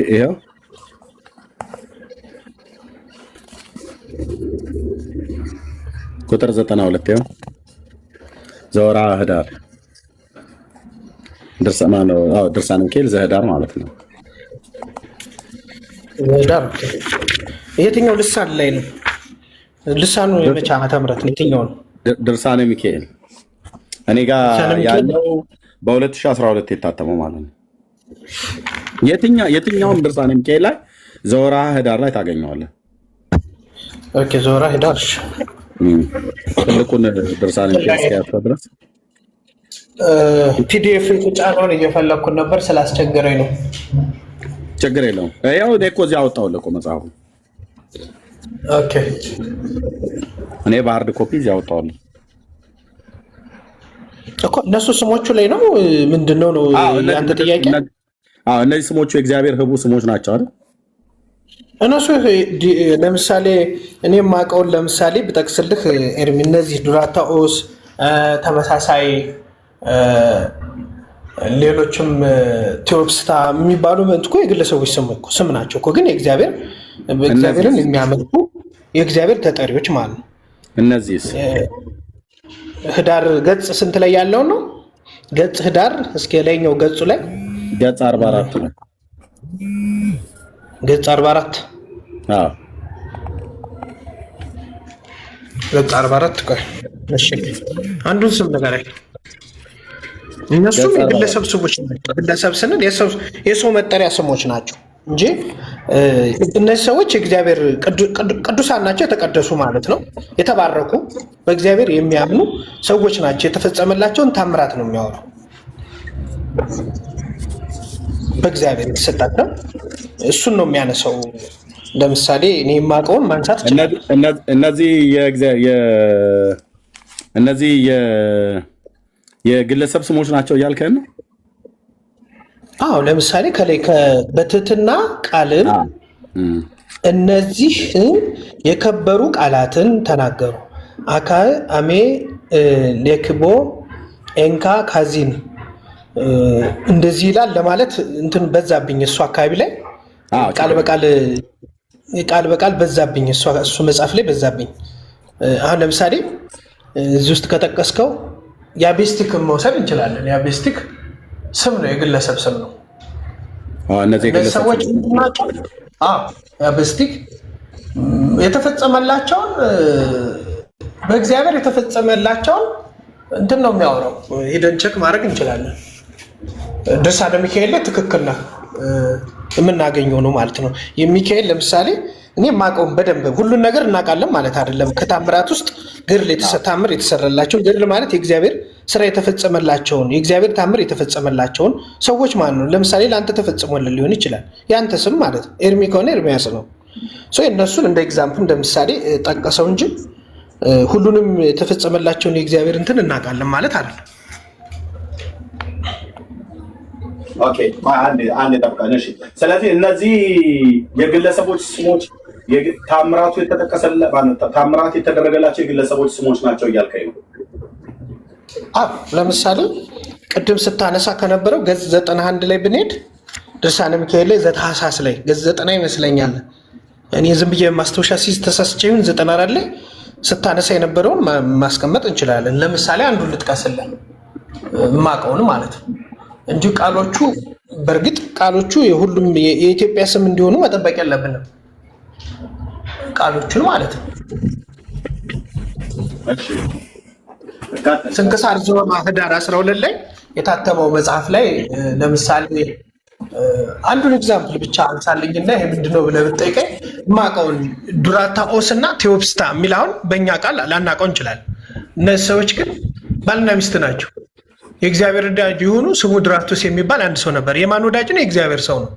ይኸው ቁጥር 92 ይኸው ዘወራ ህዳር ድርሳነ ሚካኤል ዘህዳር ማለት ነው። ህዳር የትኛው ልሳን ላይ ነው? ልሳኑ የመቼ ዓመተ ምህረት ነው? የትኛው ነው? ድርሳነ ሚካኤል እኔ ጋር ያለው በ2012 የታተመው ማለት ነው። የትኛውም ድርሳነ ሚካኤል ላይ ዘወርኀ ኅዳር ላይ ታገኘዋለህ። ኦኬ ዘወርኀ ኅዳር ትልቁን ድርሳነ ሚካኤል እስኪያስፈ ድረስ ፒዲኤፍ የተጫነውን እየፈለግኩት ነበር ስላስቸገረኝ ነው። ችግር የለውም። ያው እኔ እኮ እዚህ አወጣሁልህ እኮ መጽሐፉ። ኦኬ እኔ በሃርድ ኮፒ እዚህ አወጣሁልህ እኮ። እነሱ ስሞቹ ላይ ነው ምንድነው ነው ያንተ ጥያቄ? እነዚህ ስሞቹ የእግዚአብሔር ህቡ ስሞች ናቸው አይደል? እነሱ ለምሳሌ እኔ የማውቀውን ለምሳሌ ብጠቅስልህ ኤርሚ፣ እነዚህ ዱራታኦስ ተመሳሳይ ሌሎችም ቴዎፕስታ የሚባሉ እኮ የግለሰቦች ስም ናቸው እኮ፣ ግን እግዚአብሔርን የሚያመልኩ የእግዚአብሔር ተጠሪዎች ማለት ነው። እነዚህስ ኅዳር ገጽ ስንት ላይ ያለው ነው? ገጽ ኅዳር እስከ ላይኛው ገጹ ላይ ገጽ 44 ነው። ገጽ 44 ገጽ 44 ቆይ እሺ፣ አንዱን ስም ንገረኝ። እነሱም የግለሰብ ስሞች ናቸው። ግለሰብ ስንል የሰው መጠሪያ ስሞች ናቸው እንጂ እነዚህ ሰዎች የእግዚአብሔር ቅዱሳን ናቸው፣ የተቀደሱ ማለት ነው። የተባረኩ በእግዚአብሔር የሚያምኑ ሰዎች ናቸው። የተፈጸመላቸውን ታምራት ነው የሚያወራው። በእግዚአብሔር የተሰጣቸው እሱን ነው የሚያነሳው። ለምሳሌ እኔ የማውቀውን ማንሳት ይችላል። እነዚህ የግለሰብ ስሞች ናቸው እያልከን ነው? አዎ። ለምሳሌ ከላይ በትህትና ቃልን እነዚህ የከበሩ ቃላትን ተናገሩ። አካ አሜ ሌክቦ ኤንካ ካዚን እንደዚህ ይላል ለማለት እንትን በዛብኝ። እሱ አካባቢ ላይ ቃል በቃል በዛብኝ። እሱ መጽሐፍ ላይ በዛብኝ። አሁን ለምሳሌ እዚህ ውስጥ ከጠቀስከው የአቤስቲክ መውሰድ እንችላለን። የአቤስቲክ ስም ነው፣ የግለሰብ ስም ነው። እነዚህ ሰዎች ናቸው። የአቤስቲክ የተፈጸመላቸውን በእግዚአብሔር የተፈጸመላቸውን እንትን ነው የሚያወራው። ሄደን ቸክ ማድረግ እንችላለን። ድርሳነ ሚካኤል ላይ ትክክል ነው የምናገኘው ነው ማለት ነው። የሚካኤል ለምሳሌ እኔ የማውቀውን በደንብ ሁሉን ነገር እናውቃለን ማለት አይደለም። ከታምራት ውስጥ ገድል ታምር የተሰራላቸውን ገድል ማለት የእግዚአብሔር ስራ የተፈጸመላቸውን የእግዚአብሔር ታምር የተፈጸመላቸውን ሰዎች ማለት ነው። ለምሳሌ ለአንተ ተፈጽሞልን ሊሆን ይችላል። የአንተ ስም ማለት ነው። ኤርሚ ከሆነ ኤርሚያስ ነው። እነሱን እንደ ኤግዛምፕል እንደ ምሳሌ ጠቀሰው እንጂ ሁሉንም የተፈጸመላቸውን የእግዚአብሔር እንትን እናውቃለን ማለት አይደለም። ኦኬ አንድ ጠብቀን። እሺ፣ ስለዚህ እነዚህ የግለሰቦች ስሞች ታምራቱ ታምራት የተደረገላቸው የግለሰቦች ስሞች ናቸው እያልከኝ ነው? ለምሳሌ ቅድም ስታነሳ ከነበረው ገጽ 91 ላይ ብንሄድ ድርሳነ ሚካኤል ላይ ዘታሳስ ላይ ገጽ 90 ይመስለኛል። እኔ ዝም ብዬ ማስታወሻ ሲዝ ተሳስቼ ይሁን 94 ላይ ስታነሳ የነበረውን ማስቀመጥ እንችላለን። ለምሳሌ አንዱን ልጥቀስልን የማውቀውን ማለት ነው እንጂ ቃሎቹ በእርግጥ ቃሎቹ የሁሉም የኢትዮጵያ ስም እንዲሆኑ መጠበቅ የለብንም። ቃሎቹን ማለት ነው። ስንክሳር ዘወርኀ ኅዳር 12 ላይ የታተመው መጽሐፍ ላይ ለምሳሌ አንዱን ኤግዛምፕል ብቻ አንሳልኝና ይሄ ምንድነው ብለህ ብትጠይቀኝ የማውቀውን ዱራታኦስ እና ቴዎፕስታ የሚል አሁን በእኛ ቃል ላናውቀው እንችላለን። እነዚህ ሰዎች ግን ባልና ሚስት ናቸው። የእግዚአብሔር ወዳጅ የሆኑ ስሙ ዱራቶስ የሚባል አንድ ሰው ነበር። የማን ወዳጅ ነው? የእግዚአብሔር ሰው ነው።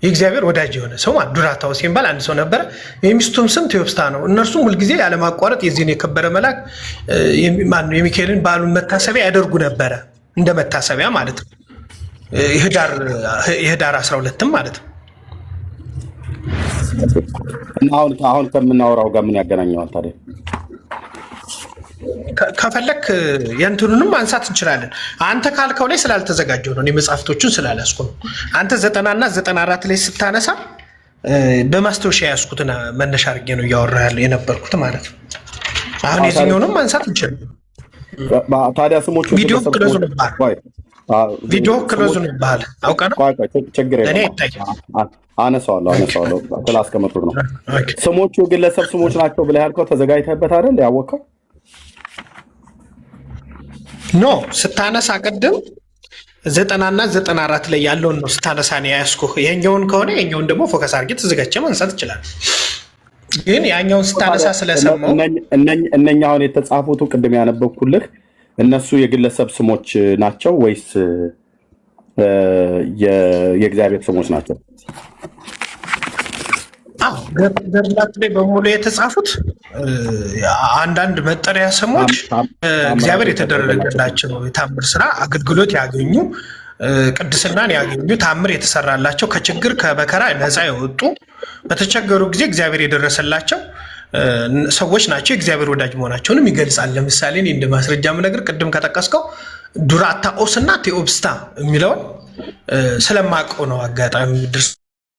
የእግዚአብሔር ወዳጅ የሆነ ሰው ማለት ዱራታኦስ የሚባል አንድ ሰው ነበረ። የሚስቱም ስም ቴዎፕስታ ነው። እነርሱም ሁልጊዜ ያለማቋረጥ የዚህን የከበረ መልአክ የሚካኤልን በዓሉን መታሰቢያ ያደርጉ ነበረ። እንደ መታሰቢያ ማለት ነው። የኅዳር 12 ማለት ነው። አሁን ከምናወራው ጋር ምን ያገናኘዋል ታዲያ? ከፈለክ የእንትኑንም ማንሳት እንችላለን። አንተ ካልከው ላይ ስላልተዘጋጀው ነው፣ መጽሐፍቶቹን ስላልያዝኩ ነው። አንተ 90 እና 94 ላይ ስታነሳ በማስታወሻ ያዝኩትን መነሻ አድርጌ ነው እያወራ የነበርኩት ማለት ነው። አሁን የዚህኛውንም ማንሳት እንችላለን። ታዲያ ስሞቹ ቪዲዮ ክሎዝ ነው ይባላል። አውቀህ ነው? ችግር የለም አነሳዋለሁ ስላስቀመጡት ነው። ስሞቹ የግለሰብ ስሞች ናቸው ብለህ ያልከው ተዘጋጅተህበት አይደል ያወቅኸው? ኖ ስታነሳ ቅድም 90 እና 94 ላይ ያለውን ነው ስታነሳ ነው ያስኩህ። ይሄኛውን ከሆነ ይሄኛውን ደግሞ ፎከስ አድርጌ ተዘጋጀ ማንሳት ይችላል። ግን ያኛውን ስታነሳ ስለሰማው እነኛ አሁን የተጻፉት ቅድም ያነበብኩልህ እነሱ የግለሰብ ስሞች ናቸው ወይስ የእግዚአብሔር ስሞች ናቸው? ገድላት ላይ በሙሉ የተጻፉት አንዳንድ መጠሪያ ስሞች እግዚአብሔር የተደረገላቸው የታምር ስራ አገልግሎት ያገኙ ቅድስናን ያገኙ ታምር የተሰራላቸው ከችግር ከመከራ ነፃ የወጡ በተቸገሩ ጊዜ እግዚአብሔር የደረሰላቸው ሰዎች ናቸው። እግዚአብሔር ወዳጅ መሆናቸውንም ይገልጻል። ለምሳሌ እኔ እንደ ማስረጃ የምነግርህ ቅድም ከጠቀስከው ዱራታኦስ እና ቴኦብስታ የሚለውን ስለማውቀው ነው። አጋጣሚ ድርስ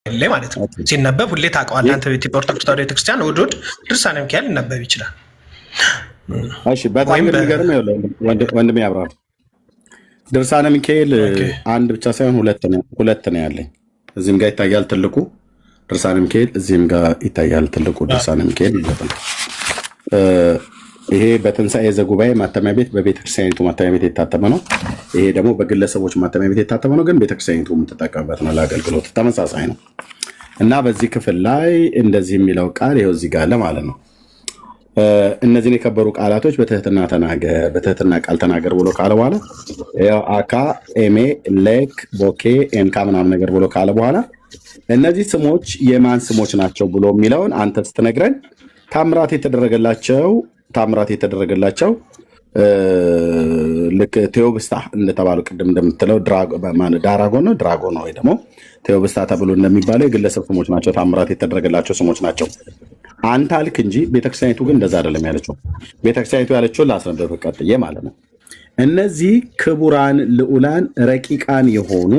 ላይ ማለት ነው ሲነበብ ሁሌ ታውቀዋለህ አንተ። በኢትዮጵያ ኦርቶዶክስ ተዋሕዶ ቤተክርስቲያን እሑድ እሑድ ድርሳነ ሚካኤል ሊነበብ ይችላል። እሺ፣ በጣም የሚገርም ወንድሜ ያብራር። ድርሳነ ሚካኤል አንድ ብቻ ሳይሆን ሁለት ነው ያለኝ። እዚህም ጋር ይታያል ትልቁ ድርሳነ ሚካኤል፣ እዚህም ጋር ይታያል ትልቁ ድርሳነ ሚካኤል ማለት ነው። ይሄ በትንሣኤ ዘጉባኤ ማተሚያ ቤት በቤተክርስቲያኒቱ ማተሚያ ቤት የታተመ ነው። ይሄ ደግሞ በግለሰቦች ማተሚያ ቤት የታተመ ነው፣ ግን ቤተክርስቲያኒቱ የምትጠቀምበት ነው ለአገልግሎት። ተመሳሳይ ነው እና በዚህ ክፍል ላይ እንደዚህ የሚለው ቃል ይኸው እዚህ ጋር አለ ማለት ነው። እነዚህን የከበሩ ቃላቶች በትህትና ተናገር፣ በትህትና ቃል ተናገር ብሎ ካለ በኋላ አካ ኤሜ ሌክ ቦኬ ኤንካ ምናምን ነገር ብሎ ካለ በኋላ እነዚህ ስሞች የማን ስሞች ናቸው ብሎ የሚለውን አንተ ስትነግረን ታምራት የተደረገላቸው ልክ ቴዎብስታ እንደተባሉ ቅድም እንደምትለው ዳራጎን ነው ድራጎን ነው ወይ ደግሞ ቴዎብስታ ተብሎ እንደሚባለው የግለሰብ ስሞች ናቸው፣ ታምራት የተደረገላቸው ስሞች ናቸው አንተ አልክ እንጂ ቤተክርስቲያኒቱ ግን እንደዛ አይደለም ያለችው። ቤተክርስቲያኒቱ ያለችው ላስነብብ ቀጥዬ ማለት ነው። እነዚህ ክቡራን ልዑላን ረቂቃን የሆኑ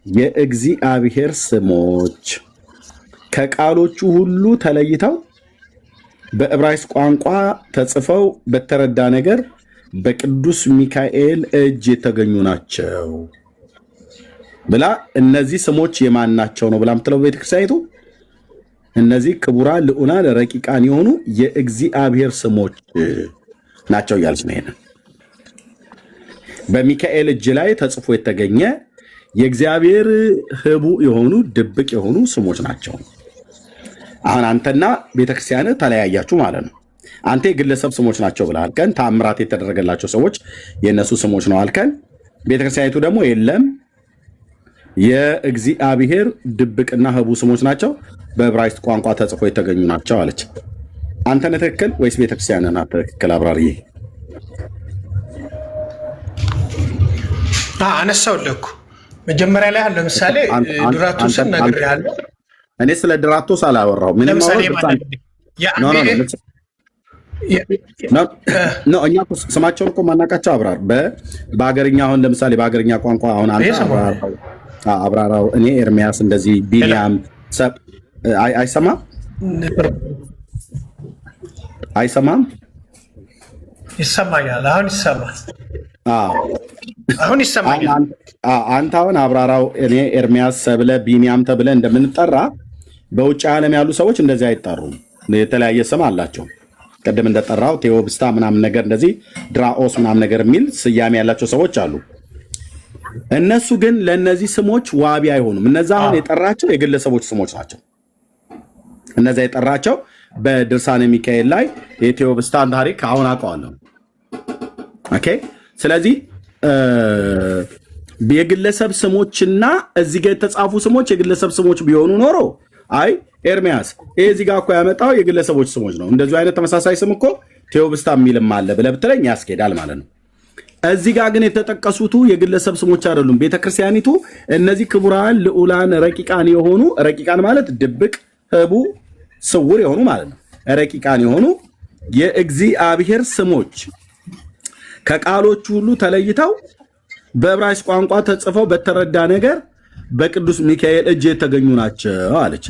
የእግዚአብሔር ስሞች ከቃሎቹ ሁሉ ተለይተው በዕብራይስጥ ቋንቋ ተጽፈው በተረዳ ነገር በቅዱስ ሚካኤል እጅ የተገኙ ናቸው ብላ እነዚህ ስሞች የማን ናቸው ነው ብላ ምትለው ቤተክርስቲያኒቱ። እነዚህ ክቡራን ልዑላን ረቂቃን የሆኑ የእግዚአብሔር ስሞች ናቸው እያለች ነው። ይሄንን በሚካኤል እጅ ላይ ተጽፎ የተገኘ የእግዚአብሔር ህቡ የሆኑ ድብቅ የሆኑ ስሞች ናቸው። አሁን አንተና ቤተክርስቲያን ተለያያችሁ ማለት ነው። አንተ የግለሰብ ስሞች ናቸው ብለሃል ቀን ታምራት የተደረገላቸው ሰዎች የእነሱ ስሞች ነው አልከን። ቤተክርስቲያኒቱ ደግሞ የለም የእግዚአብሔር ድብቅና ህቡ ስሞች ናቸው፣ በዕብራይስጥ ቋንቋ ተጽፎ የተገኙ ናቸው አለች። አንተ ነህ ትክክል ወይስ ቤተክርስቲያን ናት ትክክል? አብራርዬ። አነሳውልህ እኮ መጀመሪያ ላይ ለምሳሌ ዱራቶስን ነግሬሃለሁ። እኔ ስለ ድራቶስ አላወራሁም። ምንም እኛ ስማቸውን እኮ ማናቃቸው አብራር በሀገርኛ አሁን ለምሳሌ በሀገርኛ ቋንቋ አሁን አንተ አብራራው፣ እኔ ኤርሚያስ እንደዚህ ቢኒያም አይሰማም ይሰማኛል። አሁን ይሰማኛል። አንተ አሁን አብራራው፣ እኔ ኤርሚያስ ሰብለ ቢኒያም ተብለ እንደምንጠራ በውጭ ዓለም ያሉ ሰዎች እንደዚህ አይጠሩም። የተለያየ ስም አላቸው። ቅድም እንደጠራው ቴዎብስታ ምናምን ነገር እንደዚህ ድራኦስ ምናምን ነገር የሚል ስያሜ ያላቸው ሰዎች አሉ። እነሱ ግን ለእነዚህ ስሞች ዋቢ አይሆኑም። እነዛ አሁን የጠራቸው የግለሰቦች ስሞች ናቸው። እነዛ የጠራቸው በድርሳነ ሚካኤል ላይ የቴዎብስታን ታሪክ አሁን አውቀዋለሁ። ኦኬ። ስለዚህ የግለሰብ ስሞችና እዚህ ጋር የተጻፉ ስሞች የግለሰብ ስሞች ቢሆኑ ኖሮ አይ ኤርሚያስ ይሄ እዚህ ጋር እኮ ያመጣው የግለሰቦች ስሞች ነው፣ እንደዚሁ አይነት ተመሳሳይ ስም እኮ ቴዎብስታ የሚልም አለ ብለህ ብትለኝ ያስኬዳል ማለት ነው። እዚህ ጋር ግን የተጠቀሱቱ የግለሰብ ስሞች አይደሉም። ቤተክርስቲያኒቱ እነዚህ ክቡራን ልዑላን ረቂቃን የሆኑ ረቂቃን ማለት ድብቅ ህቡ ስውር የሆኑ ማለት ነው። ረቂቃን የሆኑ የእግዚአብሔር ስሞች ከቃሎቹ ሁሉ ተለይተው በዕብራይስጥ ቋንቋ ተጽፈው በተረዳ ነገር በቅዱስ ሚካኤል እጅ የተገኙ ናቸው አለች።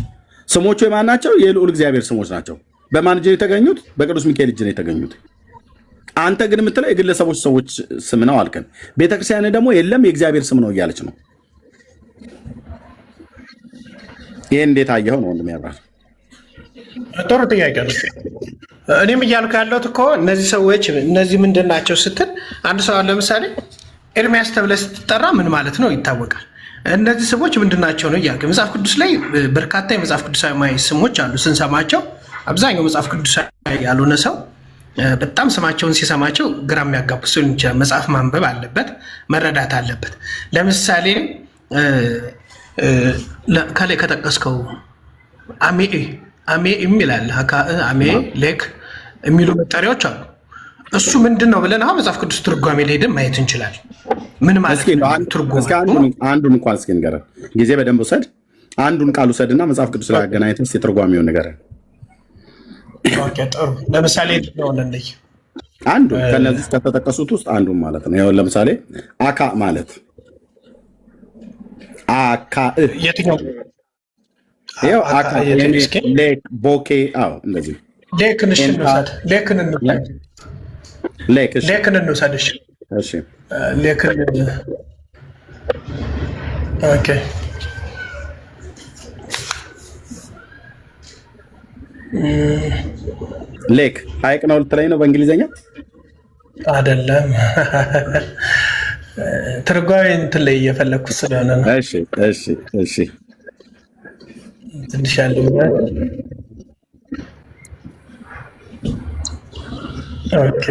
ስሞቹ የማን ናቸው? የልዑል እግዚአብሔር ስሞች ናቸው። በማን እጅ ነው የተገኙት? በቅዱስ ሚካኤል እጅ ነው የተገኙት። አንተ ግን የምትለው የግለሰቦች ሰዎች ስም ነው አልከን። ቤተክርስቲያን ደግሞ የለም የእግዚአብሔር ስም ነው እያለች ነው። ይሄ እንዴት አየኸው ነው ወንድም ያብራል? ጥሩ ጥያቄ ነው። እኔም እያልኩ ያለሁት እኮ እነዚህ ሰዎች እነዚህ ምንድን ናቸው ስትል አንድ ሰው ለምሳሌ ኤርሚያስ ተብለህ ስትጠራ ምን ማለት ነው ይታወቃል። እነዚህ ስሞች ምንድን ናቸው ነው እያልኩ መጽሐፍ ቅዱስ ላይ በርካታ የመጽሐፍ ቅዱሳዊ ስሞች አሉ ስንሰማቸው። አብዛኛው መጽሐፍ ቅዱሳዊ ያልሆነ ሰው በጣም ስማቸውን ሲሰማቸው ግራ የሚያጋቡ ሲሆን ይችላል። መጽሐፍ ማንበብ አለበት፣ መረዳት አለበት። ለምሳሌ ከላይ ከጠቀስከው አሜ የሚላል አሜ ሌክ የሚሉ መጠሪያዎች አሉ። እሱ ምንድን ነው ብለን አሁን መጽሐፍ ቅዱስ ትርጓሜ ላይ ሄደን ማየት እንችላለን። ምን ማለት ነው ትርጉም? አንዱን እንኳን እስኪ ንገረን፣ ጊዜ በደንብ ውሰድ። አንዱን ቃል ውሰድና መጽሐፍ ቅዱስ ላይ አገናኝተን እስኪ ትርጓሜውን ንገረን። ጥሩ። ለምሳሌ ነው አንዱ ከነዚህ ከተጠቀሱት ውስጥ አንዱ ማለት ነው። ይኸው ለምሳሌ አካ ማለት አካ የትኛው? ይኸው አካ ሌክ ቦኬ እንደዚህ ሌክን እንውሰድ። ሌክን እንውሰድ። እሺ ሌክን ኦኬ ሌክ ሐይቅ ነው ልትለኝ ነው በእንግሊዝኛ? አይደለም ትርጓሜ እንትን ላይ እየፈለግኩት ስለሆነ ነው። እሺ ትንሽ ያለ ኦኬ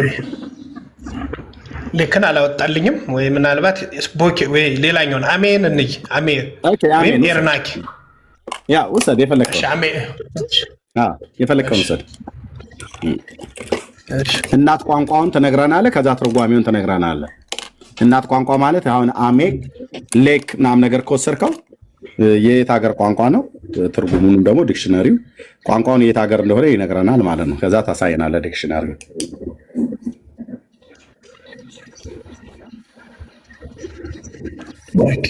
ልክን አላወጣልኝም ወይ ምናልባት ቦኬ ወይ ሌላኛውን አሜን እንይ። አሜን ወይም ኤርናኪ ያ ውሰድ የፈለግከው የፈለግከውን ውሰድ። እናት ቋንቋውን ትነግረናለህ፣ ከዛ ትርጓሜውን ትነግረናለህ። እናት ቋንቋ ማለት አሁን አሜ ሌክ ምናምን ነገር ከወሰድከው የየት ሀገር ቋንቋ ነው፣ ትርጉሙንም ደግሞ ዲክሽነሪው ቋንቋውን የየት ሀገር እንደሆነ ይነግረናል ማለት ነው። ከዛ ታሳየናለህ ዲክሽነሪው። ኦኬ